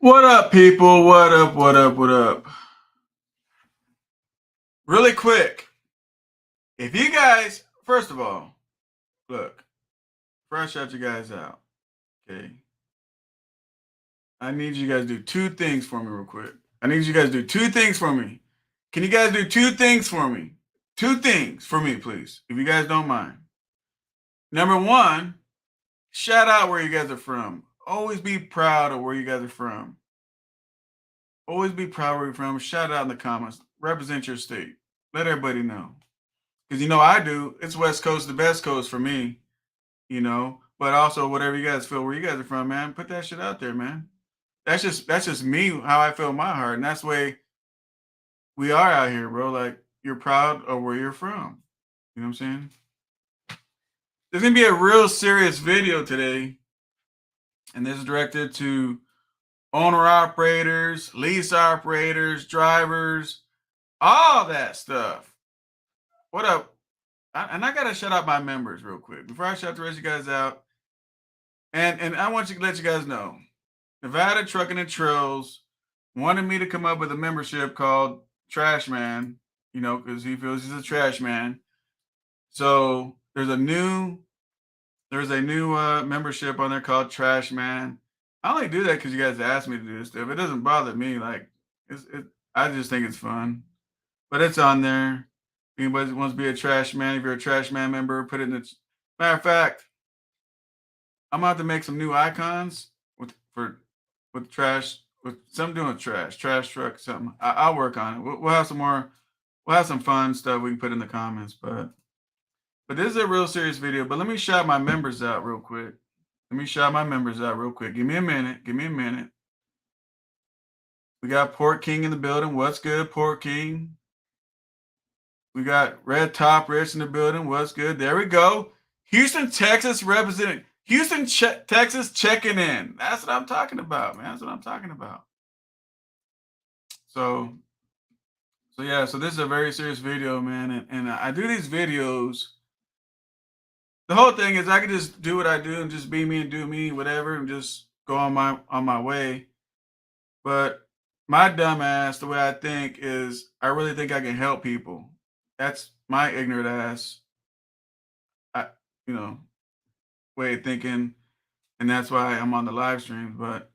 What up, people? What up? What up? What up? Really quick, if you guys, first of all, look, before I shout you guys out, okay, I need you guys to do two things for me, real quick. I need you guys to do two things for me. Can you guys do two things for me? Two things for me, please, if you guys don't mind. Number one, shout out where you guys are from. Always be proud of where you guys are from. Always be proud where you're from. Shout out in the comments. Represent your state. Let everybody know. Because I do. It's West Coast, the best coast for me, But also whatever you guys feel where you guys are from, man, put that shit out there, man. That's just me, how I feel in my heart. And that's the way we are out here, bro. Like, you're proud of where you're from. You know what I'm saying? There's gonna be a real serious video today, and this is directed to owner operators, lease operators, drivers, all that stuff. What up? And I gotta shout out my members real quick before I shout the rest of you guys out. And I want to let you guys know, Nevada Trucking and Trails wanted me to come up with a membership called Trash Man, because he feels he's a trash man. So there's a new membership on there called Trash Man. I only do that because you guys asked me to do this stuff. It doesn't bother me. Like, I just think it's fun. But it's on there. Anybody wants to be a trash man, if you're a trash man member, put it in the matter of fact. I'm about to make some new icons with trash, with something doing with trash truck, something. I'll work on it. We'll have some more. We'll have some fun stuff we can put in the comments. But this is a real serious video. But let me shout my members out real quick. Give me a minute. We got Port King in the building. What's good, Port King? We got Red Top Rich in the building. What's good? There we go. Houston, Texas representing. Texas checking in. That's what I'm talking about, man. That's what I'm talking about. So yeah. So this is a very serious video, man. And I do these videos. The whole thing is I can just do what I do and just be me and do me, whatever, and just go on my way. But my dumb ass, the way I think is, I really think I can help people. That's my ignorant ass, way of thinking, and that's why I'm on the live streams. But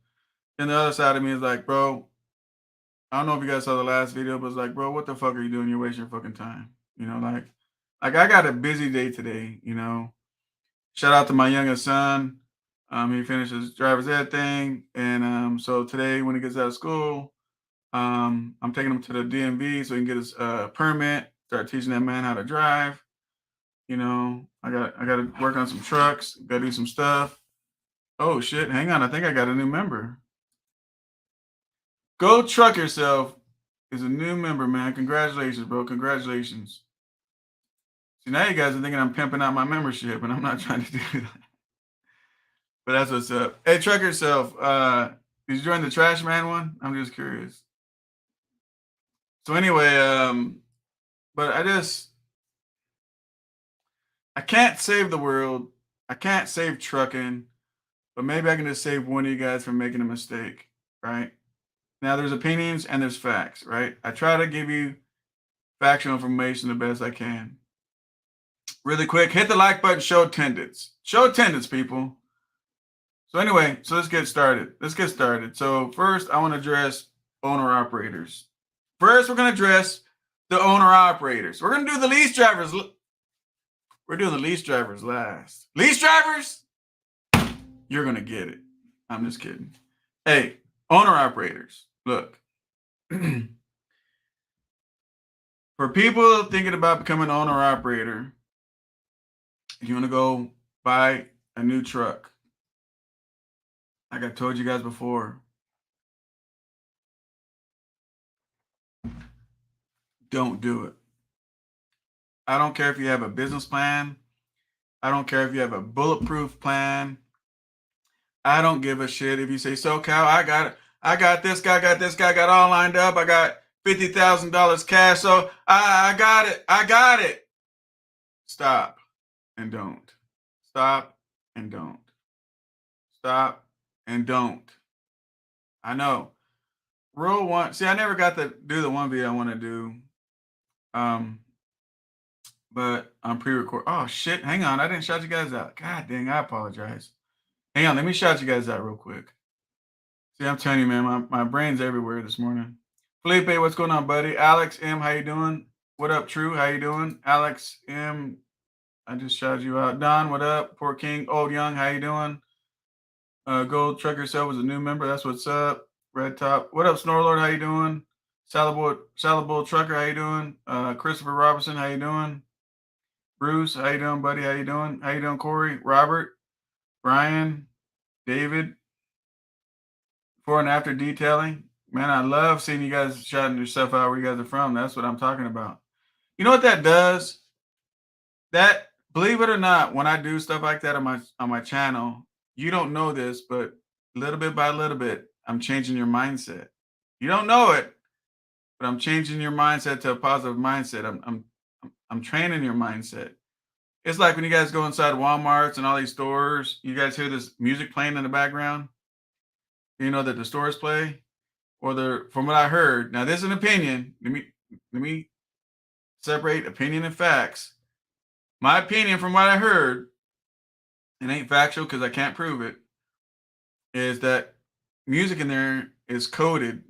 then the other side of me is like, bro, I don't know if you guys saw the last video, but it's like, bro, what the fuck are you doing? You're wasting your fucking time. Like I got a busy day today. Shout out to my youngest son. He finished his driver's ed thing, and so today when he gets out of school, I'm taking him to the DMV so he can get his permit. Start teaching that man how to drive. I got to work on some trucks. Got to do some stuff. Oh shit! Hang on, I think I got a new member. Go Truck Yourself is a new member, man. Congratulations, bro. Congratulations. See, now you guys are thinking I'm pimping out my membership, and I'm not trying to do that. But that's what's up. Hey, Truck Yourself, did you join the Trash Man one? I'm just curious. So anyway, but I can't save the world. I can't save trucking, but maybe I can just save one of you guys from making a mistake, right? Now, there's opinions and there's facts, right? I try to give you factual information the best I can. Really quick, hit the like button, show attendance. Show attendance, people. So anyway, so let's get started. So first, I want to address owner-operators. First, we're going to address the owner-operators. We're going to do the lease drivers. We're doing the lease drivers last. Lease drivers, you're going to get it. I'm just kidding. Hey, owner-operators, look. For people thinking about becoming an owner-operator, if you want to go buy a new truck, like I told you guys before, don't do it. I don't care if you have a business plan. I don't care if you have a bulletproof plan. I don't give a shit if you say, SoCal, I got it. I got this guy, got all lined up. I got $50,000 cash. So I got it. I got it. Stop and don't. Stop and don't. Stop and don't. I know. Rule one. See, I never got to do the one video I want to do. But I'm pre-record. Oh shit! Hang on, I didn't shout you guys out. God dang, I apologize. Hang on, let me shout you guys out real quick. See, I'm telling you, man, my brain's everywhere this morning. Felipe, what's going on, buddy? Alex M, how you doing? What up, True? How you doing? Alex M, I just shouted you out. Don, what up? Poor King, Old Young, how you doing? Gold Trucker yourself was a new member. That's what's up. Red Top, what up, Snorlord? How you doing? Salad Bowl Trucker, how you doing? Christopher Robertson, how you doing? Bruce, how you doing, buddy? How you doing? How you doing, Corey? Robert, Brian, David. Before and after detailing. Man, I love seeing you guys shouting yourself out where you guys are from. That's what I'm talking about. You know what that does? That, believe it or not, when I do stuff like that on my channel, you don't know this, but little bit by little bit, I'm changing your mindset. You don't know it, but I'm changing your mindset to a positive mindset. I'm training your mindset. It's like when you guys go inside Walmarts and all these stores, you guys hear this music playing in the background. You know that the stores play, or they're, from what I heard. Now, this is an opinion. Let me separate opinion and facts. My opinion, from what I heard, it ain't factual because I can't prove it, is that music in there is coded,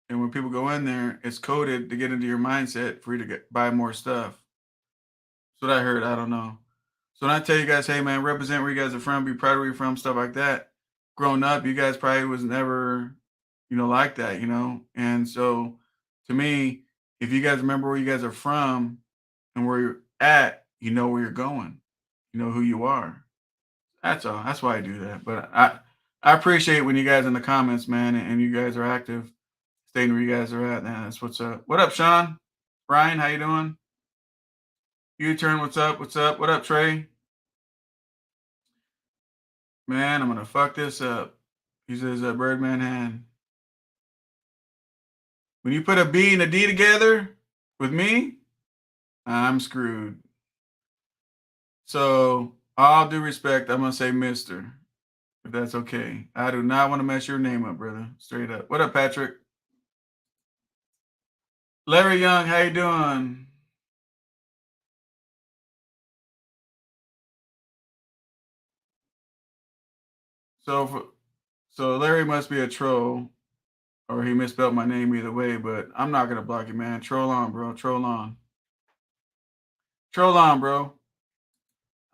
and when people go in there, it's coded to get into your mindset for you to buy more stuff. That's what I heard. I don't know. So when I tell you guys, hey man, represent where you guys are from, be proud of where you're from, stuff like that. Growing up, you guys probably was never, like that, And so to me, if you guys remember where you guys are from and where you're at, you know where you're going, you know who you are. That's all. That's why I do that. But I appreciate when you guys in the comments, man, and you guys are active, stating where you guys are at. Man, that's what's up. What up, Sean? Brian, how you doing? U-turn, what's up? What's up? What up, Trey? Man, I'm gonna fuck this up. He says Birdman hand. When you put a B and a D together with me, I'm screwed. So, all due respect, I'm gonna say Mr. If that's okay. I do not want to mess your name up, brother. Straight up. What up, Patrick? Larry Young, how you doing? So Larry must be a troll, or he misspelled my name either way. But I'm not gonna block you, man. Troll on, bro. Troll on. Troll on, bro.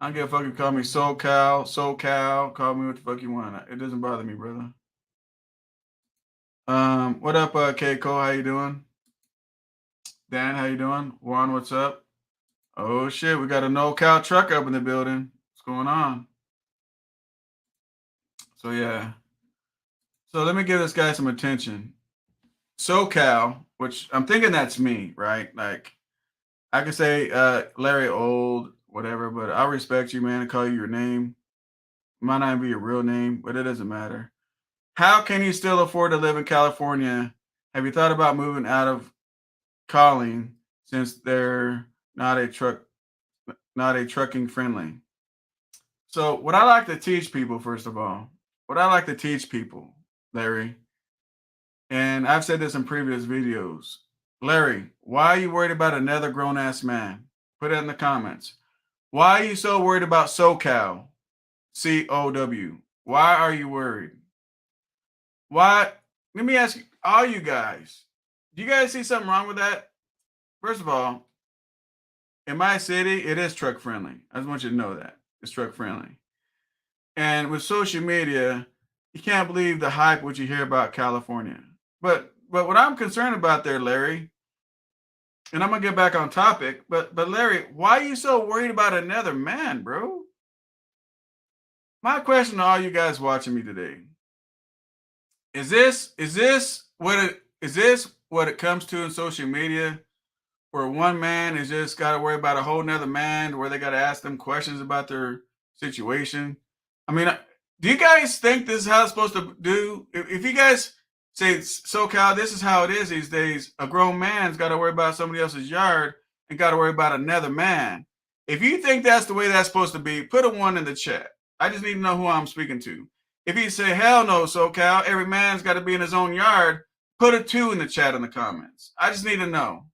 I don't give a fuck if you call me SoCal. Call me what the fuck you want. It doesn't bother me, brother. What up, K Cole? How you doing? Dan, how you doing? Juan, what's up? Oh shit, we got a SocaLTrucker up in the building. What's going on? So yeah. So let me give this guy some attention. SoCal, which I'm thinking that's me, right? Like I could say Larry Old, whatever, but I respect you, man, and call you your name. It might not be your real name, but it doesn't matter. How can you still afford to live in California? Have you thought about moving out of calling since they're not a trucking friendly? So what I like to teach people, first of all, Larry, and I've said this in previous videos. Larry, why are you worried about another grown ass man? Put it in the comments. Why are you so worried about SoCal? COW. Why are you worried? Why? Let me ask you, all you guys, do you guys see something wrong with that? First of all, in my city, it is truck friendly. I just want you to know that. It's truck friendly. And with social media, you can't believe the hype what you hear about California. But what I'm concerned about there, Larry, and I'm gonna get back on topic, but Larry, why are you so worried about another man, bro? My question to all you guys watching me today. Is this what it comes to in social media? Where one man is just got to worry about a whole nother man, where they got to ask them questions about their situation. I mean, do you guys think this is how it's supposed to do? If you guys say SoCal, this is how it is these days. A grown man's got to worry about somebody else's yard and got to worry about another man. If you think that's the way that's supposed to be, put a 1 in the chat. I just need to know who I'm speaking to. If you say, hell no, SoCal, every man's got to be in his own yard, put a 2 in the chat in the comments. I just need to know.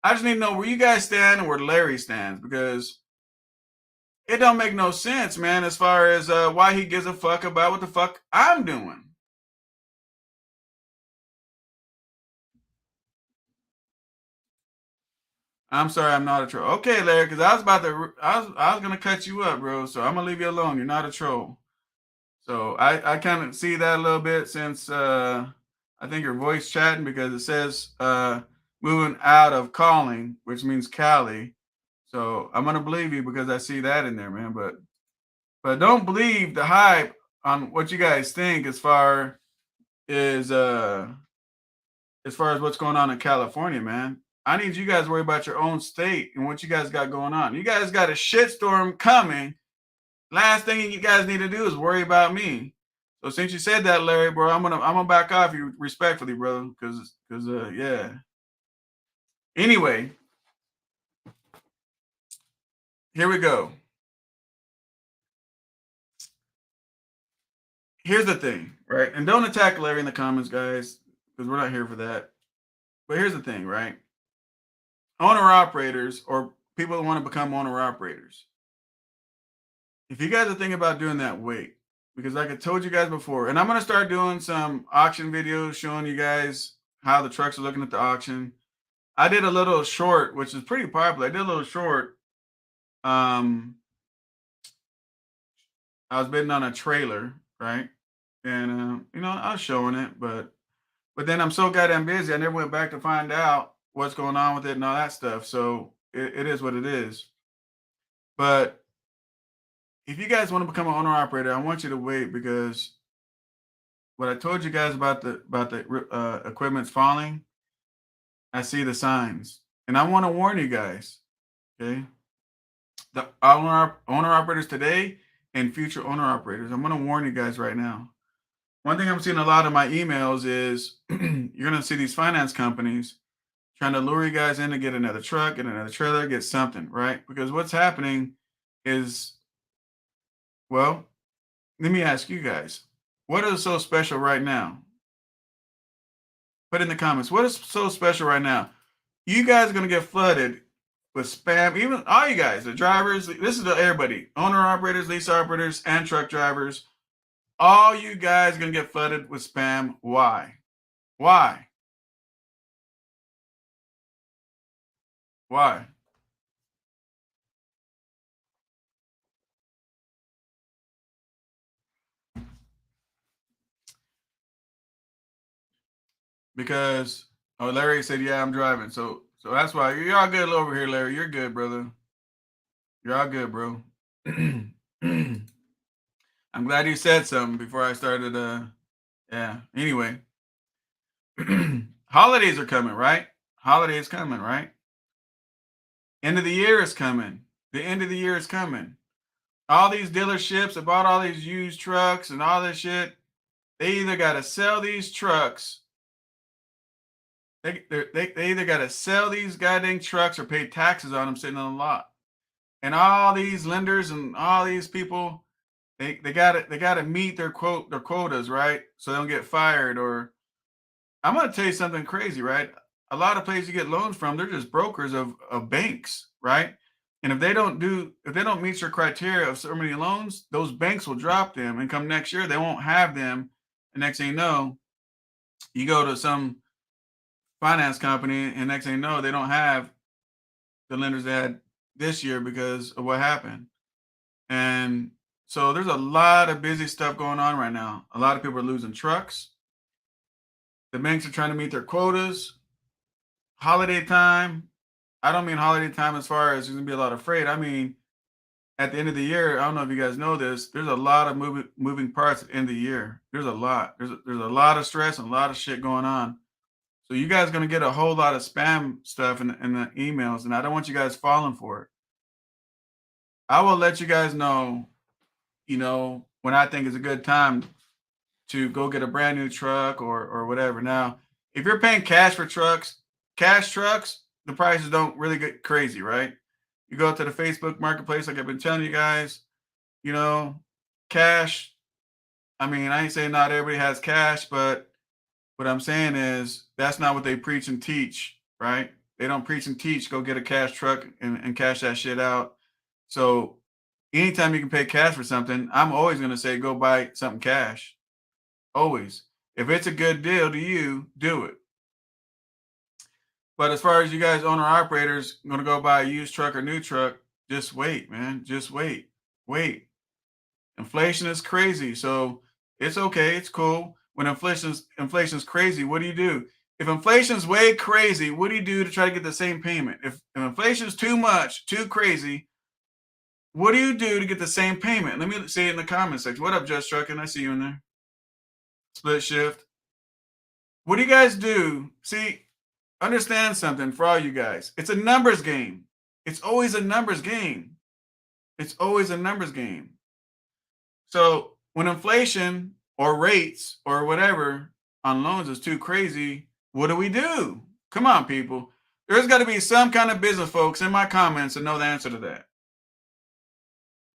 I just need to know where you guys stand and where Larry stands, because it don't make no sense, man, as far as why he gives a fuck about what the fuck I'm doing. I'm sorry, I'm not a troll. Okay, Larry, because I was gonna cut you up, bro. So I'm gonna leave you alone. You're not a troll. So I kind of see that a little bit since I think your voice chatting, because it says moving out of calling, which means Cali. So I'm gonna believe you because I see that in there, man. But don't believe the hype on what you guys think as uh as far as what's going on in California, man. I need you guys to worry about your own state and what you guys got going on. You guys got a shitstorm coming. Last thing you guys need to do is worry about me. So since you said that, Larry, bro, I'm gonna back off you respectfully, brother, because yeah. Anyway, here we go. Here's the thing, right? And don't attack Larry in the comments, guys, because we're not here for that. But here's the thing, right? Owner operators, or people that want to become owner operators, if you guys are thinking about doing that, wait. Because like I told you guys before, and I'm going to start doing some auction videos showing you guys how the trucks are looking at the auction. I did a little short, which is pretty popular. I did a little short. I was bidding on a trailer, right? And I was showing it, but then I'm so goddamn busy, I never went back to find out what's going on with it and all that stuff. So it is what it is. But if you guys want to become an owner operator, I want you to wait, because what I told you guys about the equipment's falling, I see the signs, and I want to warn you guys. Okay, the owner operators today and future owner operators, I'm going to warn you guys right now. One thing I'm seeing a lot of my emails is you're going to see these finance companies trying to lure you guys in to get another truck, get another trailer, get something, right? Because what's happening is, well, let me ask you guys, what is so special right now? Put in the comments, what is so special right now? You guys are going to get flooded with spam. Even all you guys, the drivers, this is everybody, owner operators, lease operators, and truck drivers. All you guys are going to get flooded with spam. Why? Why? Why? Because Larry said, yeah, I'm driving. So that's why you're all good over here, Larry. You're good, brother. You're all good, bro. I'm glad you said something before I started. Yeah. Anyway, holidays are coming, right? Holidays coming, right? End of the year is coming. The end of the year is coming. All these dealerships that bought all these used trucks and all this shit, they either got to sell these trucks. They either got to sell these goddamn trucks or pay taxes on them sitting on the lot. And all these lenders and all these people, they gotta meet their quotas, right? So they don't get fired. Or I'm gonna tell you something crazy, right? A lot of places you get loans from, they're just brokers of banks, right? And if they don't meet your criteria of so many loans, those banks will drop them, and come next year they won't have them. And next thing you know, you go to some finance company, and next thing you know, they don't have the lenders they had this year because of what happened. And so there's a lot of busy stuff going on right now. A lot of people are losing trucks. The banks are trying to meet their quotas. Holiday time. I don't mean holiday time as far as there's gonna be a lot of freight. I mean, at the end of the year, I don't know if you guys know this, there's a lot of moving parts at the end of the year. There's a lot. There's a lot of stress and a lot of shit going on. So you guys are gonna get a whole lot of spam stuff in the emails, and I don't want you guys falling for it. I will let you guys know, when I think is a good time to go get a brand new truck or whatever. Now, if you're paying cash for cash trucks, the prices don't really get crazy, right? You go to the Facebook marketplace, like I've been telling you guys, cash. I mean, I ain't saying not everybody has cash, but what I'm saying is that's not what they preach and teach, right? They don't preach and teach, go get a cash truck and cash that shit out. So anytime you can pay cash for something, I'm always going to say go buy something cash. Always. If it's a good deal to you, do it. But as far as you guys owner operators going to go buy a used truck or new truck, just wait, man. Just wait. Wait. Inflation is crazy. So it's okay. It's cool. When inflation's crazy, what do you do? If inflation's way crazy, what do you do to try to get the same payment? If inflation's too much, too crazy, what do you do to get the same payment? Let me say it in the comment section. What up, Just Trucking? I see you in there. Split shift. What do you guys do? See, understand something for all you guys. It's a numbers game. It's always a numbers game. It's always a numbers game. So when inflation or rates or whatever on loans is too crazy, what do we do? Come on, people. There's got to be some kind of business folks in my comments that know the answer to that.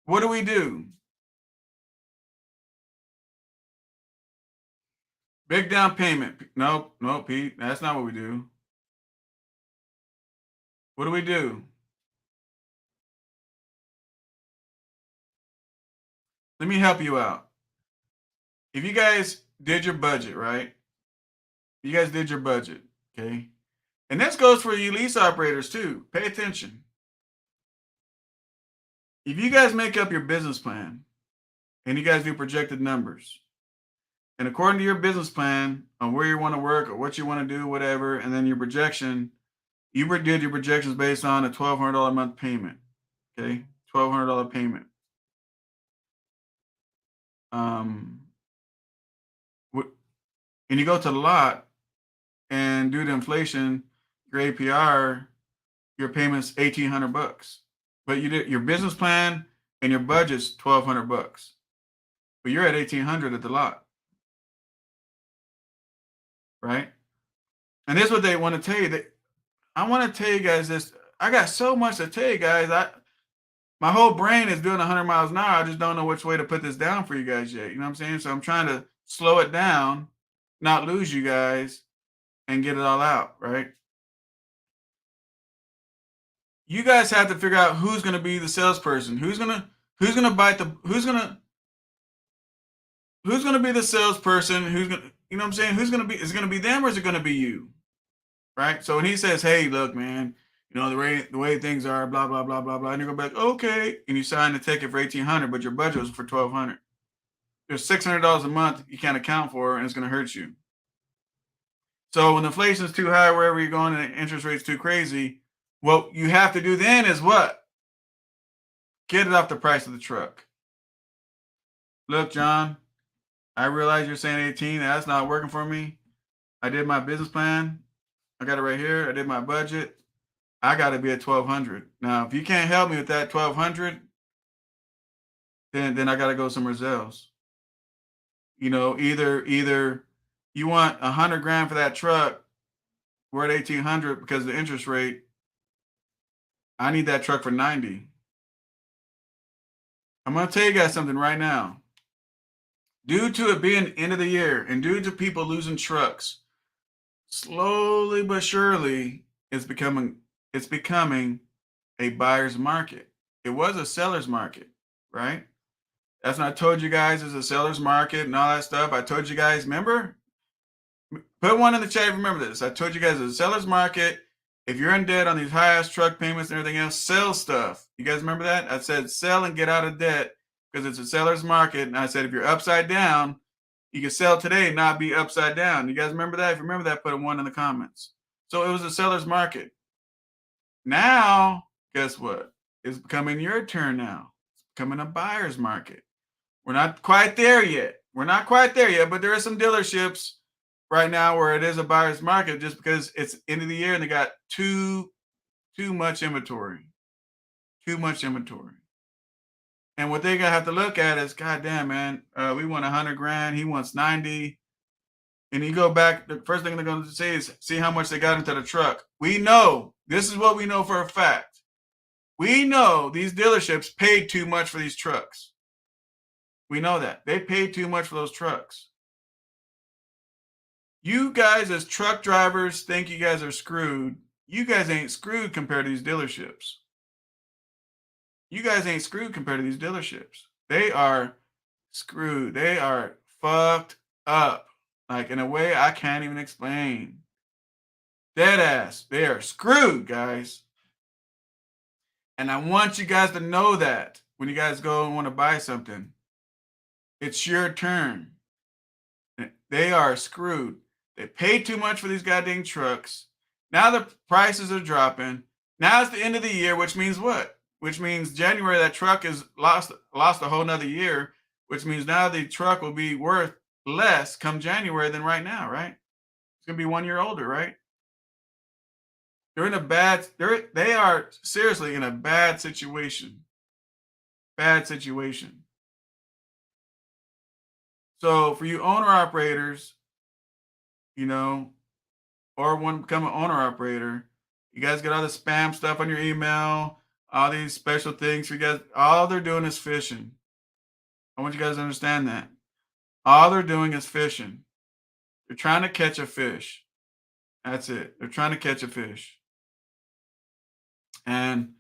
What do we do? Big down payment. Nope, Pete. That's not what we do. What do we do? Let me help you out. If you guys did your budget, right? You guys did your budget, okay? And this goes for you lease operators too. Pay attention. If you guys make up your business plan and you guys do projected numbers, and according to your business plan on where you want to work or what you want to do, whatever, and then your projection, you did your projections based on a $1,200 a month payment, okay? $1,200 payment. And you go to the lot, and due to inflation, your APR, your payment's $1,800. But you did your business plan and your budget's $1,200. But you're at $1,800 at the lot, right? And this is what they want to tell you. I want to tell you guys this. I got so much to tell you guys. My whole brain is doing 100 miles an hour. I just don't know which way to put this down for you guys yet. You know what I'm saying? So I'm trying to slow it down, not lose you guys, and get it all out, right? You guys have to figure out who's going to be the salesperson. Who's going to be the salesperson? Who's going to, you know what I'm saying? Who's going to be, is it going to be them or is it going to be you? Right? So when he says, hey, look, man, you know, the way things are, blah, blah, blah, blah, blah. And you go back, okay. And you sign the ticket for $1,800, but your budget was for $1,200. There's $600 a month you can't account for, and it's going to hurt you. So when inflation is too high, wherever you're going, and the interest rate's too crazy, what you have to do then is what? Get it off the price of the truck. Look, John, I realize you're saying 18. That's not working for me. I did my business plan. I got it right here. I did my budget. I got to be at 1,200. Now, if you can't help me with that 1,200, then I got to go somewhere else. You know, either you want 100 grand for that truck, we're at 1,800 because of the interest rate. I need that truck for 90. I'm going to tell you guys something right now. Due to it being the end of the year and due to people losing trucks, slowly but surely it's becoming a buyer's market. It was a seller's market, right? That's what I told you guys is a seller's market and all that stuff. I told you guys, remember? Put one in the chat, remember this. I told you guys it's a seller's market. If you're in debt on these high-ass truck payments and everything else, sell stuff. You guys remember that? I said sell and get out of debt because it's a seller's market. And I said if you're upside down, you can sell today and not be upside down. You guys remember that? If you remember that, put a 1 in the comments. So it was a seller's market. Now, guess what? It's becoming your turn now. It's becoming a buyer's market. We're not quite there yet. But there are some dealerships right now where it is a buyer's market just because it's end of the year and they got too much inventory. Too much inventory. And what they're gonna have to look at is, God damn, man, we want 100 grand, he wants 90. And you go back, the first thing they're gonna say is see how much they got into the truck. We know, this is what we know for a fact. We know these dealerships paid too much for these trucks. We know that. They pay too much for those trucks. You guys as truck drivers think you guys are screwed. You guys ain't screwed compared to these dealerships. You guys ain't screwed compared to these dealerships. They are screwed. They are fucked up. Like in a way I can't even explain. Dead ass. They are screwed, guys. And I want you guys to know that when you guys go and want to buy something, it's your turn. They are screwed. They paid too much for these goddamn trucks. Now the prices are dropping. Now it's the end of the year, which means what? Which means January that truck is lost a whole nother year, which means now the truck will be worth less come January than right now, right? It's gonna be 1 year older, right? They are seriously in a bad situation. Bad situation. So for you owner operators, you know, or want to become an owner operator, you guys get all the spam stuff on your email, all these special things for you guys. All they're doing is fishing. I want you guys to understand that. All they're doing is fishing. They're trying to catch a fish. That's it. They're trying to catch a fish. And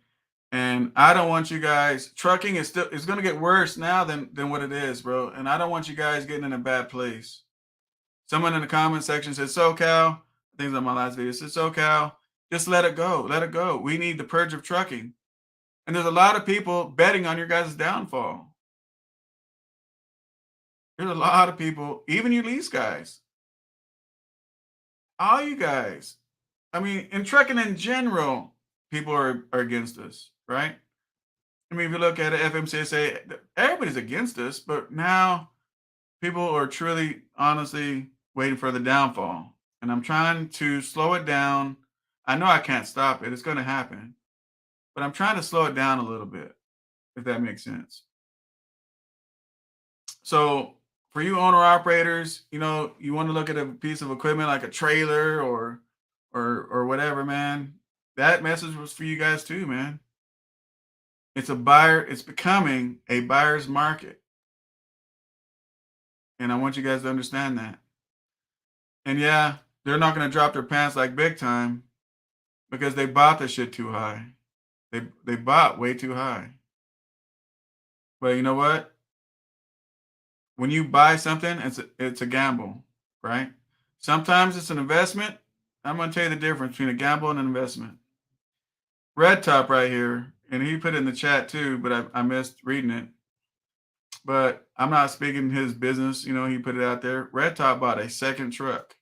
I don't want you guys trucking is going to get worse now than what it is, bro. And I don't want you guys getting in a bad place. Someone in the comment section said, SoCal, I think it's on my last video, said, SoCal, just let it go. Let it go. We need the purge of trucking. And there's a lot of people betting on your guys' downfall. There's a lot of people, even you lease guys. All you guys. I mean, in trucking in general, people are against us, right? I mean, if you look at it, FMCSA, everybody's against us, but now people are truly, honestly waiting for the downfall. And I'm trying to slow it down. I know I can't stop it. It's going to happen. But I'm trying to slow it down a little bit, if that makes sense. So for you owner operators, you know, you want to look at a piece of equipment like a trailer or whatever, man. That message was for you guys too, man. It's becoming a buyer's market. And I want you guys to understand that. And yeah, they're not going to drop their pants like big time because they bought the shit too high. They bought way too high. But you know what? When you buy something, it's a gamble, right? Sometimes it's an investment. I'm going to tell you the difference between a gamble and an investment. Red Top right here, and he put it in the chat too, but I missed reading it. But I'm not speaking his business. You know, he put it out there. Red Top bought a second truck.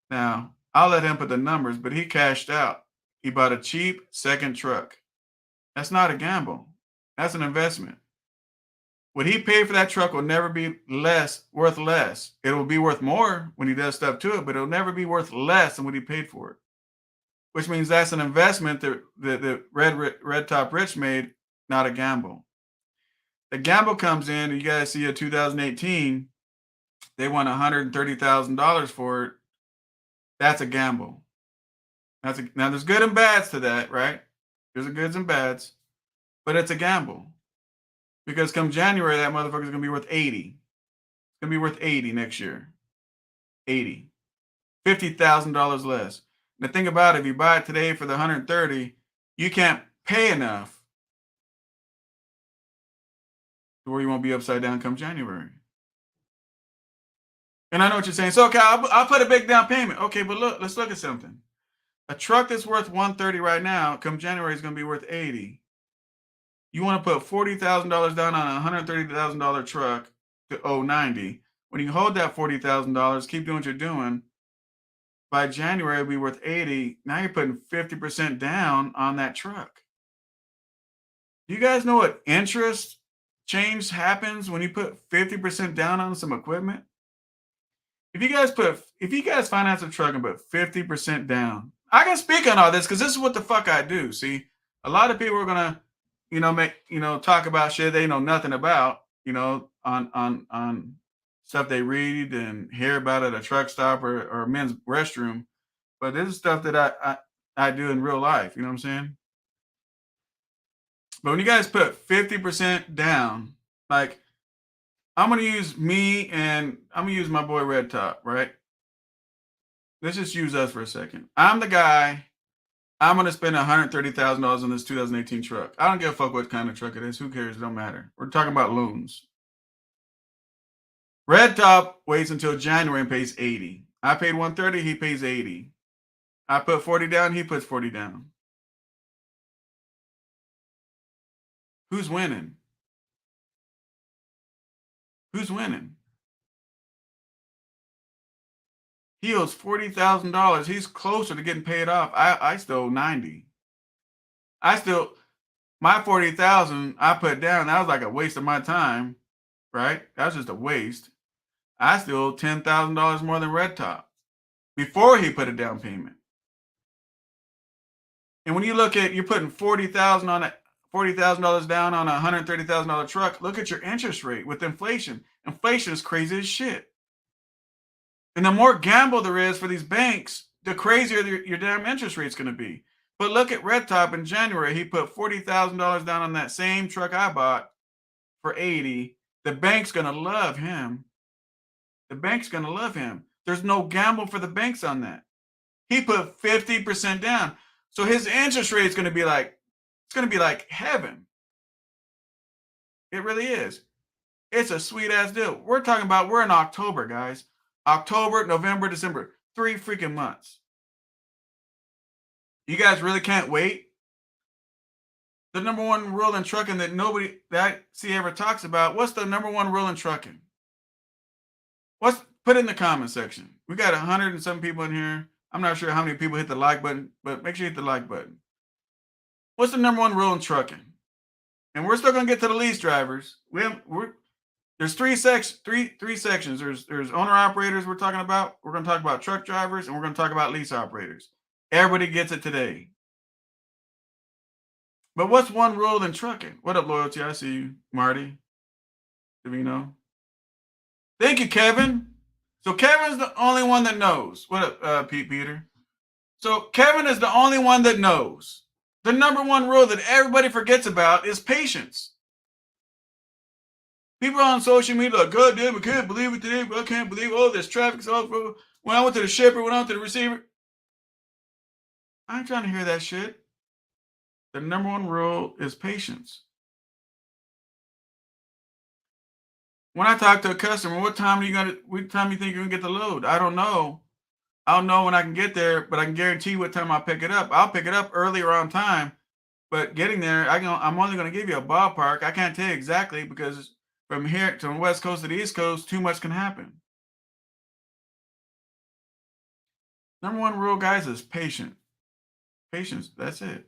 Now, I'll let him put the numbers, but he cashed out. He bought a cheap second truck. That's not a gamble. That's an investment. What he paid for that truck will never be worth less. It will be worth more when he does stuff to it, but it'll never be worth less than what he paid for it. Which means that's an investment that Red Top Rich made, not a gamble. The gamble comes in, you guys see a 2018, they won $130,000 for it. That's a gamble. Now there's good and bads to that, right? There's a goods and bads, but it's a gamble. Because come January, that motherfucker's gonna be worth 80. It's gonna be worth 80 next year. 80. $50,000 less. Now think about it, if you buy it today for the 130, you can't pay enough to where you won't be upside down come January. And I know what you're saying. So, okay, I'll put a big down payment. Okay, but look, let's look at something. A truck that's worth 130 right now, come January, is going to be worth 80. You want to put $40,000 down on a $130,000 truck to owe 90. When you hold that $40,000, keep doing what you're doing. By January, it'll be worth 80. Now you're putting 50% down on that truck. Do you guys know what interest change happens when you put 50% down on some equipment? If you guys finance a truck and put 50% down, I can speak on all this because this is what the fuck I do. See, a lot of people are gonna, talk about shit they know nothing about, on stuff they read and hear about at a truck stop or a men's restroom. But this is stuff that I do in real life. You know what I'm saying? But when you guys put 50% down, like I'm gonna use me and I'm gonna use my boy Red Top, right? Let's just use us for a second. I'm the guy. I'm gonna spend $130,000 on this 2018 truck. I don't give a fuck what kind of truck it is. Who cares? It don't matter. We're talking about loans. Red Top waits until January and pays 80. I paid 130. He pays 80. I put 40 down. He puts 40 down. Who's winning? Who's winning? He owes $40,000. He's closer to getting paid off. I still owe 90. I still my 40,000 I put down. That was like a waste of my time, right? That's just a waste. I still owe $10,000 more than Red Top before he put a down payment. And when you look at you're putting 40,000 on it, $40,000 down on a $130,000 truck, look at your interest rate with inflation. Inflation is crazy as shit. And the more gamble there is for these banks, the crazier your damn interest rate's going to be. But look at Red Top in January. He put $40,000 down on that same truck I bought for 80. The bank's going to love him. The bank's going to love him. There's no gamble for the banks on that. He put 50% down. So his interest rate is going to be like, it's going to be like heaven. It really is. It's a sweet ass deal. We're talking about, we're in October, guys. October, November, December, 3 freaking months. You guys really can't wait? The number one rule in trucking that nobody that I see ever talks about, what's the number one rule in trucking? Put it in the comment section. We got 100 and some people in here. I'm not sure how many people hit the like button, but make sure you hit the like button. What's the number one rule in trucking? And we're still gonna get to the lease drivers. There's three sections. There's owner operators we're talking about. We're gonna talk about truck drivers, and we're gonna talk about lease operators. Everybody gets it today. But what's one rule in trucking? What up, Loyalty? I see you, Marty. Davino. Thank you, Kevin. So Kevin's the only one that knows. What up, Peter? So Kevin is the only one that knows. The number one rule that everybody forgets about is patience. People on social media like, God damn, I can't believe it today. I can't believe all this traffic. When I went to the shipper, when I went to the receiver. I ain't trying to hear that shit. The number one rule is patience. When I talk to a customer, what time you think you're gonna get the load? I don't know. I don't know when I can get there, but I can guarantee what time I'll pick it up. I'll pick it up earlier on time, but getting there, I'm only gonna give you a ballpark. I can't tell you exactly because from here to the West Coast to the East Coast, too much can happen. Number one rule, guys, is patient. Patience, that's it.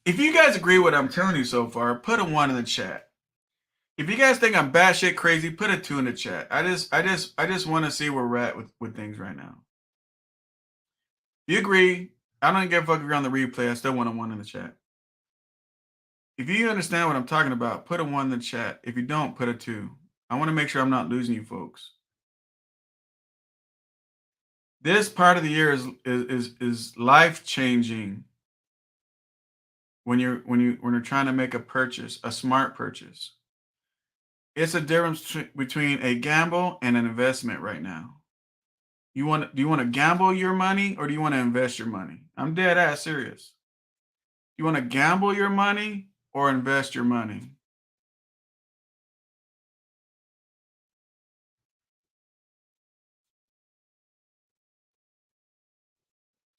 If you guys agree with what I'm telling you so far, put a 1 in the chat. If you guys think I'm batshit crazy, put a 2 in the chat. I just want to see where we're at with things right now. If you agree, I don't give a fuck if you're on the replay. I still want a 1 in the chat. If you understand what I'm talking about, put a 1 in the chat. If you don't, put a 2. I want to make sure I'm not losing you folks. This part of the year is life changing. When you're trying to make a purchase, a smart purchase. It's a difference between a gamble and an investment right now. Do you want to gamble your money or do you want to invest your money? I'm dead ass serious. You want to gamble your money or invest your money?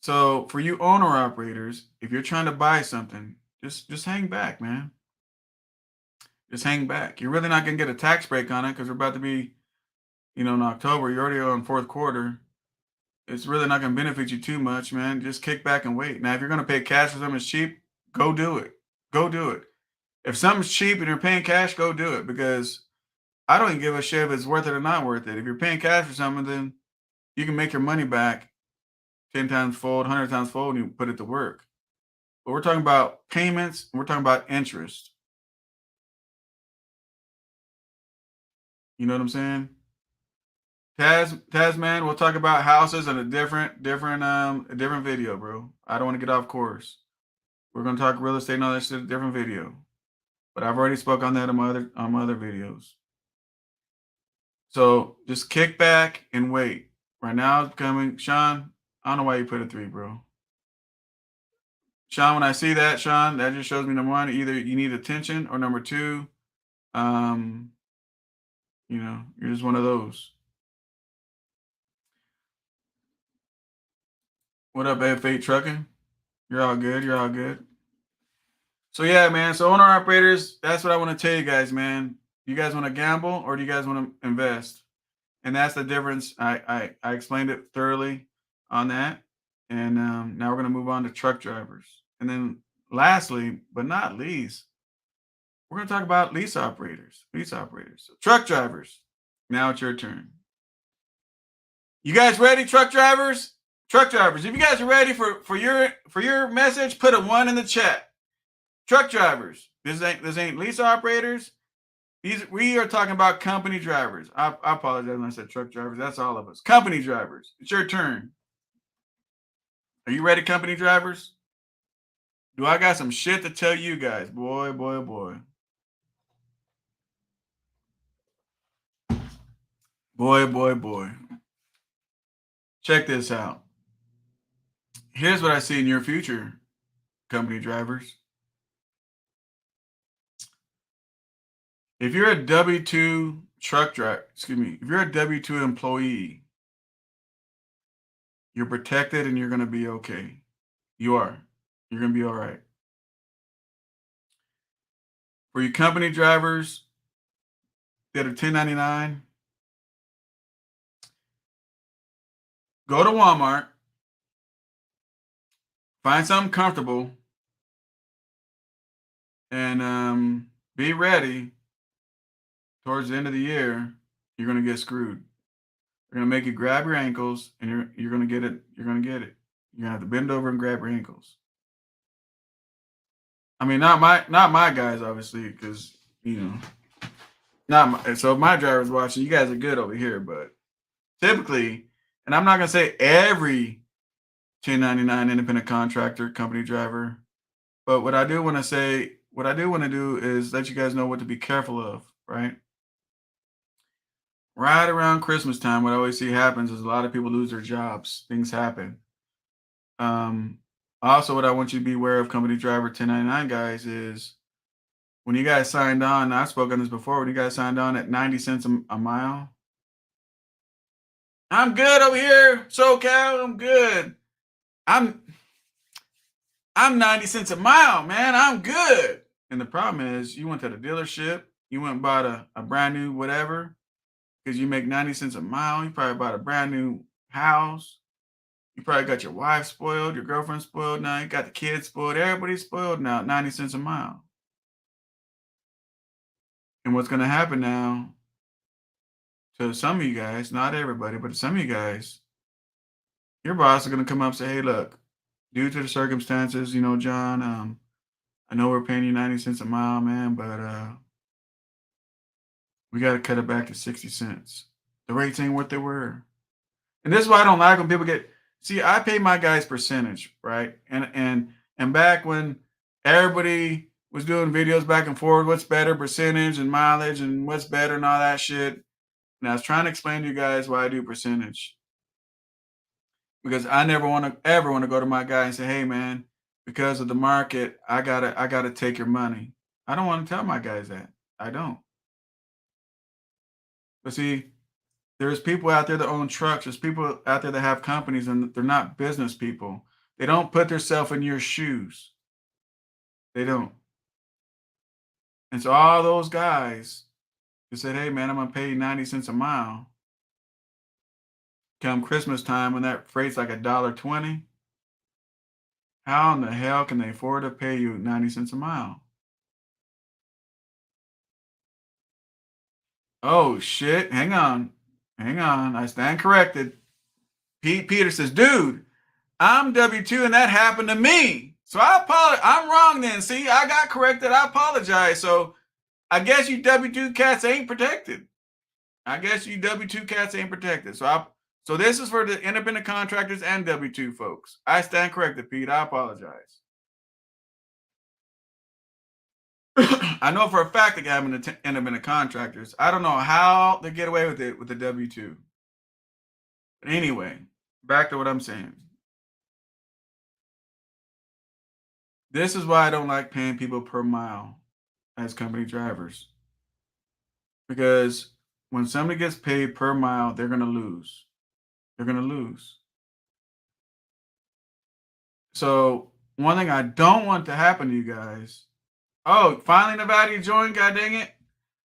So for you owner operators, if you're trying to buy something, just hang back, man. Just hang back. You're really not gonna get a tax break on it because we're about to be, in October. You're already on fourth quarter. It's really not gonna benefit you too much, man. Just kick back and wait. Now, if you're gonna pay cash for something that's cheap, go do it. Go do it. If something's cheap and you're paying cash, go do it because I don't even give a shit if it's worth it or not worth it. If you're paying cash for something, then you can make your money back 10 times fold, 100 times fold, and you put it to work. But we're talking about payments, and we're talking about interest. You know what I'm saying? Taz, man, we'll talk about houses in a different video, bro. I don't want to get off course. We're gonna talk real estate and all that shit in a different video. But I've already spoke on that on my other videos. So just kick back and wait. Right now it's coming. Sean, I don't know why you put a 3, bro. Sean, when I see that, Sean, that just shows me number one, either you need attention, or number two, you're just one of those. What up, F8 Trucking? You're all good. You're all good. So yeah, man. So owner operators, that's what I want to tell you guys, man. You guys want to gamble or do you guys want to invest? And that's the difference. I explained it thoroughly on that. And now we're going to move on to truck drivers. And then lastly, but not least, we're going to talk about lease operators. So truck drivers. Now it's your turn. You guys ready, truck drivers? Truck drivers, if you guys are ready for your message, put a 1 in the chat. Truck drivers. This ain't lease operators. We are talking about company drivers. I apologize when I said truck drivers. That's all of us. Company drivers. It's your turn. Are you ready, company drivers? Do I got some shit to tell you guys? Boy. Boy. Check this out. Here's what I see in your future, company drivers. If you're a W-2 truck driver, if you're a W-2 employee, you're protected and you're going to be okay. You are. You're going to be all right. For you company drivers that are 1099, go to Walmart, find something comfortable, and be ready. Towards the end of the year, you're going to get screwed. They're going to make you grab your ankles, and you're going to get it. You're going to get it. You're going to have to bend over and grab your ankles. I mean, not my guys, obviously, because so if my driver's watching, you guys are good over here, but typically, and I'm not going to say every 1099 independent contractor, company driver, but what I do want to do is let you guys know what to be careful of, right? Right around Christmas time, what I always see happens is a lot of people lose their jobs. Things happen. Also, what I want you to be aware of, company driver 1099 guys, is when you guys signed on, I've spoken on this before, when you guys signed on at 90 cents a mile. I'm good over here, SoCal. I'm good. I'm 90 cents a mile, man. I'm good. And the problem is you went to the dealership, you went and bought a brand new whatever, because you make 90 cents a mile. You probably bought a brand new house. You probably got your wife spoiled, your girlfriend spoiled now. You got the kids spoiled. Everybody's spoiled now at 90 cents a mile. And what's going to happen now to some of you guys, not everybody, but some of you guys, your boss is going to come up and say, hey, look, due to the circumstances, John, I know we're paying you 90 cents a mile, man, but we got to cut it back to 60 cents. The rates ain't what they were. And this is why I don't like when people I pay my guys percentage, right? And back when everybody was doing videos back and forth, what's better, percentage and mileage, and what's better and all that shit. And I was trying to explain to you guys why I do percentage. Because I never ever want to go to my guy and say, hey man, because of the market, I gotta take your money. I don't want to tell my guys that. I don't. But see, there's people out there that own trucks. There's people out there that have companies, and they're not business people. They don't put themselves in your shoes. They don't. And so all those guys who said, hey man, I'm gonna pay you 90 cents a mile. Come Christmas time when that freight's like $1.20, how in the hell can they afford to pay you 90 cents a mile? Oh shit, hang on. I stand corrected. Pete Peter says, dude, I'm W-2 and that happened to me. So I apologize. I'm wrong then. See, I got corrected. I apologize. So I guess you W-2 cats ain't protected. I guess you W-2 cats ain't protected. So this is for the independent contractors and W-2 folks. I stand corrected, Pete. I apologize. I know for a fact they have independent contractors. I don't know how they get away with it with the W-2. But anyway, back to what I'm saying. This is why I don't like paying people per mile as company drivers. Because when somebody gets paid per mile, they're going to lose. They're going to lose. So one thing I don't want to happen to you guys. Oh, finally Nevada joined, god dang it.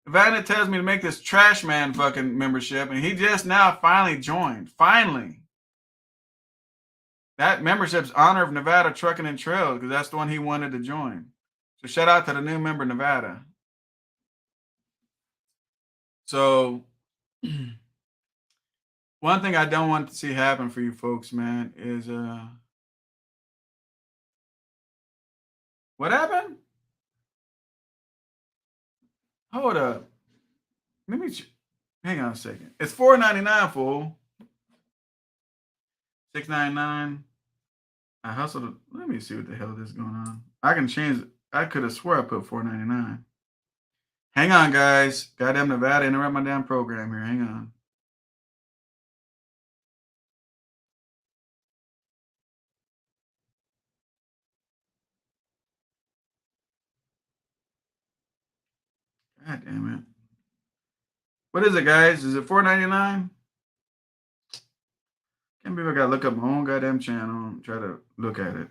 Nevada tells me to make this trash man fucking membership, and he just now finally joined. Finally. That membership's honor of Nevada Trucking and Trails, because that's the one he wanted to join. So shout out to the new member, Nevada. So one thing I don't want to see happen for you folks, man, is what happened? Hold up. Let me hang on a second. It's $4.99, fool. $6.99. I hustled. Let me see what the hell is going on. I can change. I could have swore I put $4.99. Hang on, guys. Goddamn Nevada, interrupt my damn program here. Hang on. God damn it. What is it, guys? Is it $4.99? Can't believe I gotta look up my own goddamn channel and try to look at it.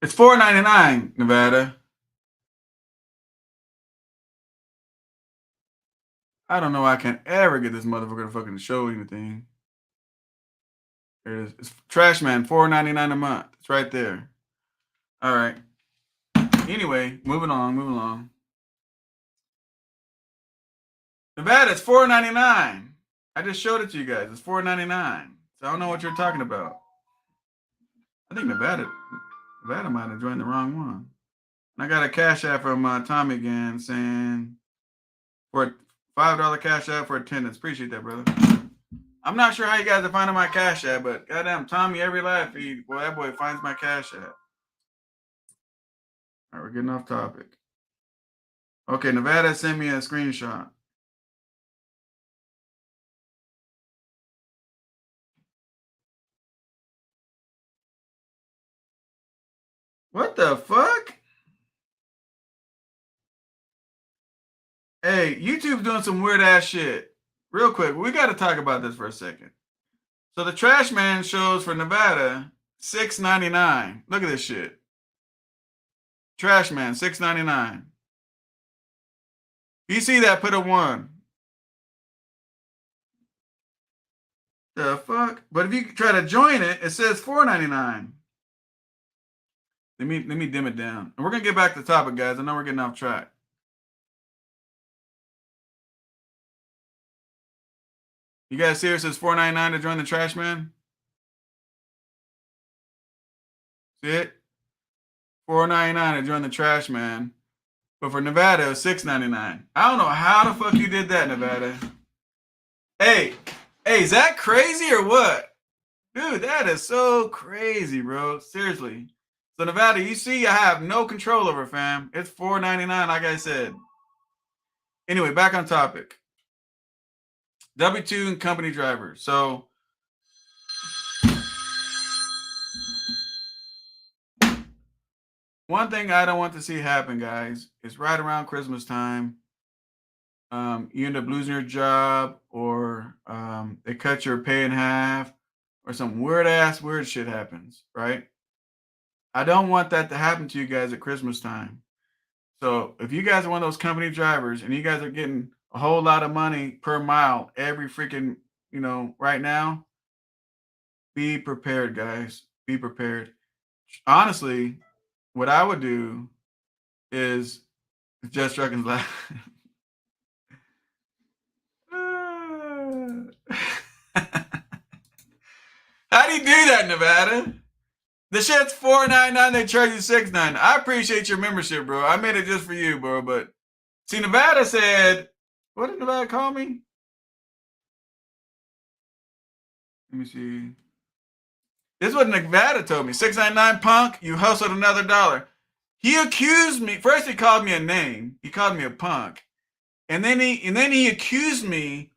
It's $4.99, Nevada. I don't know why I can't ever get this motherfucker to fucking show anything. There it is. It's Trash Man, $4.99 a month. It's right there. All right. Anyway, moving along. Nevada, it's $4.99. I just showed it to you guys. It's $4.99. So I don't know what you're talking about. I think Nevada might have joined the wrong one. And I got a cash app from Tommy again saying for a $5 cash app for attendance. Appreciate that, brother. I'm not sure how you guys are finding my cash app, but goddamn Tommy, every live feed, boy, that boy finds my cash app. All right, we're getting off topic. Okay, Nevada sent me a screenshot. What the fuck? Hey, YouTube's doing some weird ass shit. Real quick, we got to talk about this for a second. So the Trash Man shows for Nevada $6.99. Look at this shit. Trash Man $6.99. You see that? Put a 1. The fuck? But if you try to join it, it says $4.99. Let me dim it down. And we're gonna get back to the topic, guys. I know we're getting off track. You guys see it says $4.99 to join the Trash Man? See it? $4.99 to join the Trash Man. But for Nevada, it's $6.99. I don't know how the fuck you did that, Nevada. Hey, is that crazy or what? Dude, that is so crazy, bro. Seriously. So Nevada, you see, I have no control over, fam. It's $4.99, like I said. Anyway, back on topic. W-2 and company drivers. So one thing I don't want to see happen, guys, is right around Christmas time, you end up losing your job, or they cut your pay in half, or some weird shit happens, right? I don't want that to happen to you guys at Christmas time. So if you guys are one of those company drivers and you guys are getting a whole lot of money per mile every freaking, right now, be prepared, guys. Be prepared. Honestly, what I would do is Just Trucking's laugh. How do you do that, Nevada? The shit's $4.99. They charge you $6.99. I appreciate your membership, bro. I made it just for you, bro. But see, Nevada said, what did Nevada call me? Let me see. This is what Nevada told me. $6.99, punk. You hustled another dollar. He accused me. First, he called me a name. He called me a punk, and then he accused me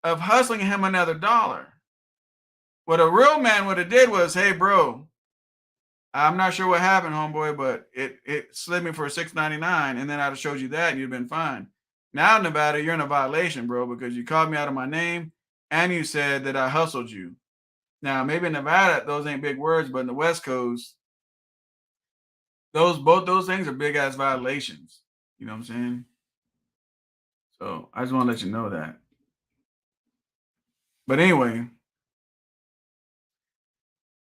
of hustling him another dollar. What a real man would have did was, hey, bro, I'm not sure what happened, homeboy, but it slid me for $6.99, and then I'd have showed you that, and you'd been fine. Now, Nevada, you're in a violation, bro, because you called me out of my name, and you said that I hustled you. Now, maybe in Nevada, those ain't big words, but in the West Coast, both those things are big ass violations. You know what I'm saying? So I just want to let you know that. But anyway,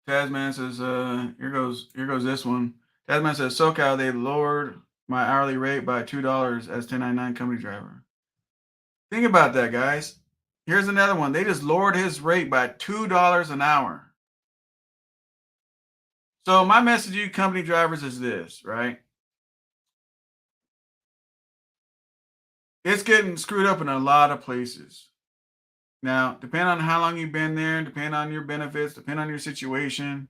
Tasman says, here goes this one. Tasman says, SoCal, they lowered my hourly rate by $2 as 1099 company driver. Think about that, guys. Here's another one. They just lowered his rate by $2 an hour. So my message to you company drivers is this, right? It's getting screwed up in a lot of places. Now, depending on how long you've been there, depending on your benefits, depending on your situation,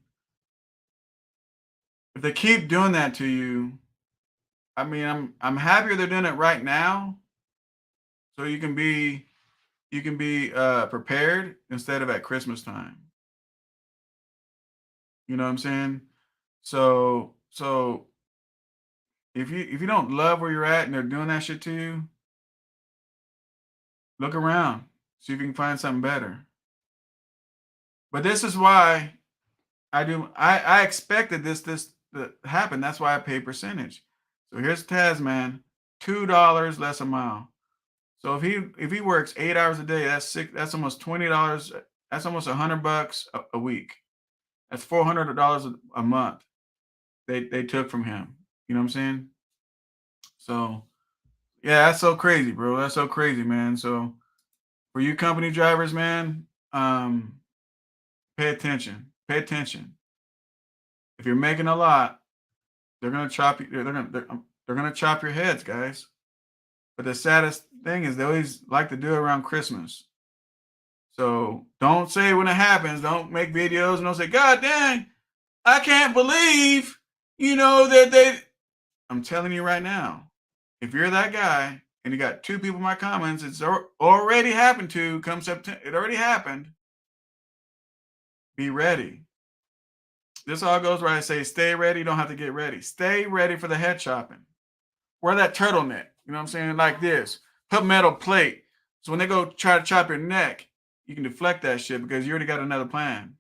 if they keep doing that to you, I mean, I'm happier they're doing it right now, so you can be prepared instead of at Christmas time. You know what I'm saying? So if you don't love where you're at and they're doing that shit to you, look around, see if you can find something better. But this is why I expected this to happen. That's why I pay percentage. So here's Tasman, $2 less a mile. So if he works 8 hours a day, that's almost $20. That's almost $100 a week. That's $400 a month. They took from him. You know what I'm saying? So yeah, that's so crazy, bro. That's so crazy, man. So for you company drivers, man, pay attention. Pay attention. If you're making a lot, they're gonna chop you. They're gonna chop your heads, guys. But the saddest thing is they always like to do it around Christmas. So don't say when it happens. Don't make videos and don't say, "God dang, I can't believe that they." I'm telling you right now, if you're that guy and you got 2 people in my comments, it's already happened to come September. It already happened. Be ready. This all goes where I say, stay ready. You don't have to get ready. Stay ready for the head chopping. Wear that turtleneck. You know what I'm saying? Like this. Put metal plate. So when they go try to chop your neck, you can deflect that shit because you already got another plan.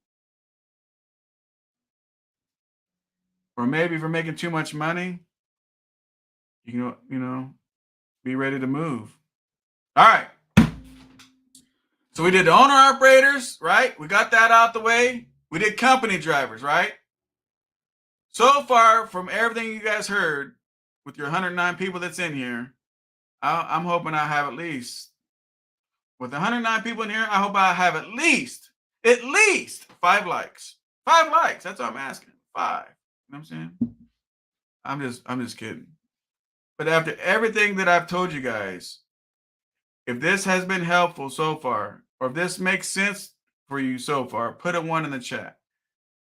Or maybe if you're making too much money, you can, be ready to move. All right. So we did the owner operators, right? We got that out the way. We did company drivers, right? So far, from everything you guys heard with your 109 people that's in here, I'm hoping I have at least, with the 109 people in here, I hope I have at least 5 likes. 5 likes. That's all I'm asking. 5. You know what I'm saying? I'm just kidding. But after everything that I've told you guys, if this has been helpful so far, or if this makes sense for you so far, put a 1 in the chat.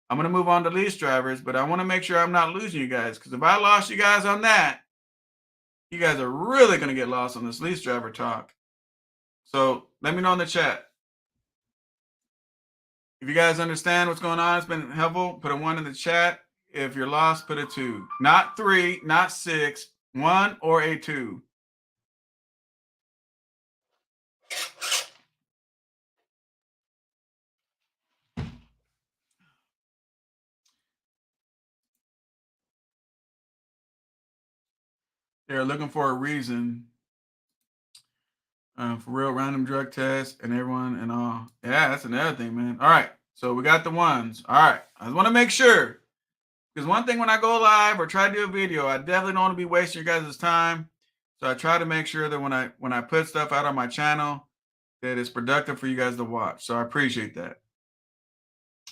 I'm going to move on to lease drivers, but I want to make sure I'm not losing you guys, because if I lost you guys on that, you guys are really going to get lost on this lease driver talk. So let me know in the chat. If you guys understand what's going on, it's been helpful, put a 1 in the chat. If you're lost, put a 2. Not 3, not 6, 1 or a 2. They're looking for a reason for real random drug tests and everyone and all. Yeah, that's another thing, man. All right. So we got the 1s. All right. I just want to make sure. Because one thing when I go live or try to do a video, I definitely don't want to be wasting your guys' time. So I try to make sure that when I put stuff out on my channel, that it's productive for you guys to watch. So I appreciate that.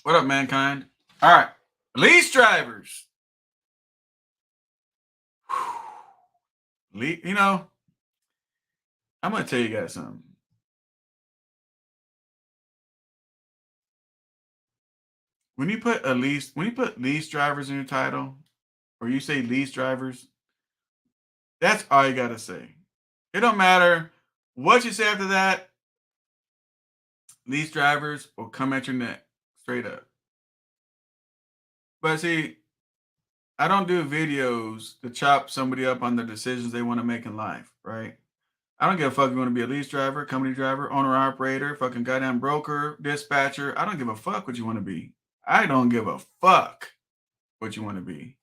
What up, mankind? All right. Lease drivers. You know, I'm gonna tell you guys something. When you put lease drivers in your title, or you say lease drivers, that's all you gotta say. It don't matter what you say after that. Lease drivers will come at your neck straight up. But see, I don't do videos to chop somebody up on the decisions they want to make in life, right? I don't give a fuck if you want to be a lease driver, company driver, owner operator, fucking goddamn broker, dispatcher. I don't give a fuck what you want to be. I don't give a fuck what you want to be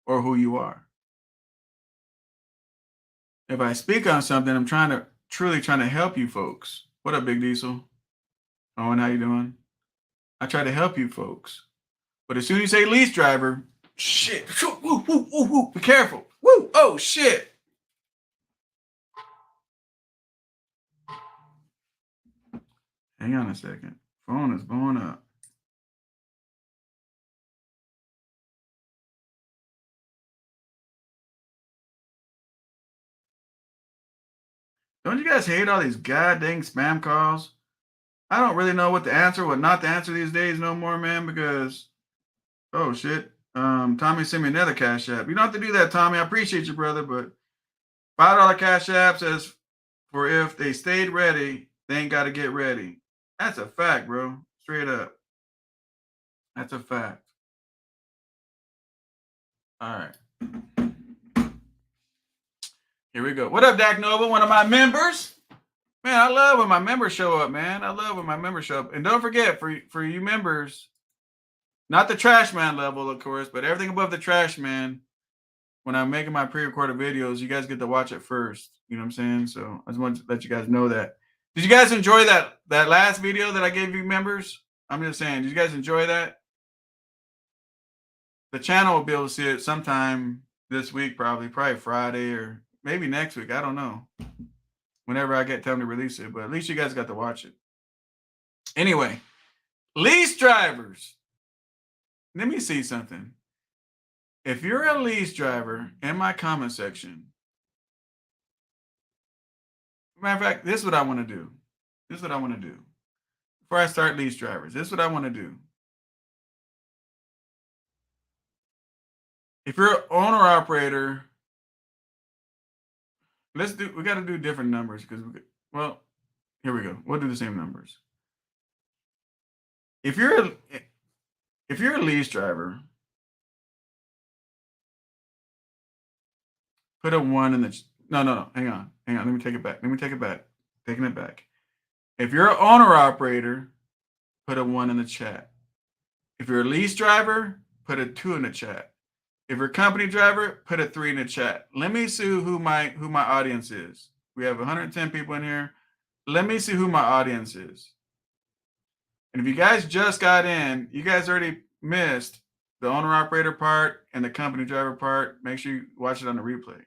or who you are. If I speak on something, I'm truly trying to help you folks. What up, Big Diesel? Owen, how you doing? I try to help you folks. But as soon as you say lease driver, shit. Woo, woo, woo, woo. Be careful. Woo. Oh, shit. Hang on a second. Phone is blowing up. Don't you guys hate all these goddamn spam calls? I don't really know what to answer, what not to answer these days no more, man, because, oh, shit. Tommy sent me another Cash App. You don't have to do that, Tommy. I appreciate you, brother, but $5 Cash App says, for if they stayed ready, they ain't got to get ready. That's a fact, bro. Straight up. That's a fact. All right. Here we go. What up, Dak Nova? One of my members. Man, I love when my members show up, man. I love when my members show up. And don't forget, for you members, not the trash man level, of course, but everything above the trash man, when I'm making my pre-recorded videos, you guys get to watch it first. You know what I'm saying? So I just want to let you guys know that. Did you guys enjoy that last video that I gave you members? I'm just saying, did you guys enjoy that? The channel will be able to see it sometime this week, probably Friday or maybe next week. I don't know. Whenever I get time to release it, but at least you guys got to watch it. Anyway, lease drivers. Let me see something. If you're a lease driver, in my comment section, matter of fact, this is what I want to do. This is what I want to do. Before I start lease drivers, this is what I want to do. If you're an owner operator, we got to do different numbers because, well, here we go. We'll do the same numbers. If you're a lease driver, put a 1 in the no. Hang on. Let me take it back. Taking it back. If you're an owner operator, put a 1 in the chat. If you're a lease driver, put a 2 in the chat. If you're a company driver, put a 3 in the chat. Let me see who my audience is. We have 110 people in here. Let me see who my audience is. And if you guys just got in, you guys already missed the owner operator part and the company driver part. Make sure you watch it on the replay.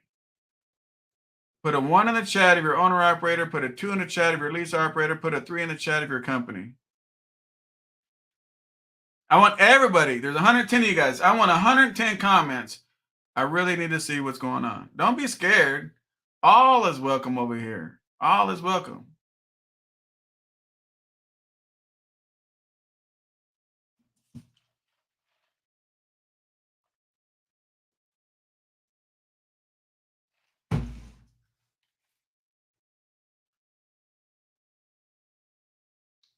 Put a 1 in the chat if you're owner operator. Put a 2 in the chat if you're lease operator. Put a 3 in the chat if you're a company. I want everybody. There's 110 of you guys. I want 110 comments. I really need to see what's going on. Don't be scared. All is welcome over here. All is welcome.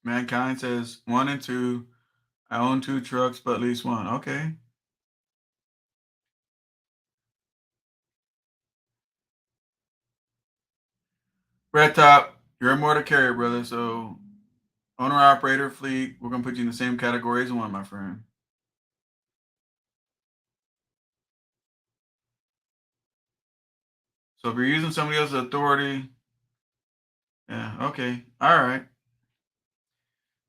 Mankind says 1 and 2. I own 2 trucks, but at least 1. Okay. Red Top, you're a motor carrier, brother. So owner, operator, fleet, we're going to put you in the same category as 1, my friend. So if you're using somebody else's authority, yeah, okay. All right.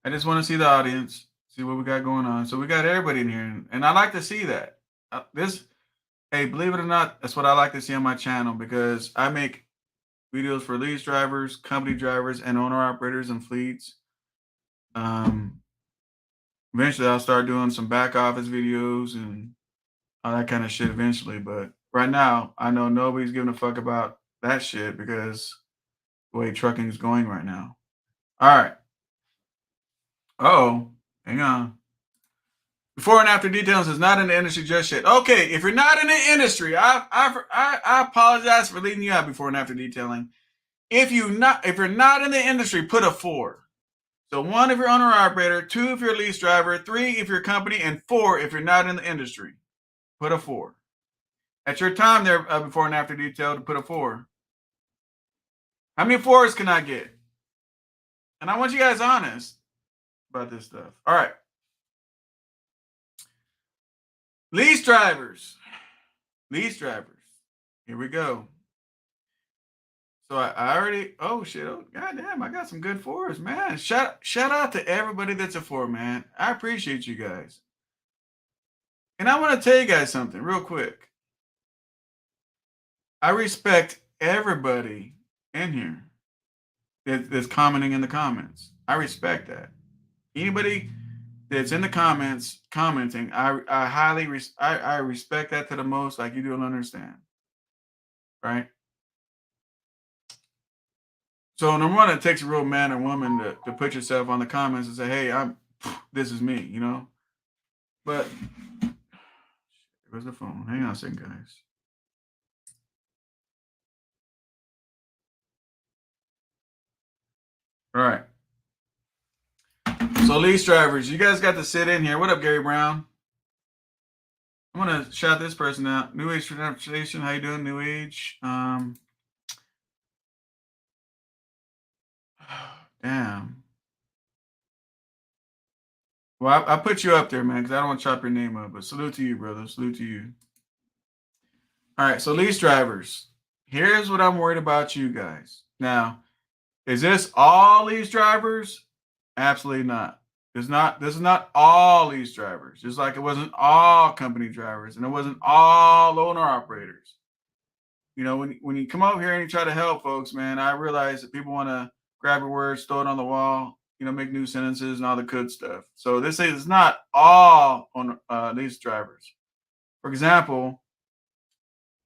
I just want to see the audience, see what we got going on. So we got everybody in here, and I like to see that. Hey, believe it or not, that's what I like to see on my channel because I make videos for lease drivers, company drivers, and owner operators and fleets. Eventually, I'll start doing some back office videos and all that kind of shit eventually. But right now, I know nobody's giving a fuck about that shit because the way trucking is going right now. All right. Oh, hang on. Before and after details is not in the industry just yet. Okay, if you're not in the industry, I apologize for leaving you out before and after detailing. If you're not in the industry, put a 4. So 1 if you're owner operator, 2 if you're a lease driver, 3 if you're a company, and 4 if you're not in the industry. Put a 4. At your time there, before and after detail, to put a 4. How many 4s can I get? And I want you guys honest about this stuff. All right. Lease drivers. Lease drivers. Here we go. So I already, oh shit, oh goddamn, I got some good 4s, man. Shout out to everybody that's a 4, man. I appreciate you guys. And I want to tell you guys something real quick. I respect everybody in here that's commenting in the comments. I respect that. Anybody that's in the comments commenting, I highly I respect that to the most. Like, you don't understand, right? So number one, it takes a real man or woman to put yourself on the comments and say, "Hey, this is me," you know. But where's the phone? Hang on a second, guys. All right. So lease drivers, you guys got to sit in here. What up, Gary Brown? I'm gonna shout this person out. New Age Transportation. How you doing, New Age? Damn. Well, I put you up there, man, because I don't want to chop your name up. But salute to you, brother. Salute to you. All right. So lease drivers. Here's what I'm worried about you guys. Now, is this all lease drivers? Absolutely not. This is not all lease drivers. Just like it wasn't all company drivers and it wasn't all owner operators. You know, when you come over here and you try to help folks, man, I realize that people want to grab your words, throw it on the wall, you know, make new sentences and all the good stuff. So this is not all on lease drivers. For example,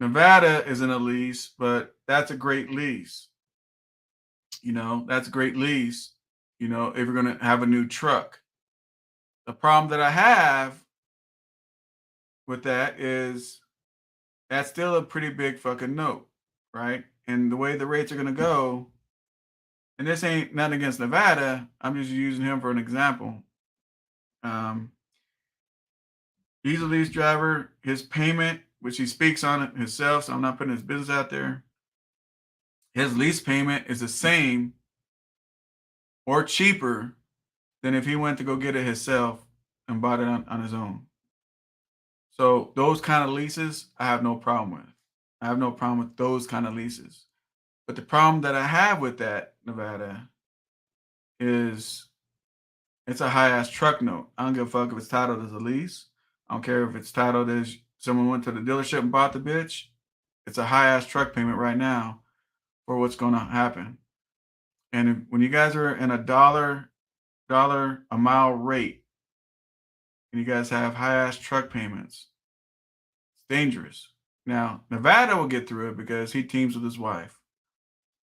Nevada is in a lease, but that's a great lease. You know, that's a great lease, you know, if you're going to have a new truck. The problem that I have with that is that's still a pretty big fucking note, right? And the way the rates are going to go, and this ain't nothing against Nevada, I'm just using him for an example. He's a lease driver. His payment, which he speaks on it himself, so I'm not putting his business out there. His lease payment is the same or cheaper than if he went to go get it himself and bought it on his own. So those kind of leases, I have no problem with. I have no problem with those kind of leases. But the problem that I have with that, Nevada, is it's a high ass truck note. I don't give a fuck if it's titled as a lease. I don't care if it's titled as someone went to the dealership and bought the bitch. It's a high ass truck payment right now for what's going to happen. And when you guys are in a dollar a mile rate and you guys have high ass truck payments, it's dangerous. Now, Nevada will get through it because he teams with his wife.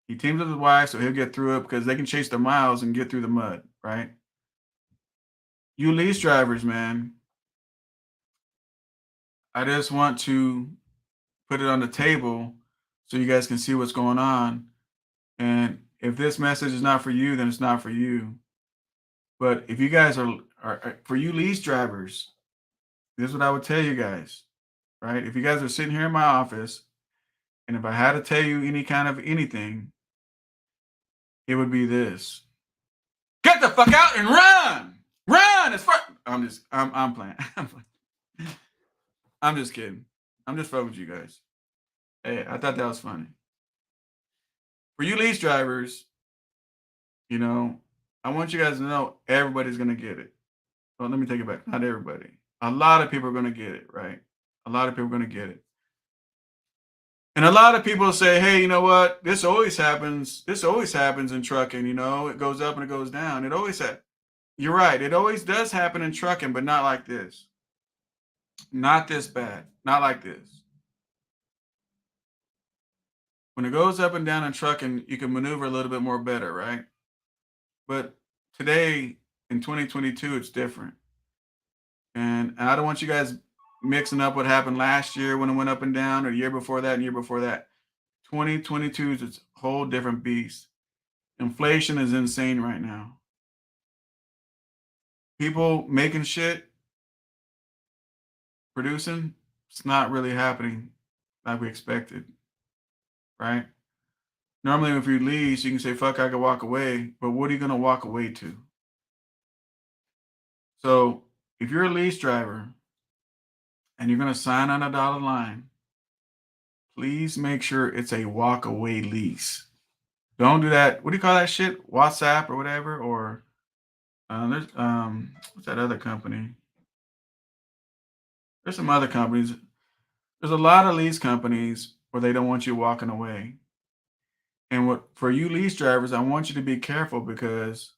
He teams with his wife, so he'll get through it because they can chase the miles and get through the mud, right? You lease drivers, man, I just want to put it on the table so you guys can see what's going on. And if this message is not for you, then it's not for you. But if you guys are for you lease drivers, this is what I would tell you guys, right? If you guys are sitting here in my office, and if I had to tell you any kind of anything, it would be this: get the fuck out and run, run as far. I'm playing. I'm just kidding. I'm just fucking with you guys. Hey, I thought that was funny. For you lease drivers, you know, I want you guys to know everybody's gonna get it. Well, let me take it back. Not everybody. A lot of people are gonna get it, right? A lot of people are gonna get it. And a lot of people say, hey, you know what? This always happens. This always happens in trucking, you know, it goes up and it goes down. It always happens. You're right. It always does happen in trucking, but not like this. Not this bad. Not like this. When it goes up and down in trucking, you can maneuver a little bit more better, right? But today in 2022, it's different. And I don't want you guys mixing up what happened last year when it went up and down, or the year before that and year before that. 2022 is a whole different beast. Inflation is insane right now. People making shit, producing, it's not really happening like we expected, right? Normally, if you lease, you can say, fuck, I could walk away, but what are you going to walk away to? So if you're a lease driver and you're going to sign on a dotted line, please make sure it's a walk away lease. Don't do that. What do you call that shit? WhatsApp or whatever? Or there's what's that other company? There's some other companies. There's a lot of lease companies where they don't want you walking away. And what for you lease drivers, I want you to be careful because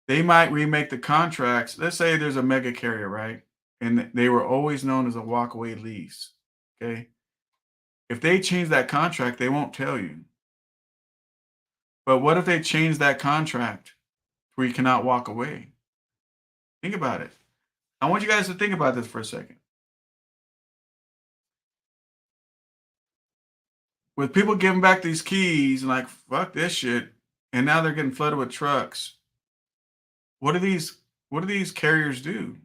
they might remake the contracts. Let's say there's a mega carrier, right? And they were always known as a walkaway lease. Okay. If they change that contract, they won't tell you. But what if they change that contract where you cannot walk away? Think about it. I want you guys to think about this for a second. With people giving back these keys and like, fuck this shit, and now they're getting flooded with trucks. What do these carriers do?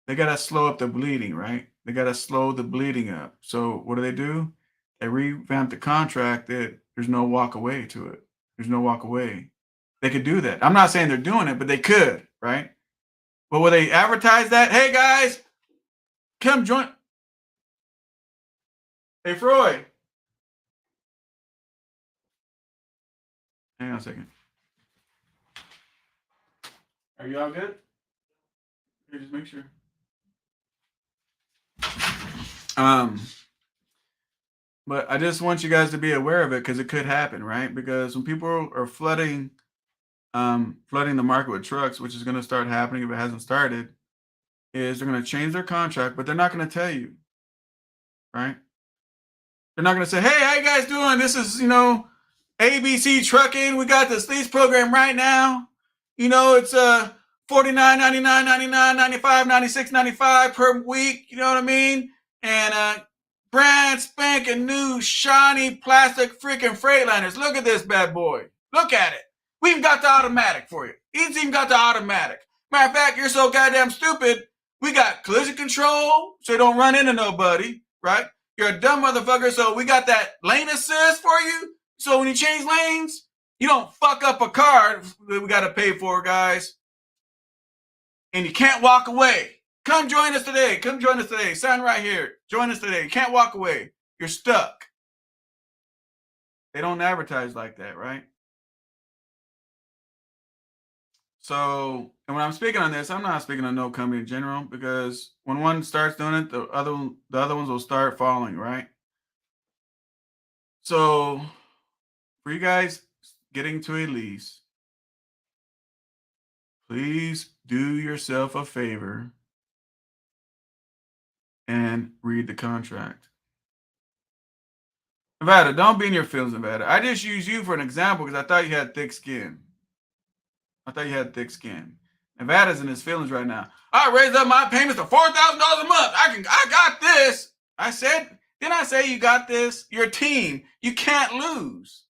They gotta slow up the bleeding, right? They gotta slow the bleeding up. So what do? They revamp the contract that there's no walk away to it. There's no walk away. They could do that. I'm not saying they're doing it, but they could, right? But will they advertise that? Hey guys, come join. Hey Freud. Hang on a second. Are you all good? Here, just make sure. But I just want you guys to be aware of it because it could happen, right? Because when people are flooding the market with trucks, which is going to start happening if it hasn't started, is they're going to change their contract, but they're not going to tell you, right? They're not going to say, "Hey, how you guys doing? This is ABC Trucking. We got this lease program right now. It's $49.99, $99, $95, $96, $95 per week. You know what I mean? And brand spanking new shiny plastic freaking Freightliners. Look at this bad boy. Look at it. We even got the automatic for you. It's even got the automatic. Matter of fact, you're so goddamn stupid. We got collision control so you don't run into nobody, right? You're a dumb motherfucker, so we got that lane assist for you. So when you change lanes, you don't fuck up a car that we got to pay for, guys. And you can't walk away. Come join us today. Come join us today. Sign right here. Join us today. You can't walk away. You're stuck. They don't advertise like that, right? So, and when I'm speaking on this, I'm not speaking on no company in general because when one starts doing it, the other ones will start following, right? So, for you guys getting to a lease, please do yourself a favor and read the contract. Nevada, don't be in your feelings, Nevada. I just used you for an example because I thought you had thick skin. Nevada's in his feelings right now. I raised up my payments to $4,000 a month. I got this. Didn't I say you got this? You're a team. You can't lose.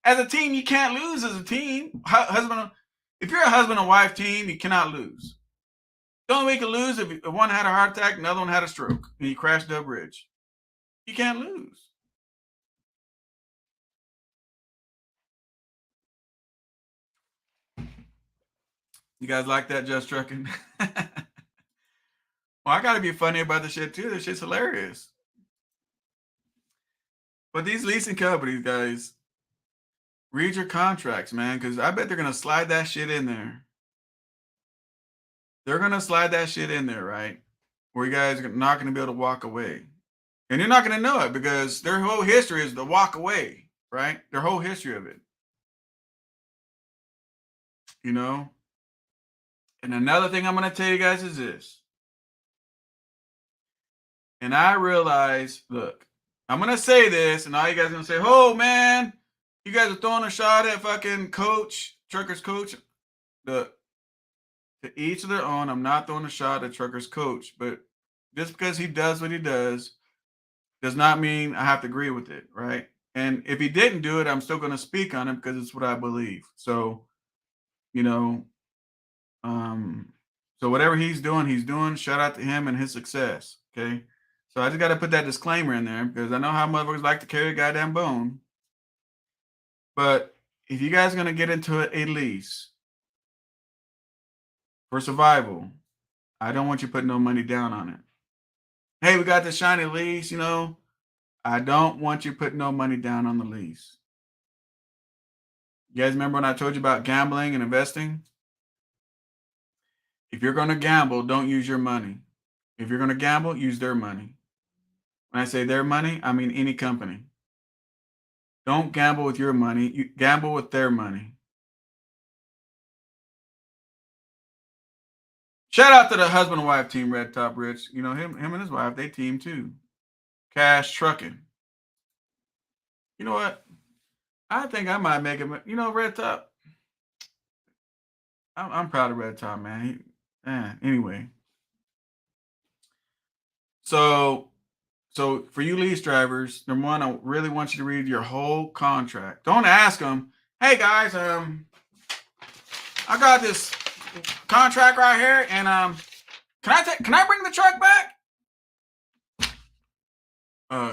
As a team, you can't lose as a team. If you're a husband and wife team, you cannot lose. The only way you can lose if one had a heart attack and the other one had a stroke and you crashed up bridge. You can't lose. You guys like that, Just Trucking? Well, I gotta be funny about the shit too. This shit's hilarious. But these leasing companies, guys, read your contracts, man, because I bet they're gonna slide that shit in there. They're gonna slide that shit in there, right? Where you guys are not gonna be able to walk away. And you're not gonna know it because their whole history is to walk away, right? Their whole history of it. you know. And another thing I'm going to tell you guys is this. And I realize, look, I'm going to say this, and all you guys are going to say, oh, man, you guys are throwing a shot at fucking coach, Trucker's coach. Look, to each of their own, I'm not throwing a shot at Trucker's coach. But just because he does what he does not mean I have to agree with it, right? And if he didn't do it, I'm still going to speak on it because it's what I believe. So, you know, so whatever he's doing. Shout out to him and his success. Okay. So I just got to put that disclaimer in there because I know how motherfuckers like to carry a goddamn bone. But if you guys are going to get into a lease for survival, I don't want you putting no money down on it. Hey, we got the shiny lease, you know. I don't want you putting no money down on the lease. You guys remember when I told you about gambling and investing? If you're going to gamble, don't use your money. If you're going to gamble, use their money. When I say their money, I mean any company. Don't gamble with your money. You gamble with their money. Shout out to the husband and wife team, Red Top Rich. You know, him and his wife, they team too. Cash Trucking. You know what? I think I might make him, you know, Red Top. I'm proud of Red Top, man. Anyway. So for you lease drivers, number one, I really want you to read your whole contract. Don't ask them, hey guys, I got this contract right here, and can I bring the truck back?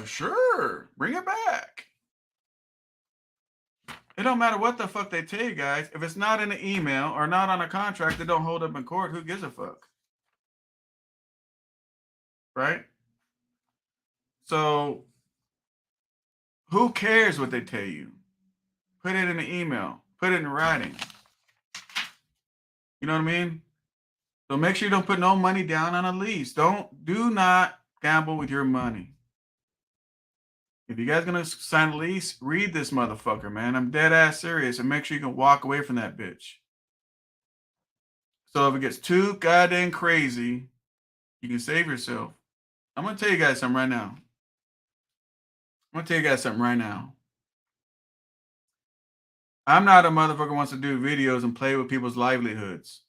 Sure, bring it back. It don't matter what the fuck they tell you guys. If it's not in an email or not on a contract that don't hold up in court, who gives a fuck? Right? So who cares what they tell you? Put it in an email. Put it in writing. You know what I mean? So make sure you don't put no money down on a lease. Do not gamble with your money. If you guys gonna sign a lease, read this motherfucker, man. I'm dead ass serious, and make sure you can walk away from that bitch. So if it gets too goddamn crazy, you can save yourself. I'm gonna tell you guys something right now. I'm not a motherfucker who wants to do videos and play with people's livelihoods,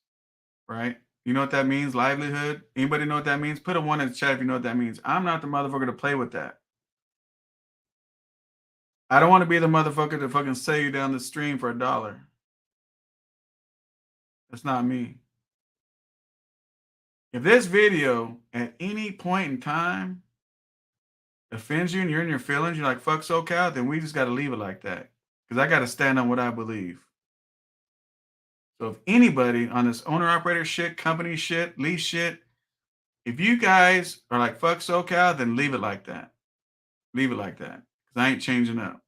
right? You know what that means, livelihood? Anybody know what that means? Put a 1 in the chat if you know what that means. I'm not the motherfucker to play with that. I don't want to be the motherfucker to fucking sell you down the stream for $1. That's not me. If this video at any point in time offends you and you're in your feelings, you're like, fuck SoCal, then we just got to leave it like that. Because I got to stand on what I believe. So if anybody on this owner-operator shit, company shit, lease shit, if you guys are like, fuck SoCal, then leave it like that. Leave it like that. Because I ain't changing up.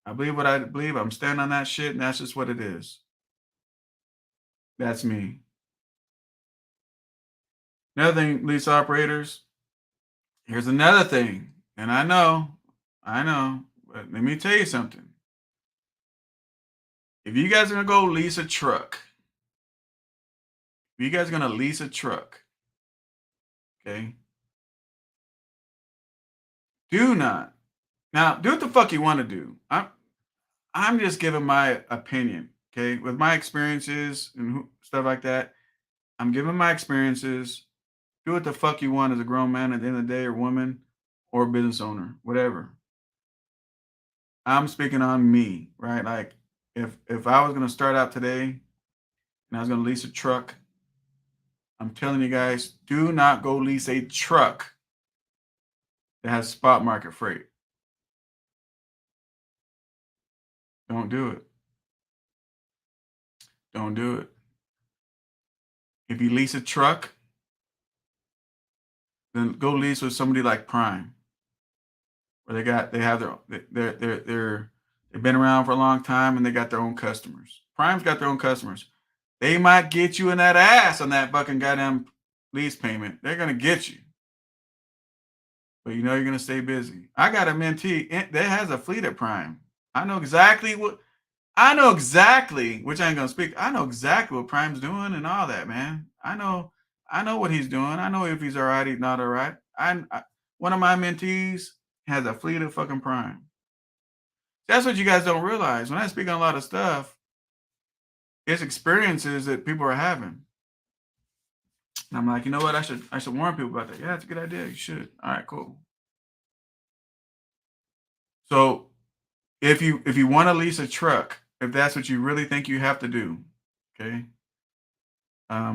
I believe what I believe. I'm standing on that shit, and that's just what it is. That's me. Another thing, lease operators, here's another thing. And I know, but let me tell you something. If you guys are going to go lease a truck, okay, do not. Now, do what the fuck you want to do. I'm just giving my opinion, okay? With my experiences and stuff like that, I'm giving my experiences. Do what the fuck you want as a grown man at the end of the day, or woman, or business owner, whatever. I'm speaking on me, right? Like, if I was going to start out today and I was going to lease a truck, I'm telling you guys, do not go lease a truck that has spot market freight. Don't do it. Don't do it. If you lease a truck, then go lease with somebody like Prime, where they've been around for a long time and they got their own customers. Prime's got their own customers. They might get you in that ass on that fucking goddamn lease payment. They're gonna get you, but you know you're gonna stay busy. I got a mentee that has a fleet at Prime. I know exactly what. I know exactly, which I ain't gonna speak. I know exactly what Prime's doing and all that, man. I know what he's doing. I know if he's all right, he's not all right. One of my mentees has a fleet of fucking Prime. That's what you guys don't realize. When I speak on a lot of stuff, it's experiences that people are having. And I'm like, you know what? I should warn people about that. Yeah, it's a good idea. You should. All right, cool. So if you want to lease a truck, if that's what you really think you have to do, okay.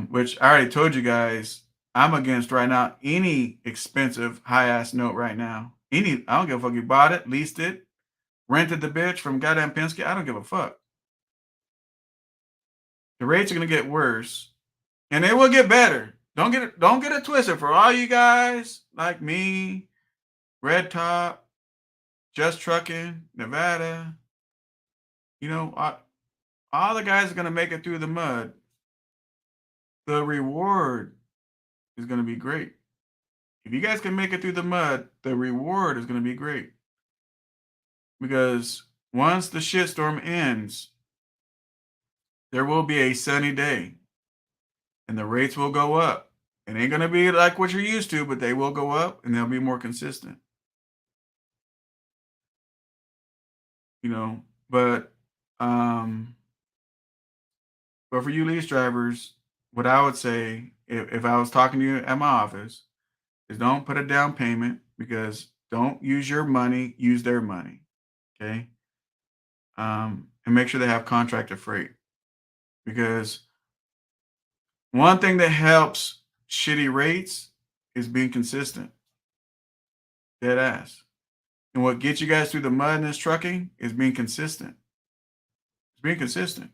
Which I already told you guys, I'm against right now any expensive high ass note right now. I don't give a fuck. You bought it, leased it, rented the bitch from goddamn Penske. I don't give a fuck. The rates are gonna get worse, and they will get better. Don't get it twisted. For all you guys like me, Red Top, Just Trucking, Nevada, you know, all the guys are gonna make it through the mud. The reward is gonna be great. If you guys can make it through the mud, the reward is gonna be great. Because once the shitstorm ends, there will be a sunny day and the rates will go up. It ain't going to be like what you're used to, but they will go up and they'll be more consistent, you know. But, um, but for you lease drivers, what I would say if I was talking to you at my office is don't put a down payment because don't use your money, use their money. Okay. And make sure they have contractor freight because one thing that helps shitty rates is being consistent. Dead ass. And what gets you guys through the mud in this trucking is being consistent. It's being consistent.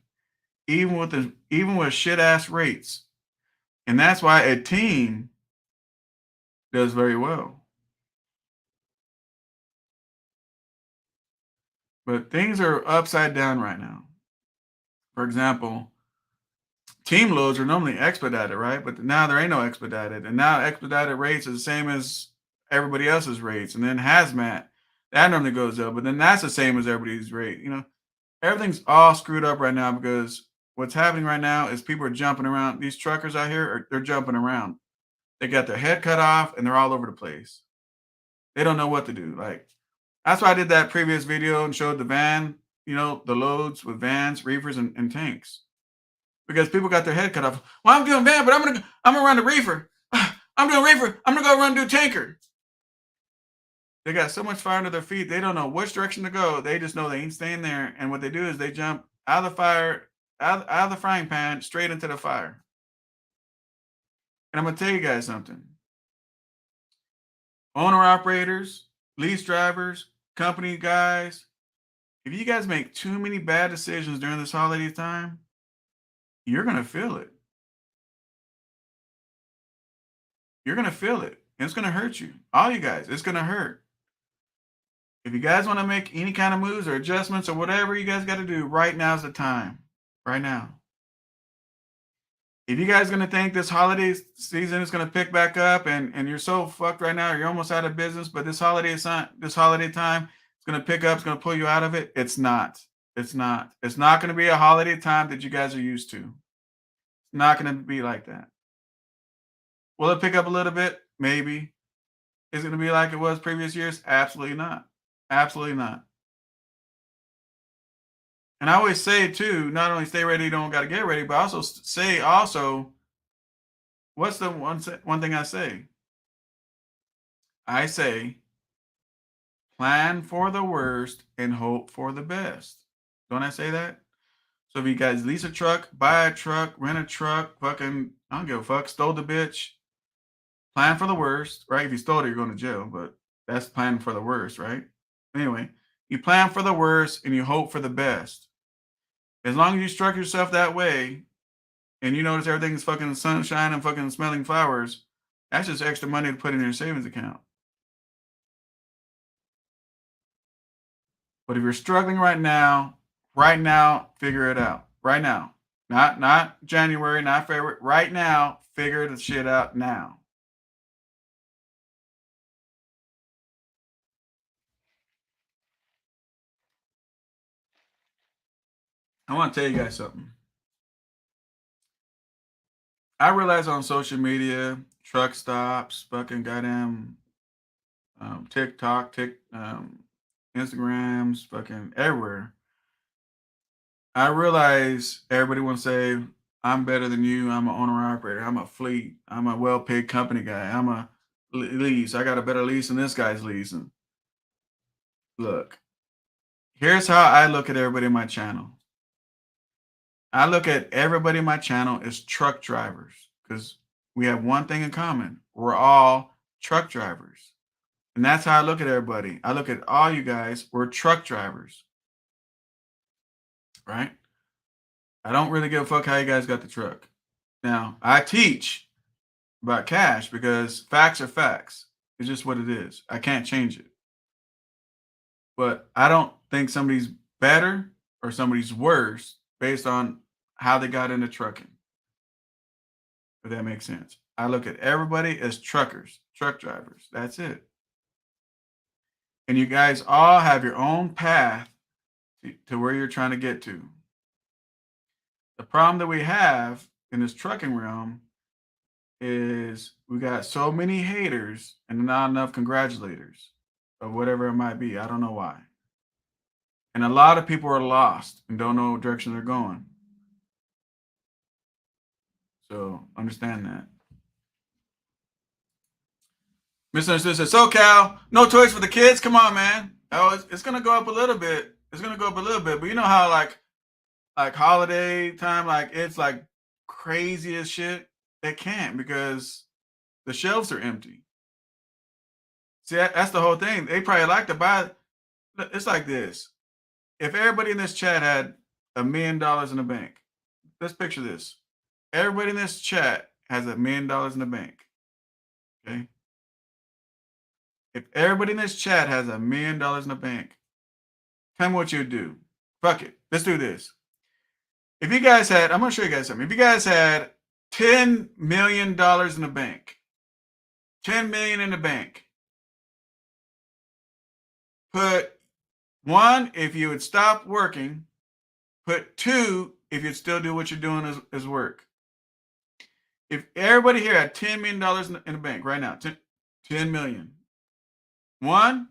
Even with shit ass rates. And that's why a team does very well. But things are upside down right now. For example, team loads are normally expedited, right? But now there ain't no expedited. And now expedited rates are the same as everybody else's rates. And then hazmat, that normally goes up, but then that's the same as everybody's rate. You know, everything's all screwed up right now because what's happening right now is people are jumping around. These truckers out here they're jumping around. They got their head cut off and they're all over the place. They don't know what to do. Like that's why I did that previous video and showed the van, you know, the loads with vans, reefers, and tanks. Because people got their head cut off. Well, I'm doing van, but I'm gonna run the reefer. I'm doing reefer. I'm gonna go run do tanker. They got so much fire under their feet, they don't know which direction to go. They just know they ain't staying there. And what they do is they jump out of the fire, out of the frying pan, straight into the fire. And I'm gonna tell you guys something. Owner operators, lease drivers, company guys, if you guys make too many bad decisions during this holiday time, you're gonna feel it. You're gonna feel it. And it's gonna hurt you. All you guys, it's gonna hurt. If you guys want to make any kind of moves or adjustments or whatever you guys got to do, right now's the time. Right now. If you guys gonna think this holiday season is gonna pick back up and you're so fucked right now, you're almost out of business, but this holiday time it's gonna pick up, it's gonna pull you out of it. It's not. It's not. It's not gonna be a holiday time that you guys are used to. It's not gonna be like that. Will it pick up a little bit? Maybe. Is it gonna be like it was previous years? Absolutely not. Absolutely not. And I always say too, not only stay ready, you don't got to get ready, but also say also, what's the one thing I say? I say, plan for the worst and hope for the best. Don't I say that? So if you guys lease a truck, buy a truck, rent a truck, fucking, I don't give a fuck, stole the bitch, plan for the worst, right? If you stole it, you're going to jail, but that's planning for the worst, right? Anyway, you plan for the worst and you hope for the best. As long as you struck yourself that way, and you notice everything's fucking sunshine and fucking smelling flowers, that's just extra money to put in your savings account. But if you're struggling right now, figure it out. Right now. Not January, not February. Right now, figure the shit out now. I want to tell you guys something. I realize on social media, truck stops, fucking goddamn TikTok, Instagrams, fucking everywhere. I realize everybody wants to say, I'm better than you. I'm an owner operator. I'm a fleet. I'm a well paid company guy. I'm a lease. I got a better lease than this guy's lease. And look, here's how I look at everybody in my channel. I look at everybody in my channel as truck drivers because we have one thing in common. We're all truck drivers. And that's how I look at everybody. I look at all you guys, we're truck drivers, right? I don't really give a fuck how you guys got the truck. Now, I teach about cash because facts are facts. It's just what it is. I can't change it. But I don't think somebody's better or somebody's worse based on how they got into trucking. If that makes sense. I look at everybody as truckers, truck drivers. That's it. And you guys all have your own path to where you're trying to get to. The problem that we have in this trucking realm is we got so many haters and not enough congratulators or whatever it might be. I don't know why. And a lot of people are lost and don't know what direction they're going. So understand that. Misunderstood says, SoCal, no toys for the kids. Come on, man. Oh, it's gonna go up a little bit. It's gonna go up a little bit, but you know how like holiday time, like it's like crazy as shit. It can't because the shelves are empty. See, that's the whole thing. They probably like to buy. It's like this. If everybody in this chat had $1 million in the bank, let's picture this. Everybody in this chat has $1 million in the bank. Okay. If everybody in this chat has $1 million in the bank, tell me what you'd do. Fuck it. Let's do this. If you guys had, I'm gonna show you guys something. If you guys had $10 million in the bank, 10 million in the bank, put one if you would stop working, put two if you'd still do what you're doing as work. If everybody here had $10 million in the bank right now, 10 million. One,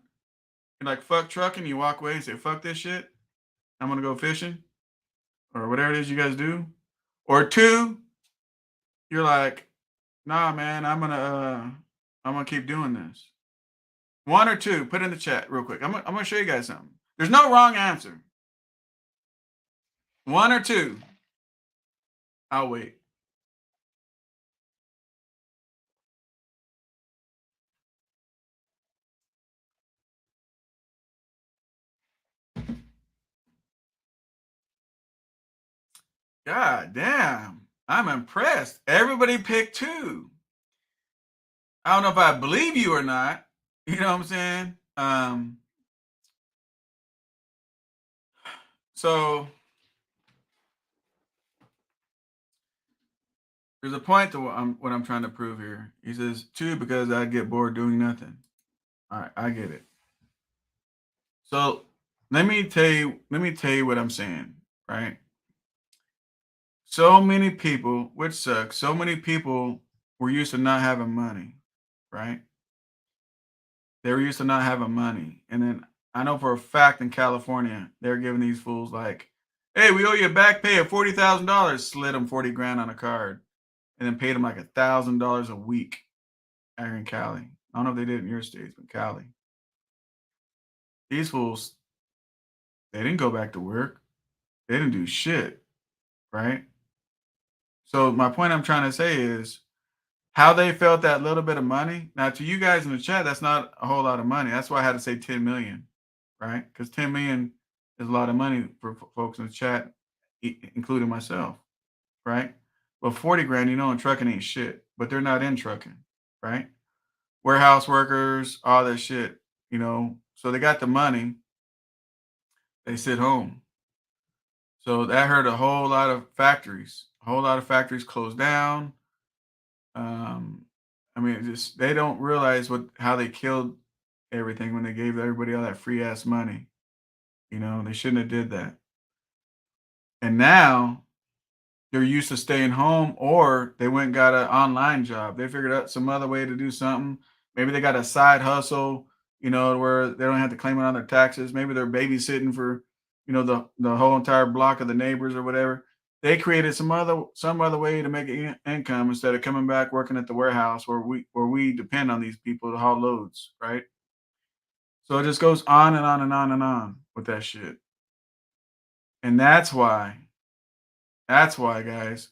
you're like, fuck trucking, you walk away and say, fuck this shit. I'm gonna go fishing or whatever it is you guys do. Or two, you're like, nah, man, I'm gonna keep doing this. One or two, put in the chat real quick. I'm gonna show you guys something. There's no wrong answer. One or two. I'll wait. God damn. I'm impressed. Everybody picked two. I don't know if I believe you or not. You know what I'm saying? So there's a point to what I'm trying to prove here. He says two because I get bored doing nothing. All right, I get it. So let me tell you what I'm saying, right? So many people, which sucks, so many people were used to not having money, right? They were used to not having money. And then I know for a fact in California, they're giving these fools like, hey, we owe you a back pay of $40,000, slid them 40 grand on a card, and then paid them like $1,000 a week out here in Cali. I don't know if they did it in your states, but Cali. These fools, they didn't go back to work. They didn't do shit, right? So my point I'm trying to say is how they felt that little bit of money. Now to you guys in the chat, that's not a whole lot of money. That's why I had to say 10 million, right? Because 10 million is a lot of money for folks in the chat, including myself, right? But 40 grand, you know, in trucking ain't shit, but they're not in trucking, right? Warehouse workers, all that shit, you know. So they got the money, they sit home. So that hurt a whole lot of factories. A whole lot of factories closed down. I mean, just they don't realize how they killed everything when they gave everybody all that free ass money. You know, they shouldn't have did that. And now they're used to staying home, or they went and got an online job. They figured out some other way to do something. Maybe they got a side hustle, where they don't have to claim it on their taxes. Maybe they're babysitting for, the whole entire block of the neighbors or whatever. They created some other way to make income instead of coming back working at the warehouse where we depend on these people to haul loads, right? So it just goes on and on and on and on with that shit. And that's why, guys,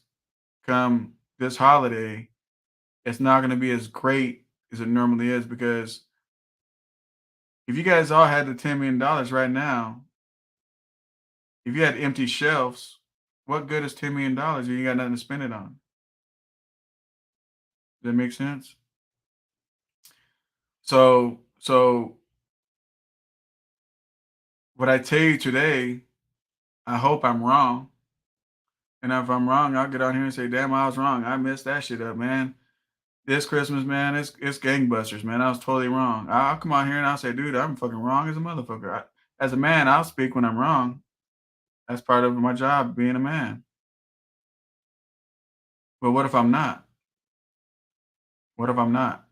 come this holiday, it's not going to be as great as it normally is, because if you guys all had the $10 million right now, if you had empty shelves, what good is $10 million if you got nothing to spend it on? Does that make sense? So what I tell you today, I hope I'm wrong. And if I'm wrong, I'll get on here and say, damn, I was wrong. I messed that shit up, man. This Christmas, man, it's gangbusters, man. I was totally wrong. I'll come on here and I'll say, dude, I'm fucking wrong as a motherfucker. As a man, I'll speak when I'm wrong. That's part of my job, being a man. But what if I'm not? What if I'm not?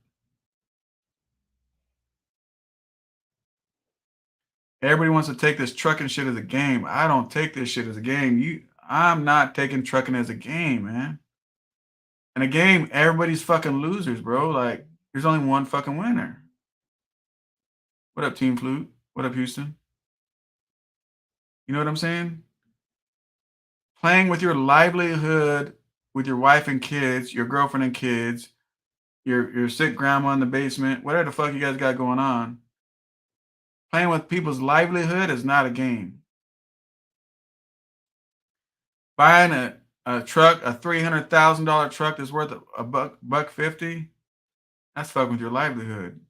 Everybody wants to take this trucking shit as a game. I don't take this shit as a game. I'm not taking trucking as a game, man. In a game, everybody's fucking losers, bro. Like, there's only one fucking winner. What up, Team Flute? What up, Houston? You know what I'm saying? Playing with your livelihood, with your wife and kids, your girlfriend and kids, your sick grandma in the basement, whatever the fuck you guys got going on. Playing with people's livelihood is not a game. Buying a truck, a $300,000 truck that's worth a buck 50, that's fucking with your livelihood.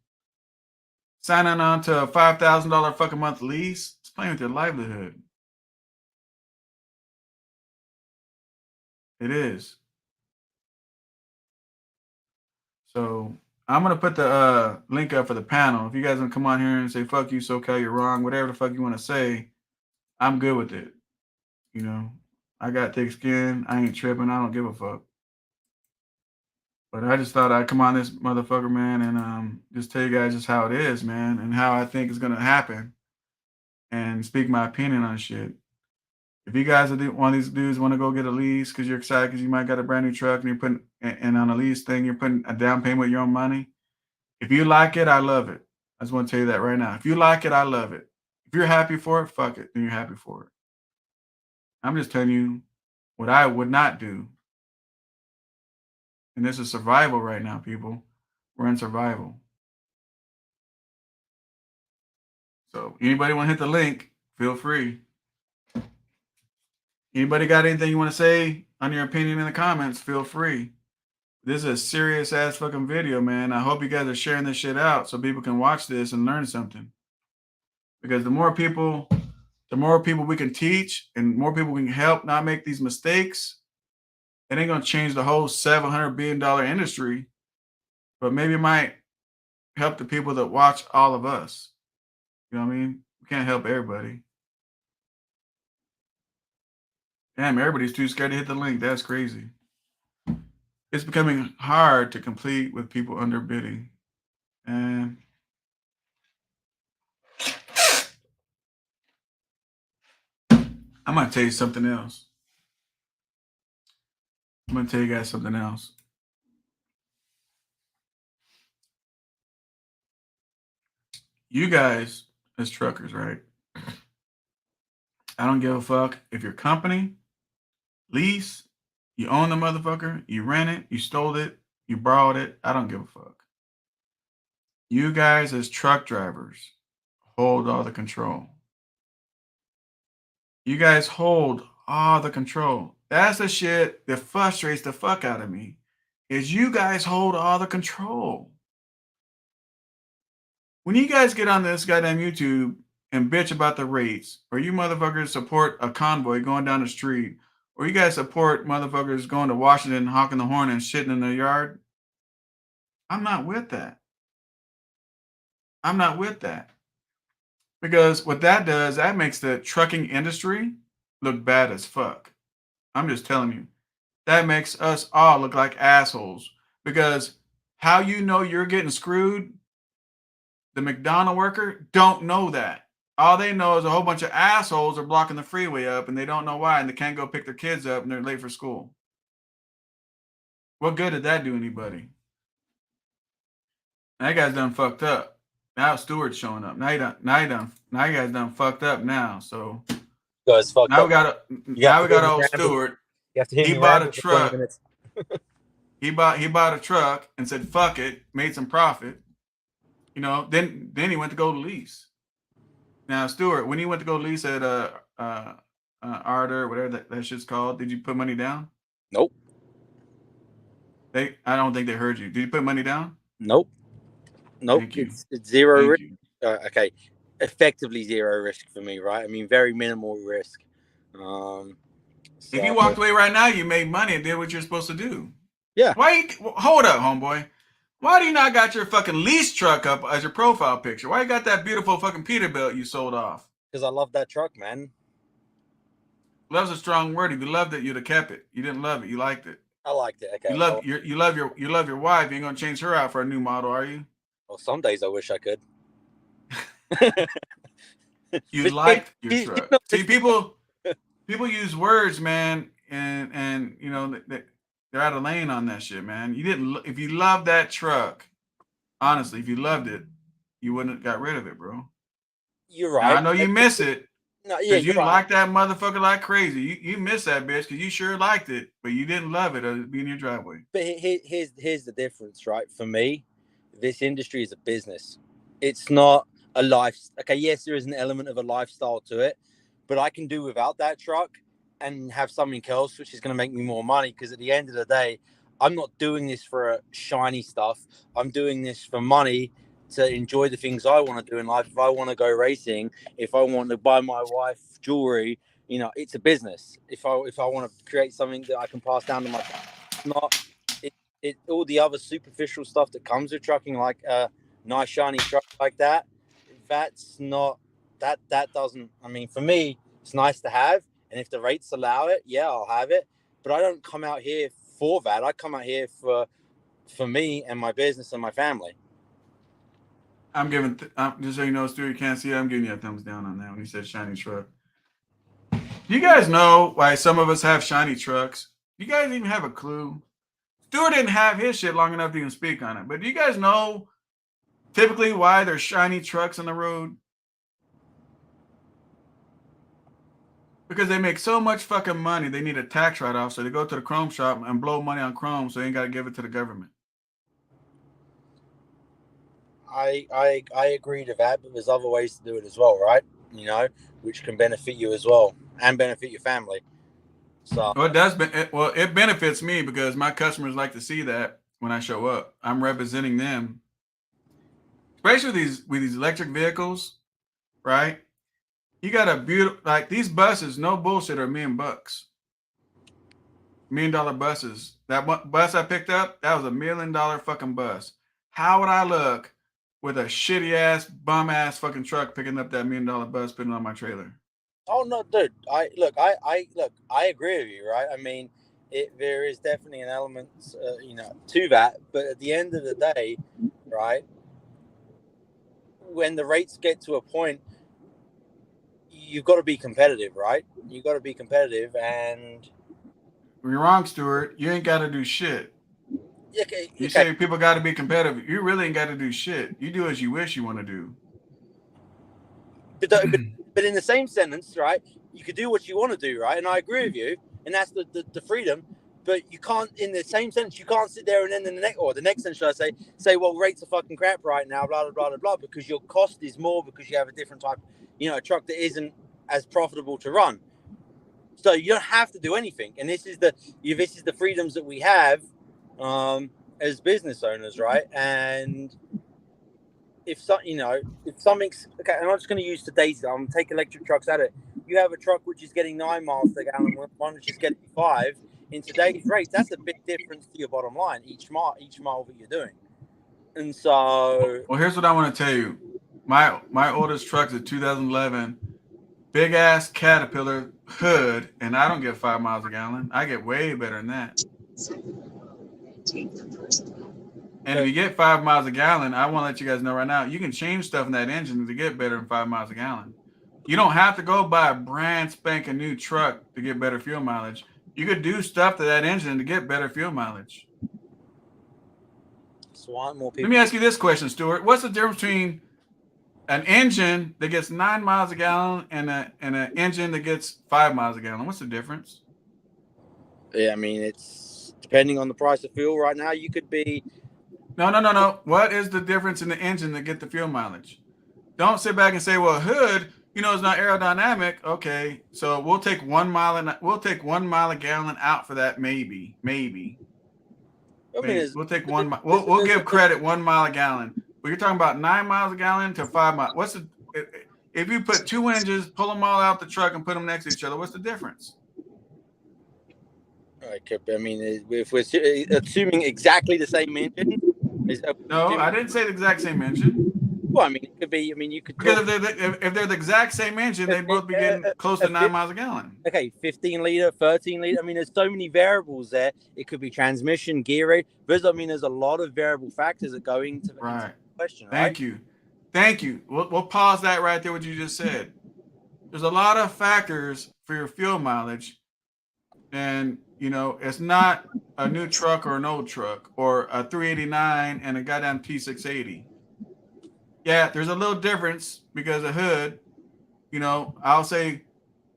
Signing on to a $5,000 fucking month lease, it's playing with your livelihood. It is. So I'm gonna put the link up for the panel. If you guys want to come on here and say fuck you, SoCal, you're wrong, whatever the fuck you want to say, I'm good with it. You know, I got thick skin. I ain't tripping. I don't give a fuck. But I just thought I'd come on this motherfucker, man, and just tell you guys just how it is, man, and how I think it's gonna happen, and speak my opinion on shit. If you guys are one of these dudes want to go get a lease because you're excited because you might got a brand new truck and you're putting and on a lease thing, you're putting a down payment with your own money. If you like it, I love it. I just want to tell you that right now. If you like it, I love it. If you're happy for it, fuck it, then you're happy for it. I'm just telling you what I would not do. And this is survival right now, people. We're in survival. So anybody want to hit the link, feel free. Anybody got anything you want to say on your opinion in the comments, feel free. This is a serious ass fucking video, man. I hope you guys are sharing this shit out so people can watch this and learn something. Because the more people we can teach and more people we can help not make these mistakes, it ain't gonna change the whole $700 billion industry, but maybe it might help the people that watch all of us. You know what I mean? We can't help everybody. Damn, everybody's too scared to hit the link. That's crazy. It's becoming hard to complete with people underbidding. And I'm gonna tell you something else. I'm gonna tell you guys something else. You guys, as truckers, right? I don't give a fuck if your company, lease, you own the motherfucker, you rent it, you stole it, you borrowed it. I don't give a fuck. You guys, as truck drivers, hold all the control. You guys hold all the control. That's the shit that frustrates the fuck out of me. Is you guys hold all the control. When you guys get on this goddamn YouTube and bitch about the rates, or you motherfuckers support a convoy going down the street, or you guys support motherfuckers going to Washington, honking the horn and shitting in their yard, I'm not with that. I'm not with that. Because what that does, that makes the trucking industry look bad as fuck. I'm just telling you. That makes us all look like assholes. Because how you know you're getting screwed, the McDonald worker don't know that. All they know is a whole bunch of assholes are blocking the freeway up and they don't know why and they can't go pick their kids up and they're late for school. What good did that do anybody? That guy's done fucked up. Now Stewart's showing up. Now you guys done fucked up now. So Guys, fucked now up. we got old Stewart. You have to hear He me bought a ramble for 20 truck. minutes. He bought a truck and said fuck it, made some profit. You know, then he went to go to Lease. Now, Stewart, when he went to go Lease at Ardor, whatever that shit's called, did you put money down? Nope. I don't think they heard you. Did you put money down? Nope. Thank you. It's zero Thank risk. you. Okay, effectively zero risk for me, right? I mean, very minimal risk. If you walked away right now, you made money and did what you're supposed to do. Yeah. Hold up, homeboy. Why do you not got your fucking Lease truck up as your profile picture? Why you got that beautiful fucking Peterbilt you sold off? Because I love that truck, man. Love's a strong word. If you loved it, you'd have kept it. You didn't love it. You liked it. I liked it. Okay. You love your wife. You ain't gonna change her out for a new model, are you? Well, some days I wish I could. You liked your truck. See, people use words, man, and you know they're out of lane on that shit, man. You didn't. If you loved that truck, honestly, if you loved it, you wouldn't have got rid of it, bro. You're right. Now, I know you miss it. No, yeah, you like that motherfucker like crazy. You miss that bitch because you sure liked it, but you didn't love it as being in your driveway. But here's the difference, right? For me, this industry is a business. It's not a life. Okay, yes, there is an element of a lifestyle to it, but I can do without that truck and have something else which is going to make me more money. Because at the end of the day, I'm not doing this for shiny stuff. I'm doing this for money to enjoy the things I want to do in life. If I want to go racing, if I want to buy my wife jewelry, you know, it's a business. If I want to create something that I can pass down to my, it's not it all the other superficial stuff that comes with trucking, like a nice shiny truck like that. That's not that doesn't. I mean, for me, it's nice to have, and if the rates allow it, yeah, I'll have it. But I don't come out here for that. I come out here for me and my business and my family. I'm giving, just so you know, Stu, you can't see it, I'm giving you a thumbs down on that when he said shiny truck. Do you guys know why some of us have shiny trucks? Do you guys even have a clue? Stuart didn't have his shit long enough to even speak on it. But do you guys know typically why there's shiny trucks on the road? Because they make so much fucking money, they need a tax write-off, so they go to the chrome shop and blow money on chrome so they ain't got to give it to the government. I agree to that, but there's other ways to do it as well, right? You know, which can benefit you as well and benefit your family. So well, it benefits me because my customers like to see that when I show up. I'm representing them, especially with these electric vehicles, right? You got a beautiful, like these buses, no bullshit, are $1 million. $1 million buses. That bus I picked up, that was $1 million fucking bus. How would I look with a shitty ass, bum ass fucking truck picking up that $1 million bus, putting it on my trailer? Oh no, dude. I agree with you, right? I mean, there is definitely an element, you know, to that. But at the end of the day, right, when the rates get to a point, you've got to be competitive, right? You've got to be competitive, and you're wrong, Stuart. You ain't got to do shit. Okay. You say people got to be competitive. You really ain't got to do shit. You do as you wish you want to do. But in the same sentence, right, you could do what you want to do, right? And I agree with you, and that's the freedom. But you can't, in the same sentence, you can't sit there and then the next sentence, should I say, well, rates are fucking crap right now, blah, blah, blah, blah, blah, because your cost is more because you have a different type, you know, a truck that isn't as profitable to run. So you don't have to do anything. And this is the freedoms that we have as business owners, right? And if something's okay, and I'm just going to use today's, I'm take electric trucks at it. You have a truck which is getting 9 miles per gallon, one which is getting 5. In today's rates, that's a big difference to your bottom line each mile that you're doing. And so, well, here's what I want to tell you. My oldest truck's a 2011 big ass Caterpillar hood, and I don't get 5 miles a gallon. I get way better than that. And if you get 5 miles a gallon, I want to let you guys know right now, you can change stuff in that engine to get better than 5 miles a gallon. You don't have to go buy a brand spanking new truck to get better fuel mileage. You could do stuff to that engine to get better fuel mileage. So why more people? Let me ask you this question, Stuart. What's the difference between an engine that gets 9 miles a gallon and an engine that gets 5 miles a gallon? What's the difference? Yeah, I mean, it's depending on the price of fuel right now. You could be. No. What is the difference in the engine that get the fuel mileage? Don't sit back and say, well, hood, it's not aerodynamic. Okay, so we'll take 1 mile a gallon out for that. Maybe. I mean, We'll take 1 mile. We'll give credit 1 mile a gallon. But you're talking about 9 miles a gallon to 5 miles. What's the if you put two engines, pull them all out the truck and put them next to each other? What's the difference? I mean, if we're assuming exactly the same engine, No, I didn't say the exact same engine. Well, I mean, it could be. I mean, you could because if they're the exact same engine, they'd both be getting close to 9 miles a gallon. Okay, 15 liter, 13 liter. I mean, there's so many variables there. It could be transmission, gear rate. There's a lot of variable factors that go into the question. Right? Thank you. We'll pause that right there. What you just said. There's a lot of factors for your fuel mileage, and it's not a new truck or an old truck or a 389 and a goddamn T680. Yeah, there's a little difference because a hood, I'll say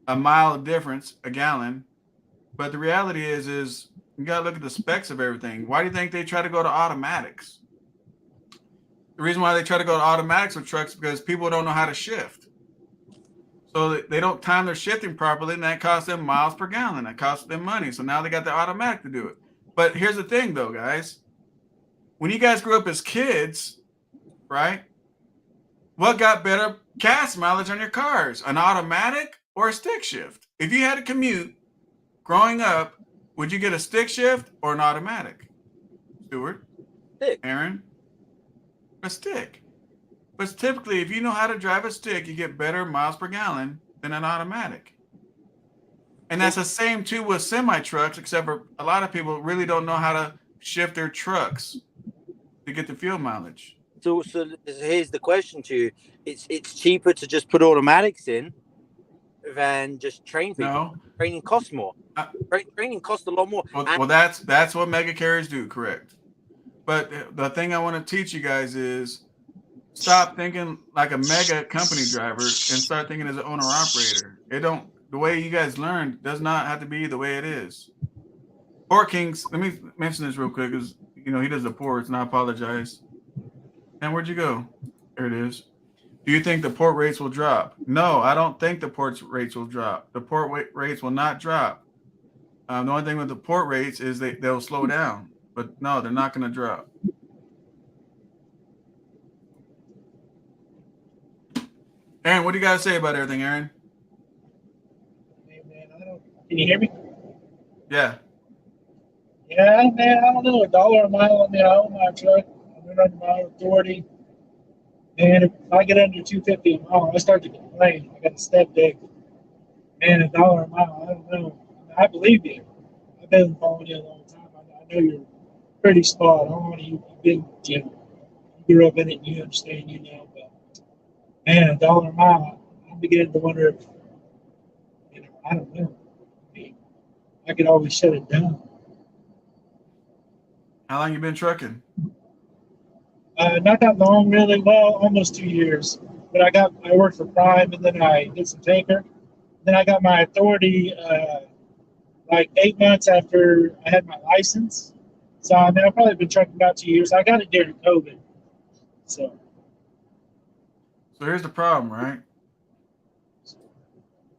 a mile of difference, a gallon. But the reality is you got to look at the specs of everything. Why do you think they try to go to automatics? The reason why they try to go to automatics with trucks is because people don't know how to shift. So they don't time their shifting properly, and that costs them miles per gallon. That costs them money. So now they got the automatic to do it. But here's the thing, though, guys. When you guys grew up as kids, right? What got better gas mileage on your cars? An automatic or a stick shift? If you had to commute growing up, would you get a stick shift or an automatic? Stuart? Stick. Aaron? A stick. But typically, if you know how to drive a stick, you get better miles per gallon than an automatic. And that's the same too with semi-trucks, except for a lot of people really don't know how to shift their trucks to get the fuel mileage. So here's the question to you. It's cheaper to just put automatics in than just train people. No. Training costs more. Training costs a lot more. Well, that's what mega carriers do, correct. But the thing I want to teach you guys is stop thinking like a mega company driver and start thinking as an owner-operator. The way you guys learned does not have to be the way it is. Port Kings, let me mention this real quick because, he does the ports, and I apologize. And where'd you go? There it is. Do you think the port rates will drop? No, I don't think the port rates will drop. The port rates will not drop. The only thing with the port rates is they'll slow down. But no, they're not going to drop. Aaron, what do you got to say about everything, Aaron? Hey, man, can you hear me? Yeah. Yeah, man, I don't know. $1 a mile on my truck. I'm running my authority. And if I get under 250 a mile, I start to complain. I got a step deck. Man, $1 a mile, I don't know. I believe you. I've been following you a long time. I know you're pretty spot on. You've been, you grew up in it and you understand, but man, $1 a mile, I'm beginning to wonder if, I don't know. I could always shut it down. How long you been trucking? Not that long, really. Well, almost 2 years. But I worked for Prime, and then I did some tanker. Then I got my authority like 8 months after I had my license. So I've probably been trucking about 2 years. I got it during COVID. So here's the problem, right?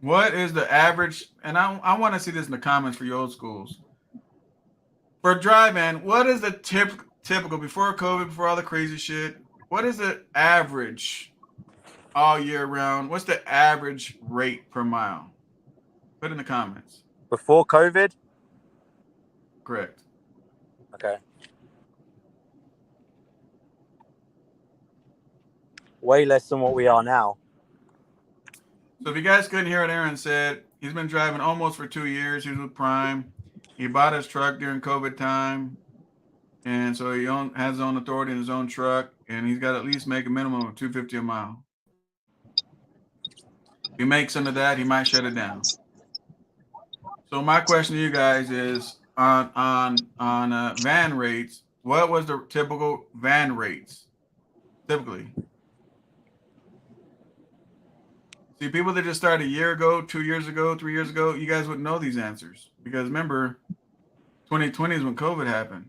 What is the average? And I want to see this in the comments for you old schools. For drive-in, what is the typical before COVID, before all the crazy shit? What is the average all year round? What's the average rate per mile? Put in the comments. Before COVID? Correct. Okay. Way less than what we are now. So if you guys couldn't hear what Aaron said, he's been driving almost for 2 years. He was with Prime. He bought his truck during COVID time. And so he has his own authority in his own truck, and he's got to at least make a minimum of $250 a mile. If he makes under that, he might shut it down. So my question to you guys is on van rates. What was the typical van rates? Typically, see, people that just started a year ago, 2 years ago, 3 years ago, you guys wouldn't know these answers because remember, 2020 is when COVID happened.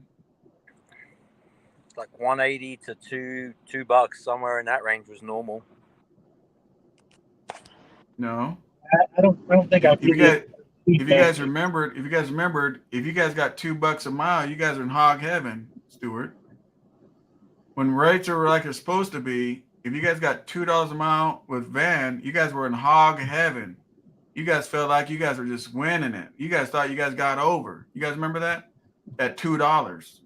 It's like 180 to $2 somewhere in that range was normal. No, I don't think if you guys remembered, if you guys got $2 a mile, you guys are in hog heaven, Stuart. When rates are like it's supposed to be, if you guys got $2 a mile with van, you guys were in hog heaven. You guys felt like you guys were just winning it. You guys thought you guys got over. You guys remember that? At $2.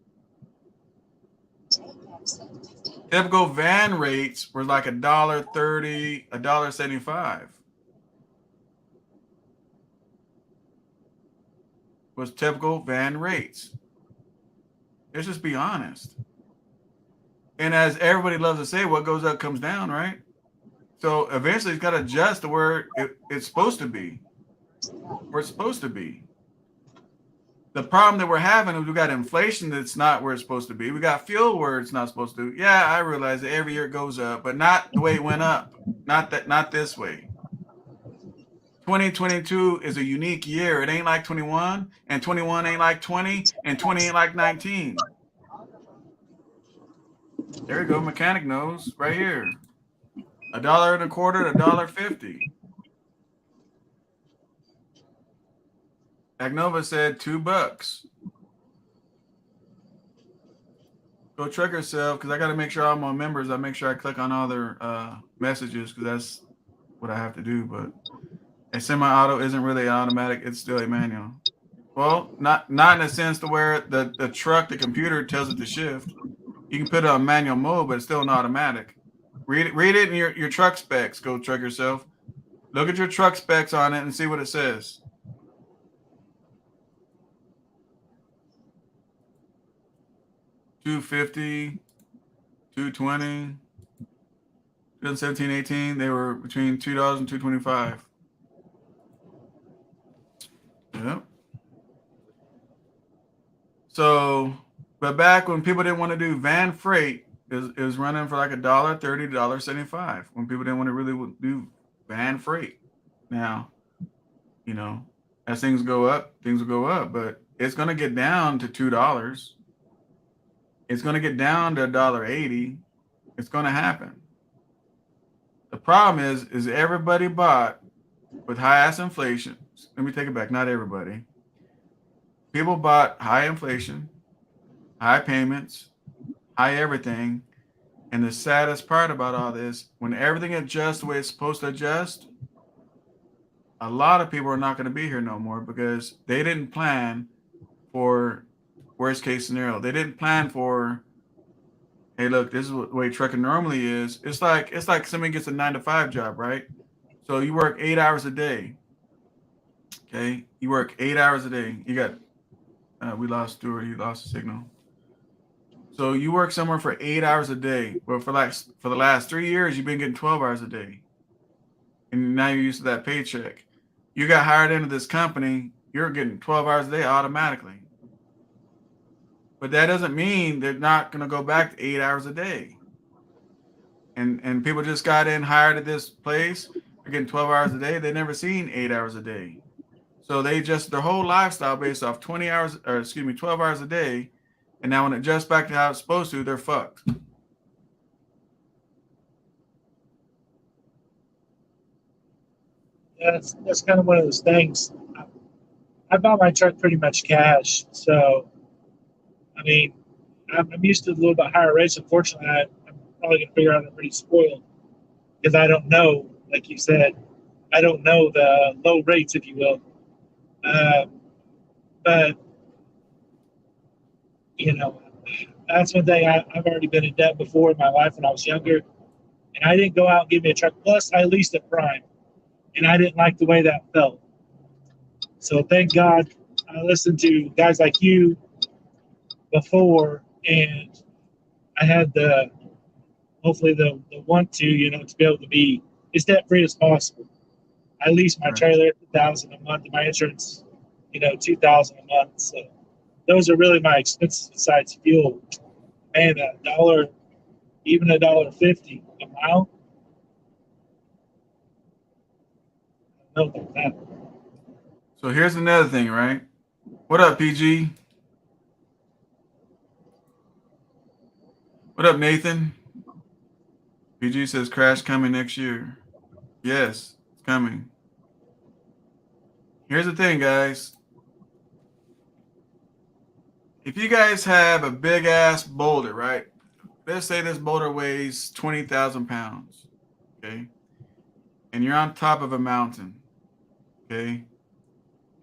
Typical van rates were like $1.30, $1.75. Was typical van rates. Let's just be honest. And as everybody loves to say, what goes up comes down, right? So eventually it's got to adjust to where it's supposed to be. Where it's supposed to be. The problem that we're having is we got inflation that's not where it's supposed to be. We got fuel where it's not supposed to. Yeah, I realize that every year it goes up, but not the way it went up. Not this way. 2022 is a unique year. It ain't like 21, and 21 ain't like 20, and 20 ain't like 19. There you go. Mechanic knows right here. $1.25 to $1.50. Agnova said $2. Go check yourself because I got to make sure all my members. I make sure I click on all their messages because that's what I have to do. But a semi-auto isn't really automatic; it's still a manual. Well, not in a sense to where the truck, the computer tells it to shift. You can put it on manual mode, but it's still an automatic. Read it in your truck specs. Go check yourself. Look at your truck specs on it and see what it says. $250, $220, 2017, 18, they were between $2 and $2.25. Yep. So, but back when people didn't want to do van freight, it was running for like $1.30 to $1.75 when people didn't want to really do van freight. Now, you know, as things go up, things will go up, but it's going to get down to $2. It's going to get down to $1.80. It's going to happen. The problem is everybody bought with high ass inflation. Let me take it back. Not everybody. People bought high inflation, high payments, high everything. And the saddest part about all this, when everything adjusts the way it's supposed to adjust, a lot of people are not going to be here no more because they didn't plan for worst case scenario. They didn't plan for, hey, look, this is what the way trucking normally is. It's like somebody gets a 9-to-5 job, right? So you work 8 hours a day. Okay, you work 8 hours a day. You got, we lost Stuart. He lost the signal. So you work somewhere for 8 hours a day. But for the last 3 years, you've been getting 12 hours a day, and now you're used to that paycheck. You got hired into this company. You're getting 12 hours a day automatically. But that doesn't mean they're not going to go back to 8 hours a day. And people just got in, hired at this place. They're getting 12 hours a day. They've never seen 8 hours a day. So they just, their whole lifestyle based off 12 hours a day. And now when it adjusts back to how it's supposed to, they're fucked. That's kind of one of those things. I bought my truck pretty much cash, so I mean, I'm used to a little bit higher rates. Unfortunately, I'm probably gonna figure out I'm pretty spoiled because I don't know, like you said, I don't know the low rates, if you will. But you know, that's one thing. I've already been in debt before in my life when I was younger, and I didn't go out and give me a truck. Plus, I leased at Prime. and I didn't like the way that felt. So thank God I listened to guys like you before, and I had the hopefully the want to, to be able to be as debt free as possible. I lease my trailer at $1,000 a month, and my insurance, $2,000 a month. So those are really my expenses besides fuel. Man, $1, even $1.50 a mile. I don't know about that. So here's another thing, right? What up, PG? What up, Nathan? PG says crash coming next year. Yes, it's coming. Here's the thing, guys. If you guys have a big ass boulder, right? Let's say this boulder weighs 20,000 pounds, okay? And you're on top of a mountain, okay?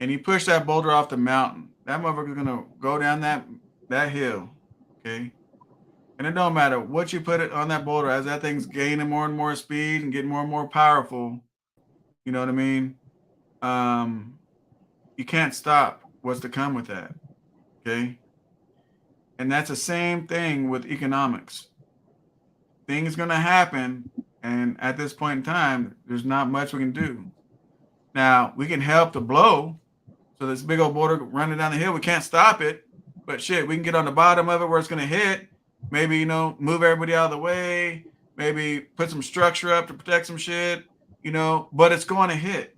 And you push that boulder off the mountain. That motherfucker's gonna go down that hill, okay? And it don't matter what you put it on that boulder, as that thing's gaining more and more speed and getting more and more powerful. You know what I mean? You can't stop what's to come with that. Okay. And that's the same thing with economics. Things gonna happen, and at this point in time, there's not much we can do. Now we can help the blow. So this big old boulder running down the hill, we can't stop it. But shit, we can get on the bottom of it where it's gonna hit. Maybe, move everybody out of the way, maybe put some structure up to protect some shit, but it's going to hit.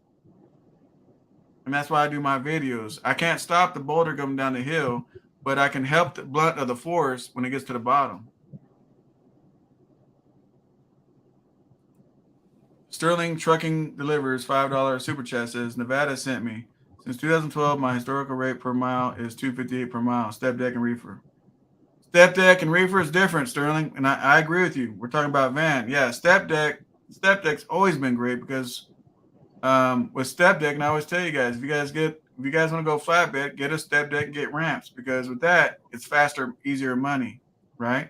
And that's why I do my videos. I can't stop the boulder coming down the hill, but I can help the blunt of the force when it gets to the bottom. Sterling Trucking Delivers $5 super chat says, Nevada sent me. Since 2012, my historical rate per mile is $2.58 per mile, step deck and reefer. Step deck and reefer is different, Sterling, and I agree with you. We're talking about van. Yeah, step deck's always been great because with step deck, and I always tell you guys, if you guys want to go flatbed, get a step deck and get ramps, because with that, it's faster, easier money, right?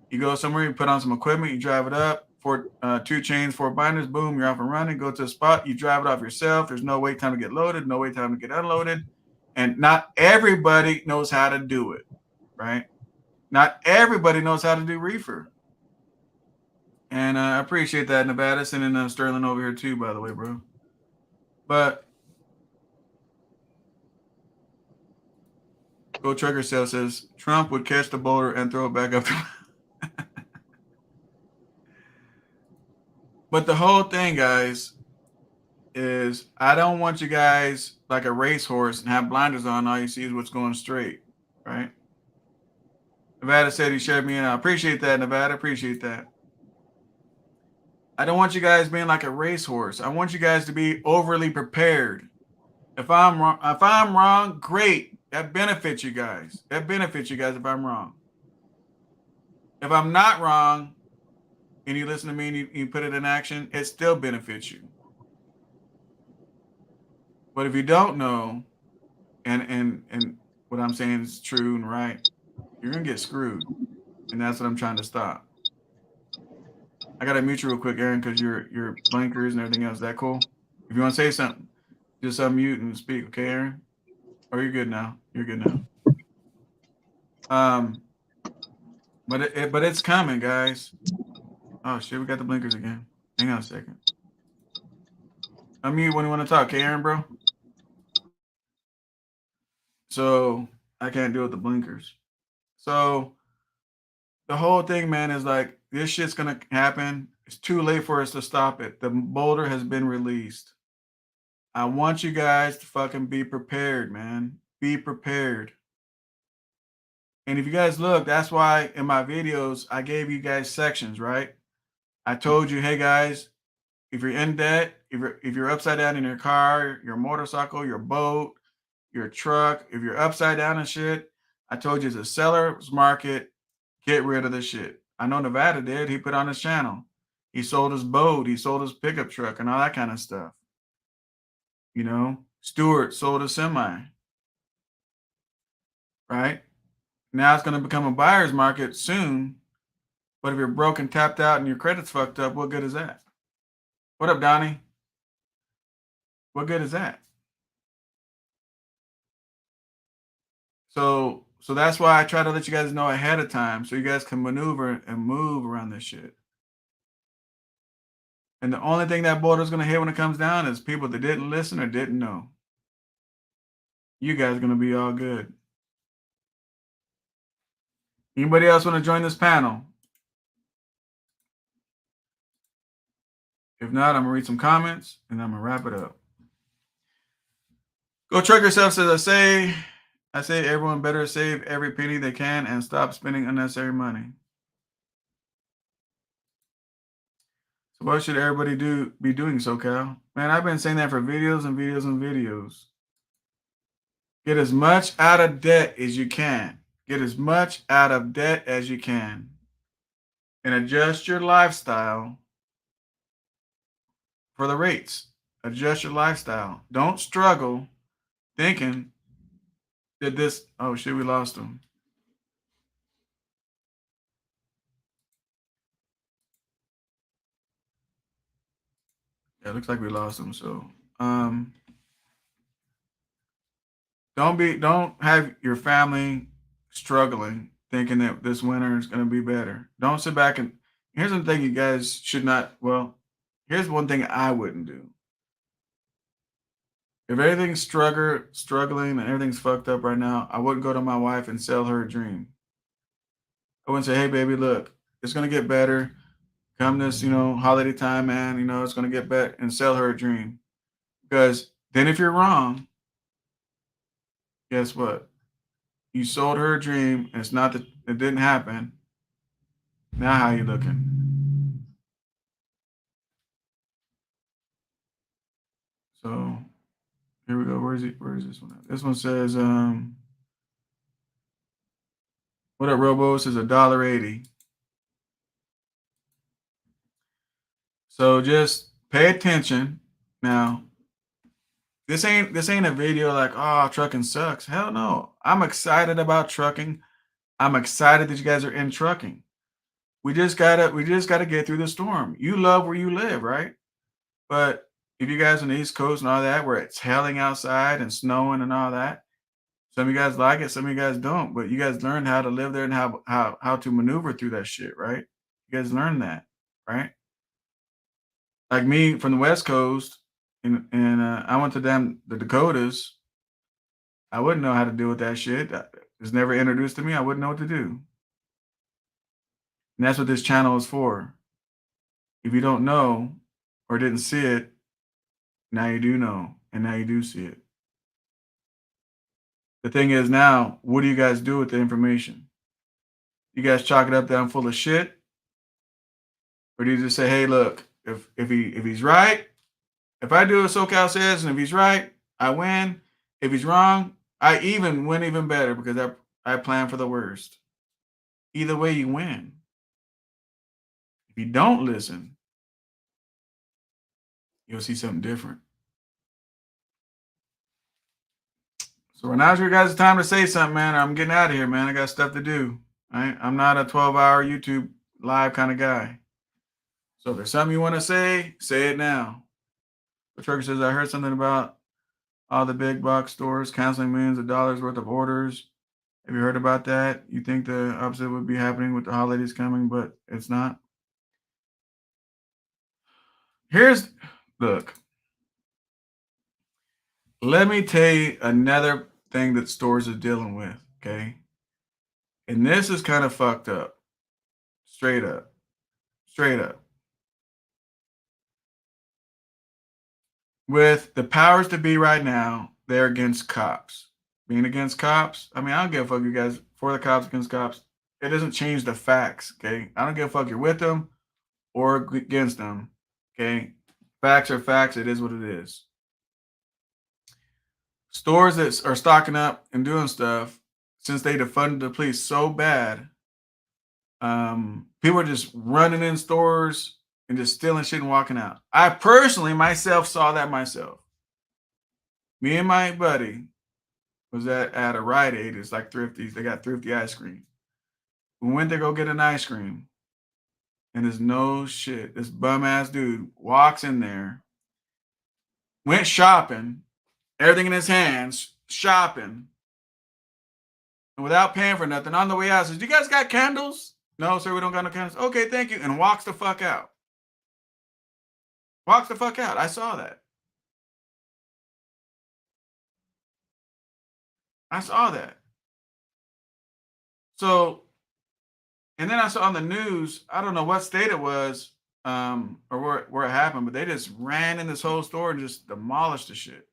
You go somewhere, you put on some equipment, you drive it up, 2 chains, 4 binders, boom, you're off and running. Go to a spot, you drive it off yourself. There's no wait time to get loaded, no wait time to get unloaded, and not everybody knows how to do it, right? Not everybody knows how to do reefer. And I appreciate that, Nevada, sending Sterling over here too, by the way, bro. But Go Trucker Sale says Trump would catch the boulder and throw it back up. But the whole thing, guys, is I don't want you guys like a racehorse and have blinders on. All you see is what's going straight, right? Nevada said he shared me, and I appreciate that, Nevada. Appreciate that. I don't want you guys being like a racehorse. I want you guys to be overly prepared. If I'm wrong, great. That benefits you guys. That benefits you guys if I'm wrong. If I'm not wrong, and you listen to me and you put it in action, it still benefits you. But if you don't know, and what I'm saying is true and right, you're gonna get screwed. And that's what I'm trying to stop. I gotta mute you real quick, Aaron, because your blinkers and everything else. Is that cool? If you want to say something, just unmute and speak, okay, Aaron? Or you're good now. You're good now. But it's coming, guys. Oh shit, we got the blinkers again. Hang on a second. Unmute when you want to talk, okay, Aaron, bro? So I can't deal with the blinkers. So the whole thing, man, is like this shit's gonna happen. It's too late for us to stop it. The boulder has been released. I want you guys to fucking be prepared, man. Be prepared. And if you guys look, that's why in my videos, I gave you guys sections, right? I told you, hey guys, if you're in debt, if you're upside down in your car, your motorcycle, your boat, your truck, if you're upside down and shit, I told you it's a seller's market. Get rid of the shit. I know Nevada did. He put on his channel. He sold his boat. He sold his pickup truck and all that kind of stuff. Stewart sold a semi. Right? Now it's going to become a buyer's market soon. But if you're broke and tapped out and your credit's fucked up, what good is that? What up, Donnie? What good is that? So that's why I try to let you guys know ahead of time so you guys can maneuver and move around this shit. And the only thing that border's gonna hit when it comes down is people that didn't listen or didn't know. You guys are gonna be all good. Anybody else want to join this panel? If not, I'm gonna read some comments and I'm gonna wrap it up. Go Truck Yourself says, I say everyone better save every penny they can and stop spending unnecessary money. So what should everybody be doing, SoCal? Man, I've been saying that for videos and videos and videos. Get as much out of debt as you can. Get as much out of debt as you can. And adjust your lifestyle for the rates. Adjust your lifestyle. Don't struggle thinking that this, oh shit, we lost him. Yeah, it looks like we lost him. So don't have your family struggling thinking that this winter is going to be better. Don't sit back and here's the thing you guys should not, well, here's one thing I wouldn't do. If everything's struggling and everything's fucked up right now, I wouldn't go to my wife and sell her a dream. I wouldn't say, hey baby, look, it's gonna get better. Come this, holiday time, man, it's gonna get better, and sell her a dream. Because then if you're wrong, guess what? You sold her a dream, and it's not that it didn't happen. Now how you looking? So here we go. Where is this one at? This one says, what up, Robo? It says $1.80. So just pay attention. Now, this ain't a video like, oh, trucking sucks. Hell no. I'm excited about trucking. I'm excited that you guys are in trucking. We just gotta get through the storm. You love where you live, right? But if you guys on the East Coast and all that, where it's hailing outside and snowing and all that, some of you guys like it, some of you guys don't. But you guys learned how to live there and how to maneuver through that shit, right? You guys learned that, right? Like me from the West Coast, and I went to the Dakotas. I wouldn't know how to deal with that shit. It was never introduced to me. I wouldn't know what to do. And that's what this channel is for. If you don't know or didn't see it, now you do know, and now you do see it. The thing is now, what do you guys do with the information? You guys chalk it up that I'm full of shit? Or do you just say, hey, look, if he's right, if I do what SoCal says, and if he's right, I win. If he's wrong, I even win even better because I plan for the worst. Either way, you win. If you don't listen, you'll see something different. So now's your guys' time to say something, man. I'm getting out of here, man. I got stuff to do. Right? I'm not a 12-hour YouTube live kind of guy. So if there's something you want to say it now. The trucker says, I heard something about all the big box stores canceling millions of dollars worth of orders. Have you heard about that? You think the opposite would be happening with the holidays coming, but it's not? Look. Let me tell you another thing that stores are dealing with, okay? And this is kind of fucked up. Straight up. With the powers to be right now, they're against cops. Being against cops, I mean, I don't give a fuck you guys for the cops, against cops. It doesn't change the facts, okay? I don't give a fuck you're with them or against them, okay? Facts are facts. It is what it is. Stores that are stocking up and doing stuff, since they defunded the police so bad, people are just running in stores and just stealing shit and walking out. I personally myself saw that myself. Me and my buddy was at a Rite Aid. It's like Thrifty's. They got Thrifty ice cream. We went to go get an ice cream, and there's no shit. This bum ass dude walks in there went shopping, everything in his hands, shopping, and without paying for nothing. On the way out, says, "Do you guys got candles?" "No, sir, we don't got no candles." "Okay, thank you," and walks the fuck out. Walks the fuck out. I saw that. I saw that. So, and then I saw on the news, I don't know what state it was, or where it happened, but they just ran in this whole store and just demolished the shit.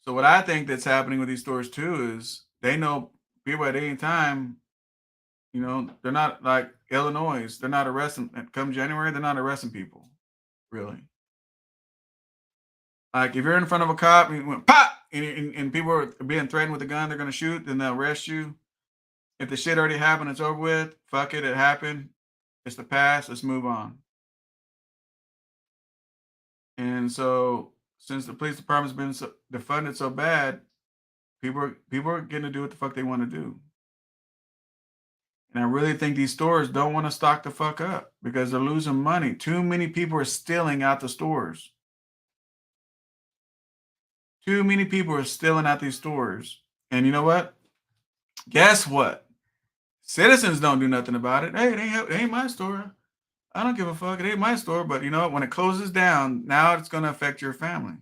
So what I think that's happening with these stores too is they know people at any time, they're not like Illinois. They're not arresting. Come January, they're not arresting people, really. Like if you're in front of a cop and you went pop, and people are being threatened with a gun, they're gonna shoot, then they'll arrest you. If the shit already happened, it's over with. Fuck it, it happened. It's the past. Let's move on. And so, since the police department's been defunded so bad, people are getting to do what the fuck they want to do. And I really think these stores don't want to stock the fuck up because they're losing money. Too many people are stealing out the stores. Too many people are stealing out these stores. And you know what? Guess what? Citizens don't do nothing about it. Hey, it ain't my store. I don't give a fuck. It ain't my store. But you know what? When it closes down, now it's going to affect your family.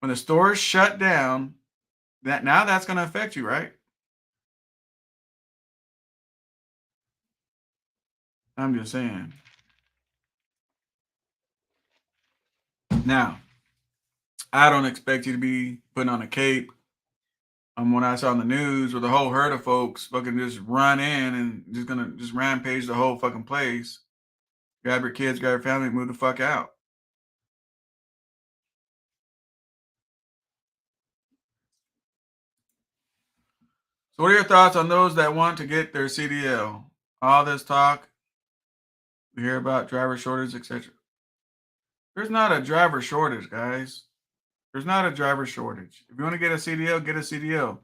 When the store is shut down, that's going to affect you, right? I'm just saying. Now, I don't expect you to be putting on a cape. When I saw on the news where the whole herd of folks fucking just run in and just gonna just rampage the whole fucking place, grab your kids, grab your family, move the fuck out. So what are your thoughts on those that want to get their CDL? All this talk, we hear about driver shortage, etc. There's not a driver shortage, guys. There's not a driver shortage. If you want to get a CDL, get a CDL.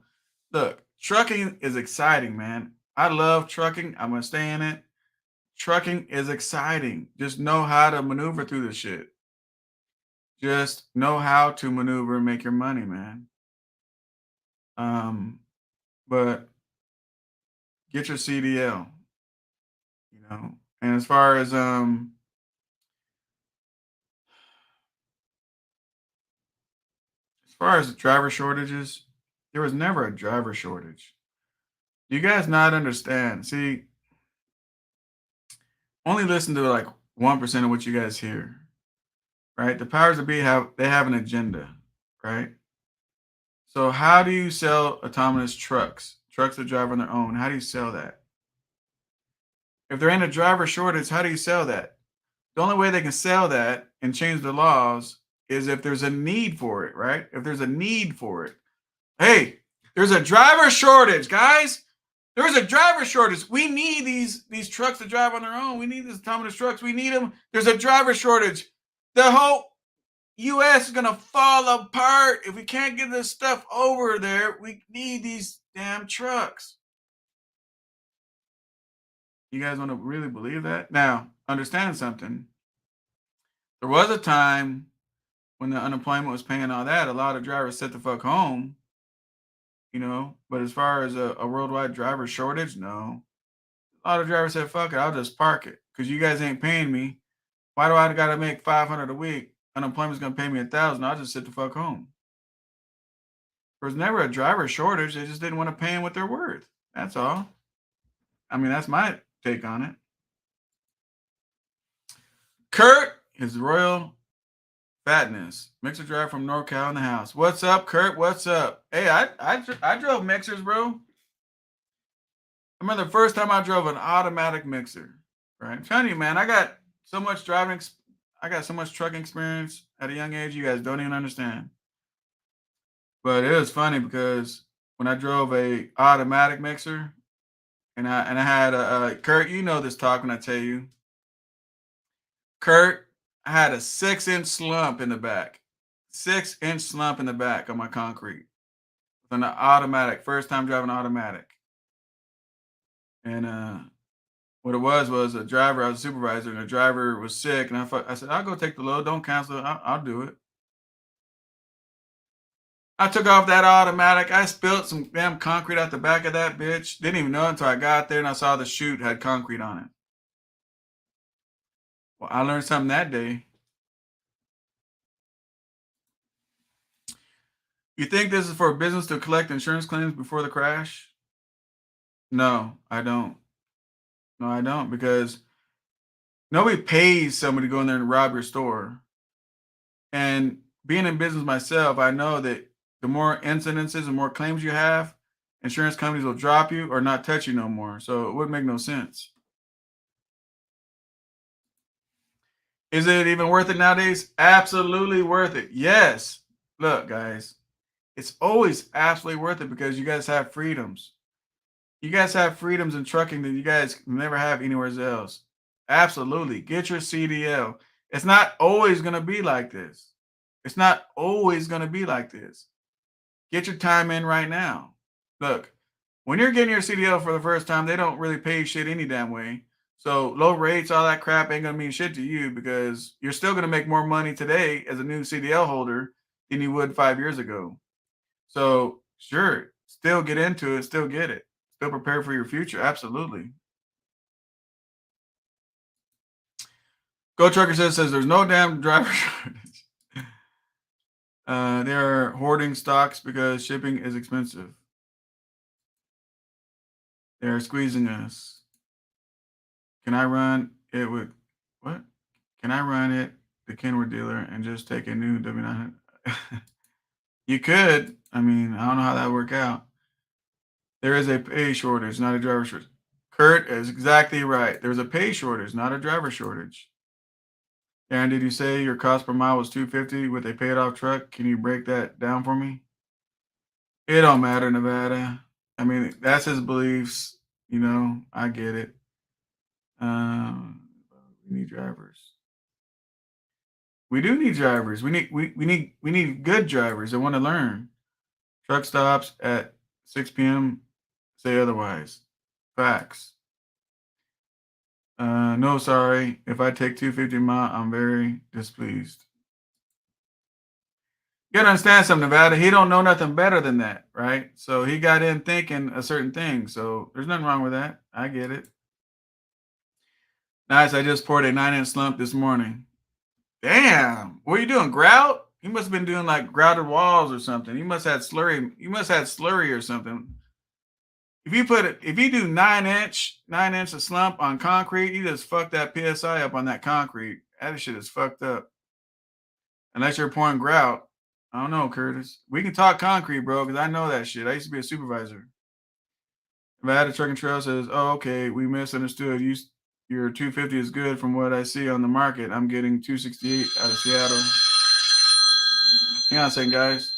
Look, trucking is exciting, man. I love trucking. I'm going to stay in it. Trucking is exciting. Just know how to maneuver through this shit. Just know how to maneuver and make your money, man. But get your CDL, And as far as the driver shortages, there was never a driver shortage. You guys not understand. See, only listen to like 1% of what you guys hear. Right? The powers that be have an agenda, right? So how do you sell autonomous trucks? Trucks that drive on their own. How do you sell that? If there ain't a driver shortage, how do you sell that? The only way they can sell that and change the laws is if there's a need for it, right? If there's a need for it. Hey, there's a driver shortage, guys. There's a driver shortage. We need these trucks to drive on their own. We need these autonomous trucks. We need them. There's a driver shortage. The whole U.S. is going to fall apart if we can't get this stuff over there. We need these damn trucks. You guys want to really believe that? Now, understand something. There was a time when the unemployment was paying all that, a lot of drivers set the fuck home, but as far as a worldwide driver shortage, no. A lot of drivers said, fuck it, I'll just park it because you guys ain't paying me. Why do I got to make $500 a week? Unemployment's going to pay me $1,000. I'll just sit the fuck home. There was never a driver shortage. They just didn't want to pay them what they're worth. That's all. I mean, that's my take on it. Kurt is Royal Fatness. Mixer driver from NorCal in the house. What's up, Kurt? What's up? Hey, I drove mixers, bro. I remember the first time I drove an automatic mixer. Right? I'm telling you, man, I got so much trucking experience at a young age. You guys don't even understand. But it was funny because when I drove a automatic mixer, and I had a Kurt, you know this talk when I tell you, Kurt, I had a 6-inch slump in the back, 6-inch slump in the back on my concrete with an automatic, first time driving automatic, and What it was a driver. I was a supervisor, and the driver was sick, and I said, "I'll go take the load. Don't cancel it. I'll do it." I took off that automatic. I spilled some damn concrete out the back of that bitch. Didn't even know it until I got there and I saw the chute had concrete on it. Well, I learned something that day. You think this is for a business to collect insurance claims before the crash? No, I don't. No, I don't, because nobody pays somebody to go in there and rob your store. And being in business myself, I know that the more incidences and more claims you have, insurance companies will drop you or not touch you no more. So it wouldn't make no sense. Is it even worth it nowadays? Absolutely worth it. Yes. Look, guys, it's always absolutely worth it because you guys have freedoms. You guys have freedoms in trucking that you guys never have anywhere else. Absolutely. Get your CDL. It's not always going to be like this. It's not always going to be like this. Get your time in right now. Look, when you're getting your CDL for the first time, they don't really pay you shit any damn way. So low rates, all that crap ain't gonna mean shit to you because you're still gonna make more money today as a new CDL holder than you would 5 years ago. So sure, still get into it, still get it, still prepare for your future. Absolutely. Go Trucker says there's no damn driver shortage. They're hoarding stocks because shipping is expensive. They're squeezing us. Can I run it with what? Can I run it the Kenworth dealer and just take a new W900? You could. I mean, I don't know how that would work out. There is a pay shortage, not a driver shortage. Kurt is exactly right. There's a pay shortage, not a driver shortage. Aaron, did you say your cost per mile was $250 with a paid off truck? Can you break that down for me? It don't matter, Nevada. I mean, that's his beliefs. You know, I get it. We need drivers. We do need drivers. We need good drivers that want to learn. Truck stops at 6 p.m. say otherwise. Facts. No, sorry. If I take 250 mile, I'm very displeased. You gotta understand something, Nevada. He don't know nothing better than that, right? So he got in thinking a certain thing. So there's nothing wrong with that. I get it. Nice. I just poured a 9-inch slump this morning. Damn. What are you doing? Grout? He must have been doing like grouted walls or something. He must have slurry. You must have slurry or something. If you do 9 inch of slump on concrete, you just fuck that PSI up on that concrete. That shit is fucked up. Unless you're pouring grout. I don't know, Curtis. We can talk concrete, bro, because I know that shit. I used to be a supervisor. If I had a truck and trail says, oh, okay, we misunderstood. Your 250 is good from what I see on the market. I'm getting 268 out of Seattle. Hang on a second, guys.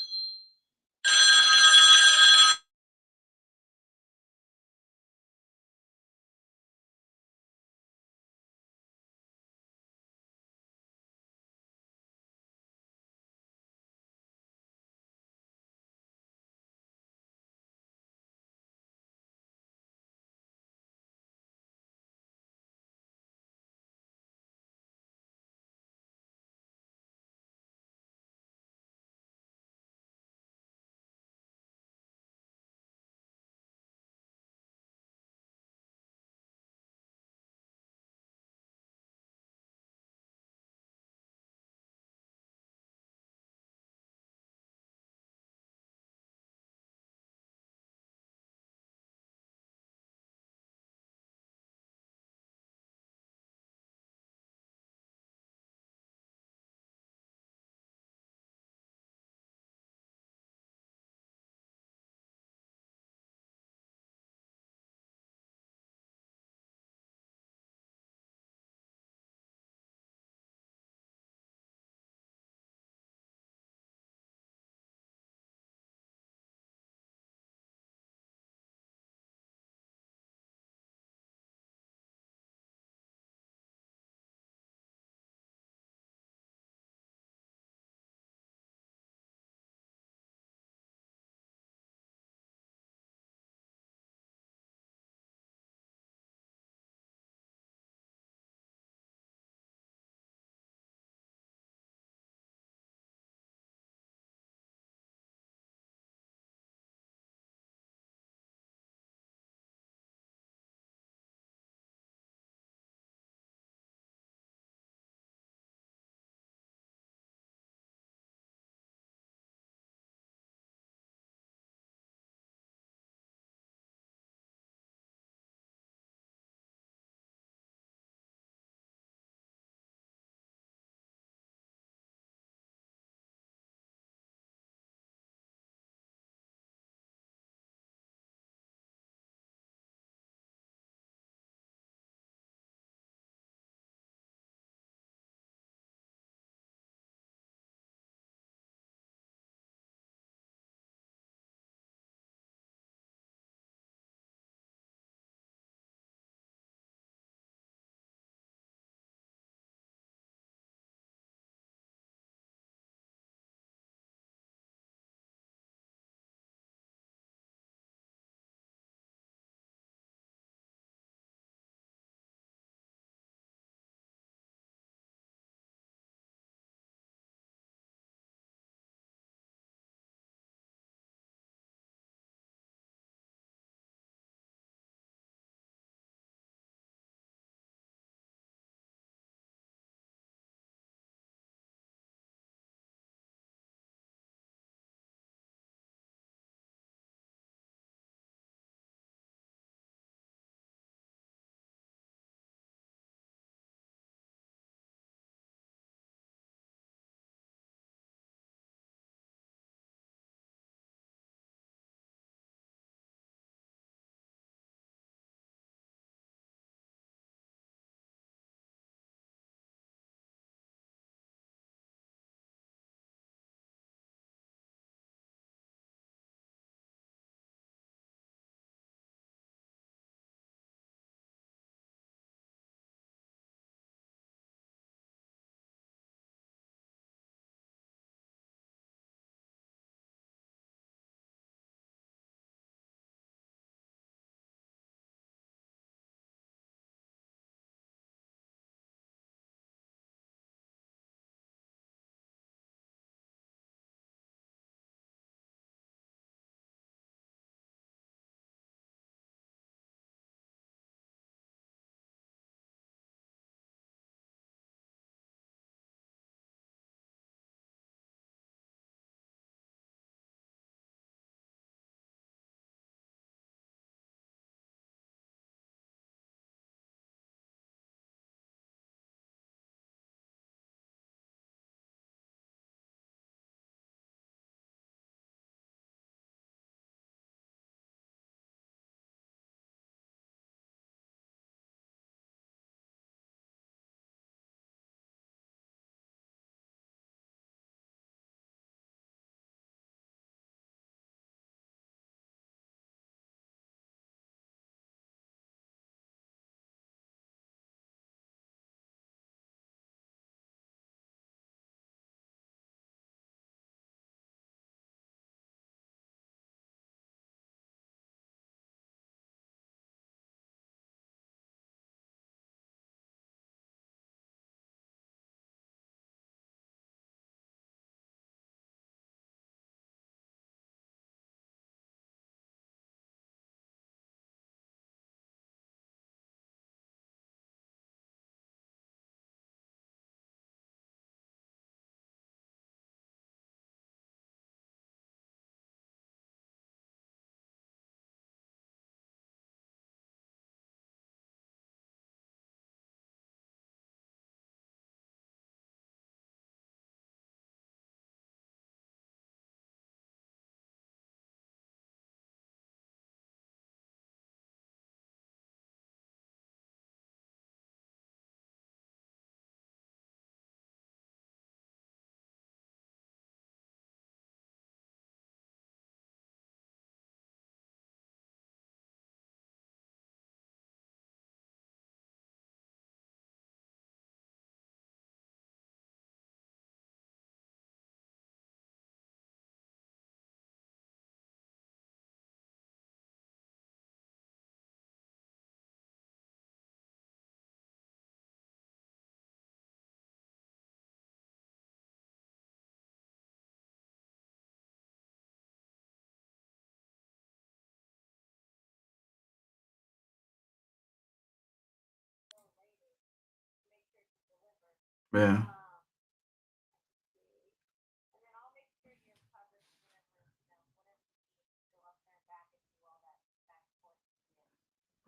Yeah.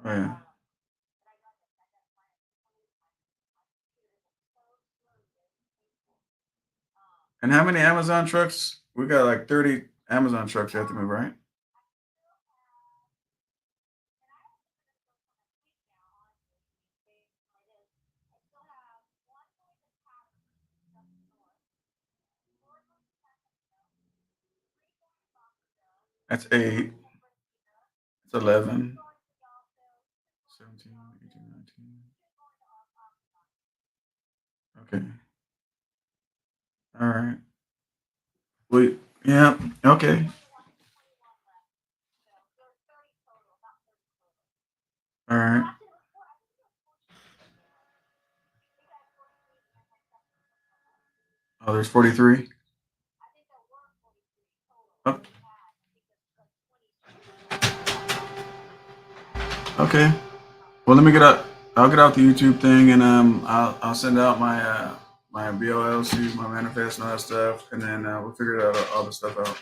Oh, yeah. And how many Amazon trucks? We got like 30 Amazon trucks you have to move, right? That's 8. It's 11. 17, 18, 19. Okay. All right. Wait. Yeah. Okay. All right. Oh, there's 43. Oh, okay. Well, let me get out. I'll get out the YouTube thing, and I'll send out my my BLLC, my manifest, and all that stuff, and then we'll figure it out all the stuff out.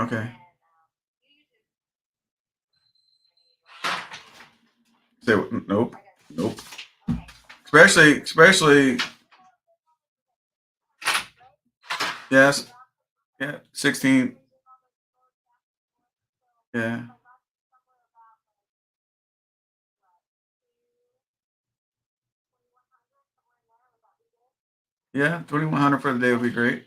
Okay. Say nope, nope. Especially yes, yeah, 16. Yeah, yeah, 2,100 for the day would be great.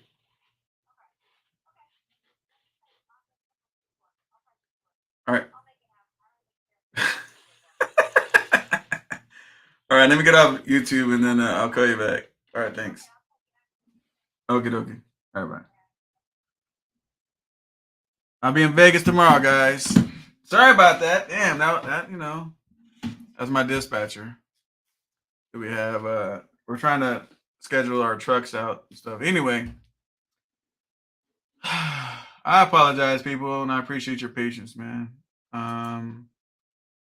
All right. All right, let me get off YouTube and then I'll call you back. All right, thanks. Okay, okay. All right, bye. I'll be in Vegas tomorrow, guys. Sorry about that. Damn, that that's my dispatcher. We have we're trying to schedule our trucks out and stuff. Anyway, I apologize, people, and I appreciate your patience, man.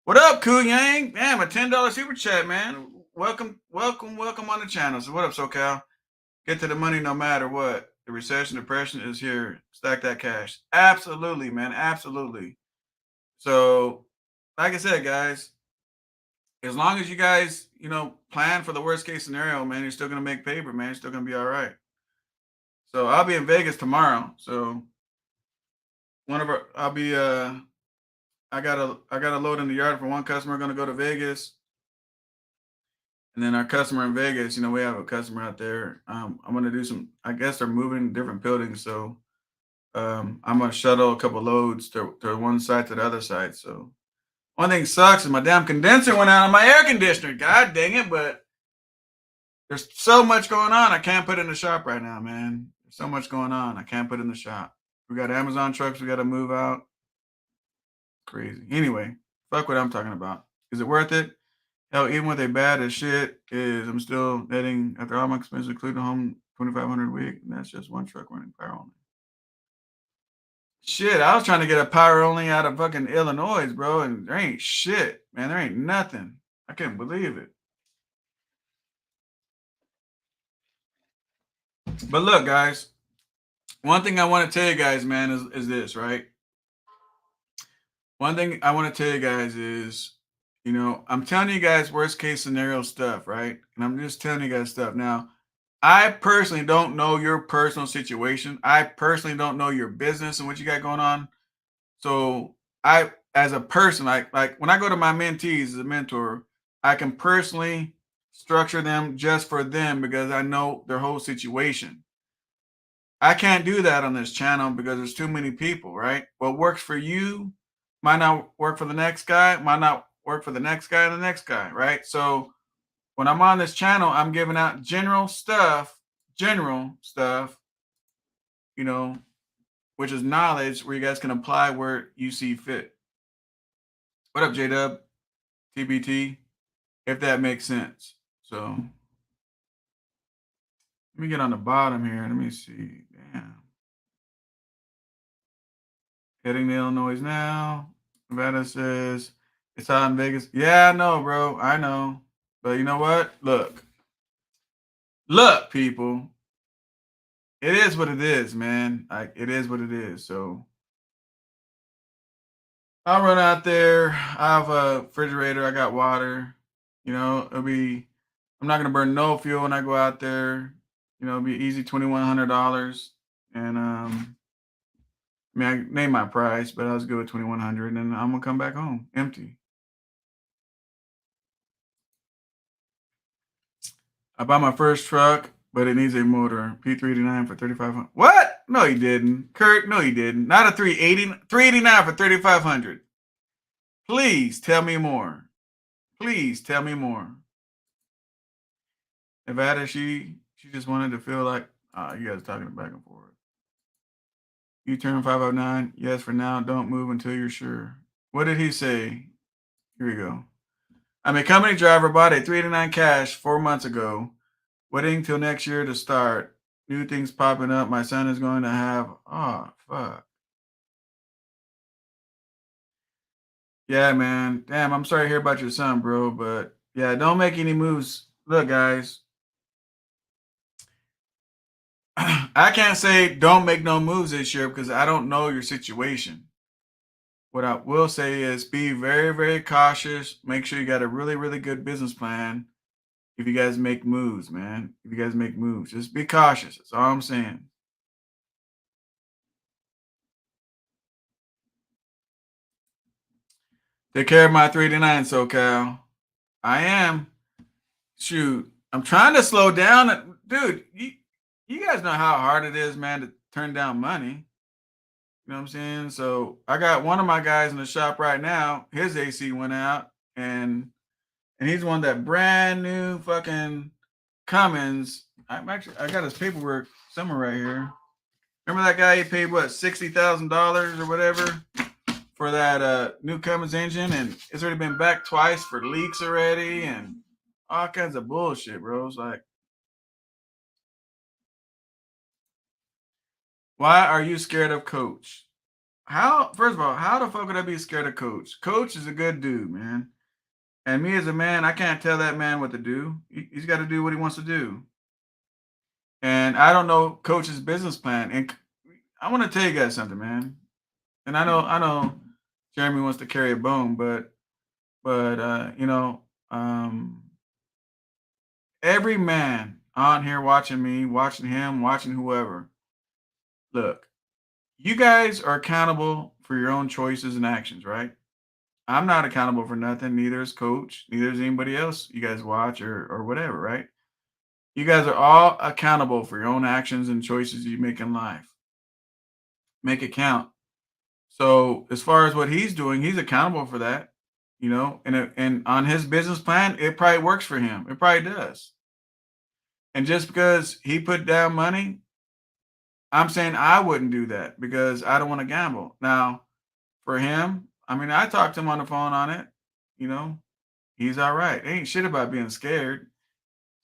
What up, Koo Yang? Damn, a $10 super chat, man. Welcome, welcome, welcome on the channel. So what up, SoCal? Get to the money no matter what. The recession, depression is here. Stack that cash. Absolutely, man. Absolutely. So, like I said, guys, as long as you guys, plan for the worst case scenario, man, you're still gonna make paper, man. You're still gonna be all right. So I'll be in Vegas tomorrow. So I'll be I got a load in the yard for one customer gonna go to Vegas. And then our customer in Vegas, we have a customer out there. I'm gonna do some. I guess they're moving different buildings, so I'm gonna shuttle a couple loads to one side to the other side. So one thing sucks is my damn condenser went out on my air conditioner. God dang it! But there's so much going on. I can't put it in the shop right now, man. There's so much going on. I can't put it in the shop. We got Amazon trucks. We got to move out. Crazy. Anyway, fuck what I'm talking about. Is it worth it? Hell, even with a bad as shit, is I'm still netting after all my expenses, including home, 2,500 a week, and that's just one truck running power only. Shit, I was trying to get a power only out of fucking Illinois, bro, and there ain't shit, man. There ain't nothing. I can't believe it. But look, guys, one thing I want to tell you guys, man, is this, right? One thing I want to tell you guys is, I'm telling you guys worst case scenario stuff, right? And I'm just telling you guys stuff. Now, I personally don't know your personal situation. I personally don't know your business and what you got going on. So as a person, like when I go to my mentees as a mentor, I can personally structure them just for them because I know their whole situation. I can't do that on this channel because there's too many people, right? What works for you might not work for the next guy, might not work for the next guy and the next guy, right? So when I'm on this channel, I'm giving out general stuff, you know, which is knowledge where you guys can apply where you see fit. What up, J-Dub? TBT, if that makes sense. So Let me get on the bottom here. Let me see. Damn. Heading to Illinois now. Nevada says it's hot in Vegas. Yeah, I know, bro. I know. But you know what? Look. Look, people. It is what it is, man. Like, it is what it is. So I'll run out there. I have a refrigerator. I got water. You know, I'm not gonna burn no fuel when I go out there. You know, it'll be easy $2,100. And I mean, I named my price, but I was good with 2,100, and I'm gonna come back home empty. I bought my first truck, but it needs a motor. P389 for 3,500. What? No, he didn't. Kurt, no, he didn't. Not a 389 for 3,500. Please tell me more. Please tell me more. Nevada, she just wanted to feel like you guys are talking back and forth. You turn 509. Yes, for now. Don't move until you're sure. What did he say? Here we go. I'm a company driver, bought a 389 cash 4 months ago. Waiting till next year to start. New things popping up. My son is going to have. Oh, fuck. Yeah, man. Damn, I'm sorry to hear about your son, bro. But yeah, don't make any moves. Look, guys. I can't say don't make no moves this year because I don't know your situation. What I will say is be very, very cautious. Make sure you got a really, really good business plan. If you guys make moves, man. If you guys make moves, just be cautious. That's all I'm saying. Take care of my 389, SoCal. I am. Shoot, I'm trying to slow down. Dude, you guys know how hard it is, man, to turn down money. You know what I'm saying? So I got one of my guys in the shop right now. His AC went out, and he's one that brand new fucking Cummins. I got his paperwork somewhere right here. Remember that guy? He paid what, $60,000 or whatever for that new Cummins engine, and it's already been back twice for leaks already, and all kinds of bullshit, bro. It's like, why are you scared of Coach? First of all, how the fuck would I be scared of Coach? Coach is a good dude, man. And me as a man, I can't tell that man what to do. He's got to do what he wants to do. And I don't know Coach's business plan. And I want to tell you guys something, man. And I know Jeremy wants to carry a bone, but you know, every man on here watching me, watching him, watching whoever. Look, you guys are accountable for your own choices and actions, right? I'm not accountable for nothing. Neither is Coach. Neither is anybody else you guys watch or whatever, right? You guys are all accountable for your own actions and choices you make in life. Make it count. So as far as what he's doing, he's accountable for that, you know. And on his business plan, it probably works for him. It probably does. And just because he put down money, I'm saying I wouldn't do that because I don't want to gamble. Now, for him, I mean, I talked to him on the phone on it. You know, he's all right. Ain't shit about being scared.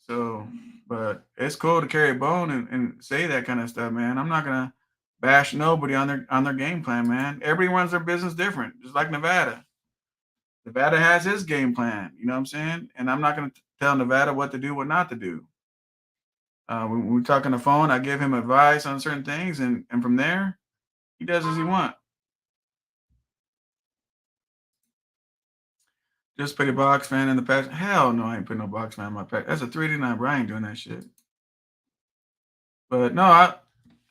So, but it's cool to carry a bone and say that kind of stuff, man. I'm not gonna bash nobody on their game plan, man. Everybody runs their business different, just like Nevada. Nevada has his game plan, you know what I'm saying? And I'm not gonna tell Nevada what to do, what not to do. When we talk on the phone, I give him advice on certain things, and from there, he does as he wants. Just put a box fan in the patch. Hell no, I ain't putting no box fan in my patch. That's a 389, bro. I ain't doing that shit. But no,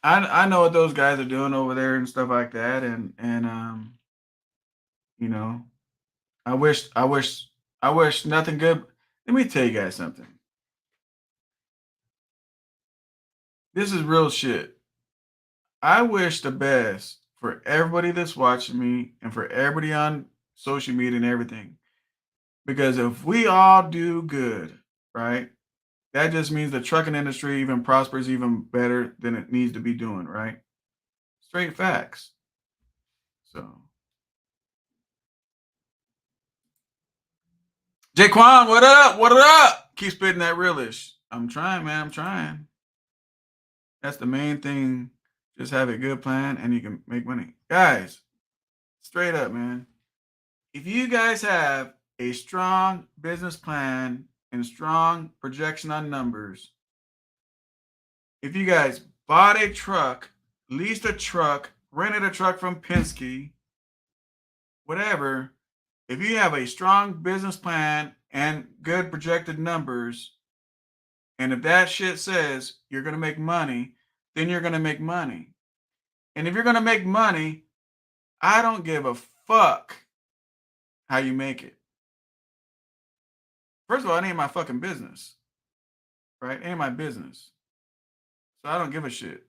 I know what those guys are doing over there and stuff like that, and you know, I wish nothing good. Let me tell you guys something. This is real shit. I wish the best for everybody that's watching me and for everybody on social media and everything. Because if we all do good, right, that just means the trucking industry even prospers even better than it needs to be doing, right? Straight facts. So, Jaquan, what up? What up? Keep spitting that realish. I'm trying, man. I'm trying. That's the main thing. Just have a good plan and you can make money. Guys, straight up, man. If you guys have a strong business plan and strong projection on numbers, if you guys bought a truck, leased a truck, rented a truck from Penske, whatever, if you have a strong business plan and good projected numbers, and if that shit says you're going to make money, then you're going to make money. And if you're going to make money, I don't give a fuck how you make it. First of all, it ain't my fucking business. Right? It ain't my business. So I don't give a shit.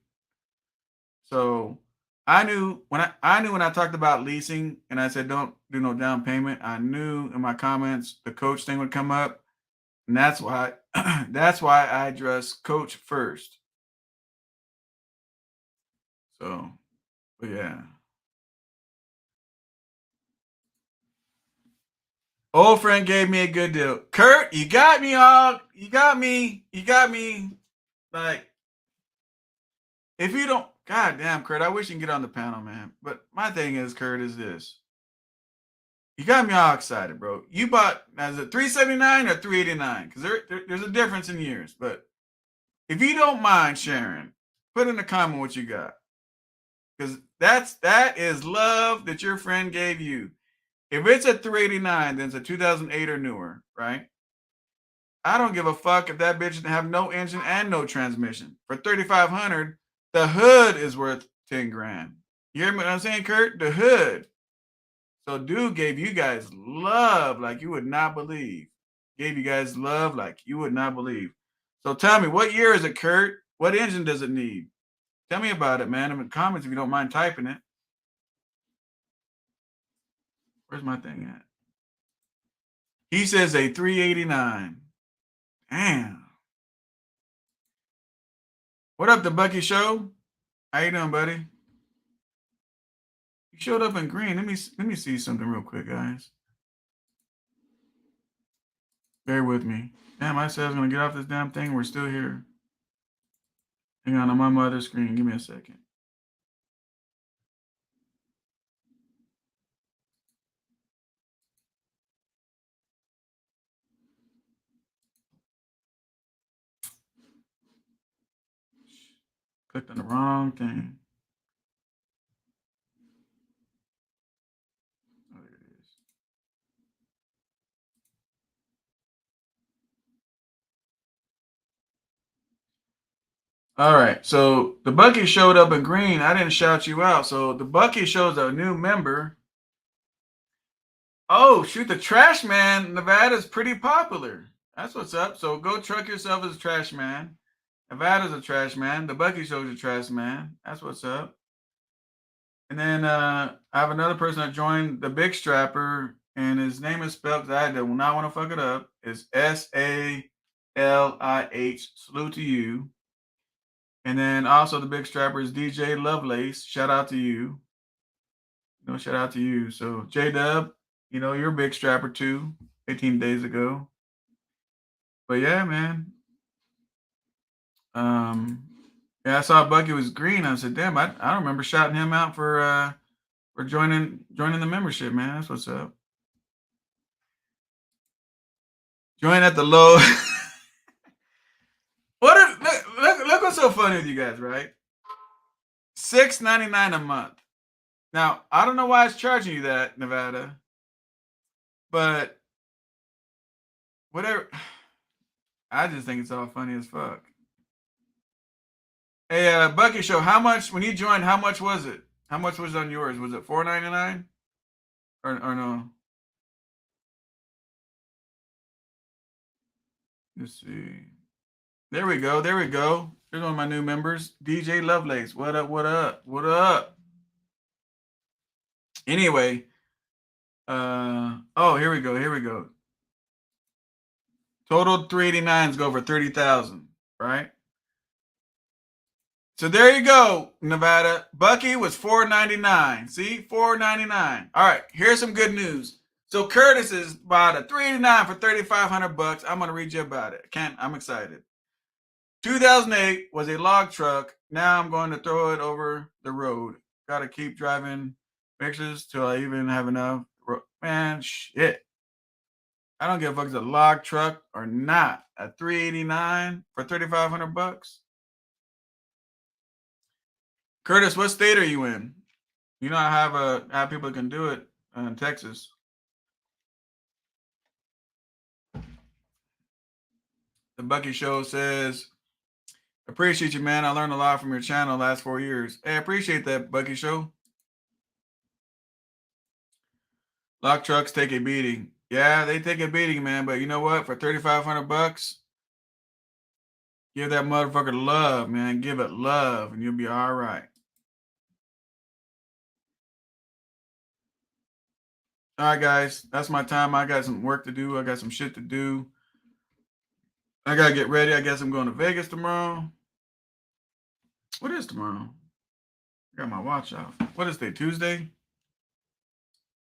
So I knew when I talked about leasing and I said don't do no down payment, I knew in my comments the coach thing would come up. And that's why I address coach first. So, but yeah. Old friend gave me a good deal. Kurt, you got me all. You got me. Like, if you don't, God damn, Kurt, I wish you can get on the panel, man. But my thing is, Kurt, is this. You got me all excited, bro. You bought, is it 379 or 389? Because there's a difference in years. But if you don't mind sharing, put in the comment what you got. Because that is love that your friend gave you. If it's a 389, then it's a 2008 or newer, right? I don't give a fuck if that bitch didn't have no engine and no transmission. For 3,500, the hood is worth 10 grand. You hear me what I'm saying, Kurt? The hood. So dude gave you guys love like you would not believe. Gave you guys love like you would not believe. So tell me, what year is it, Kurt? What engine does it need? Tell me about it, man. In the comments if you don't mind typing it. Where's my thing at? He says a 389. Damn. What up, the Bucky Show? How you doing, buddy? You showed up in green. Let me see something real quick, guys. Bear with me. Damn, I said I was gonna get off this damn thing. We're still here. Hang on my mother's screen. Give me a second. Clicked on the wrong thing. Oh, there it is. All right. So the Bucky showed up in green. I didn't shout you out. So the Bucky shows a new member. Oh, shoot, the Trash Man, Nevada's pretty popular. That's what's up. So go truck yourself as a trash man. Nevada's a trash man. The Bucky shows a trash man. That's what's up. And then I have another person that joined, the Big Strapper, and his name is spelled, because I do not want to fuck it up. It's SALIH. Salute to you. And then also the Big Strapper is DJ Lovelace. Shout out to you. No, shout out to you. So J-Dub, you know, you're a Big Strapper too, 18 days ago. But yeah, man. Yeah, I saw Bucky was green. I said, damn, I don't remember shouting him out for joining the membership, man. That's what's up. Join at the low. Look what's so funny with you guys, right? $6.99 a month. Now, I don't know why it's charging you that, Nevada. But whatever. I just think it's all funny as fuck. Hey, Bucky Show, how much, when you joined, how much was it? How much was it on yours? Was it $4.99? Or no? Let's see. There we go. There's one of my new members, DJ Lovelace. What up? Anyway, oh, here we go. Total 389s go for 30,000, right? So there you go, Nevada. Bucky was $4.99. See, $4.99. All right, here's some good news. So Curtis is bought a 389 for $3,500. I'm gonna read you about it. I'm excited. 2008 was a log truck, now I'm going to throw it over the road. Got to keep driving mixers till I even have enough. Man, shit. I don't give a fuck if it's a log truck or not. At $389 for $3,500. Curtis, what state are you in? You know, I have people that can do it in Texas. The Bucky Show says, appreciate you, man. I learned a lot from your channel the last 4 years. Hey, I appreciate that, Bucky Show. Lock trucks take a beating. Yeah, they take a beating, man. But you know what? For $3,500, give that motherfucker love, man. Give it love, and you'll be all right. All right, guys. That's my time. I got some work to do. I got some shit to do. I got to get ready. I guess I'm going to Vegas tomorrow. What is tomorrow? I got my watch out. What is today? Tuesday?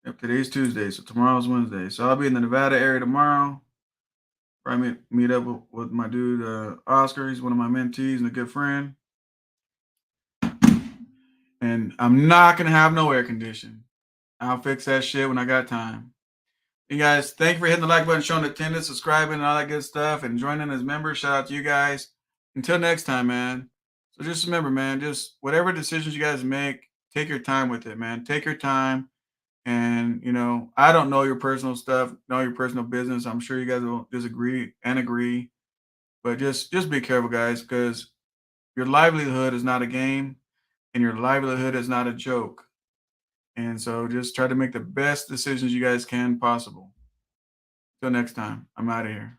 Yep, today's Tuesday. So tomorrow's Wednesday. So I'll be in the Nevada area tomorrow. Probably meet up with my dude, Oscar. He's one of my mentees and a good friend. And I'm not going to have no air conditioning. I'll fix that shit when I got time. You guys, thank you for hitting the like button, showing attendance, subscribing, and all that good stuff, and joining as members. Shout out to you guys. Until next time, man. So just remember, man, just whatever decisions you guys make, take your time with it, man. Take your time. And, you know, I don't know your personal stuff, know your personal business. I'm sure you guys will disagree and agree. But just be careful, guys, because your livelihood is not a game and your livelihood is not a joke. And so just try to make the best decisions you guys can possible. Till next time, I'm out of here.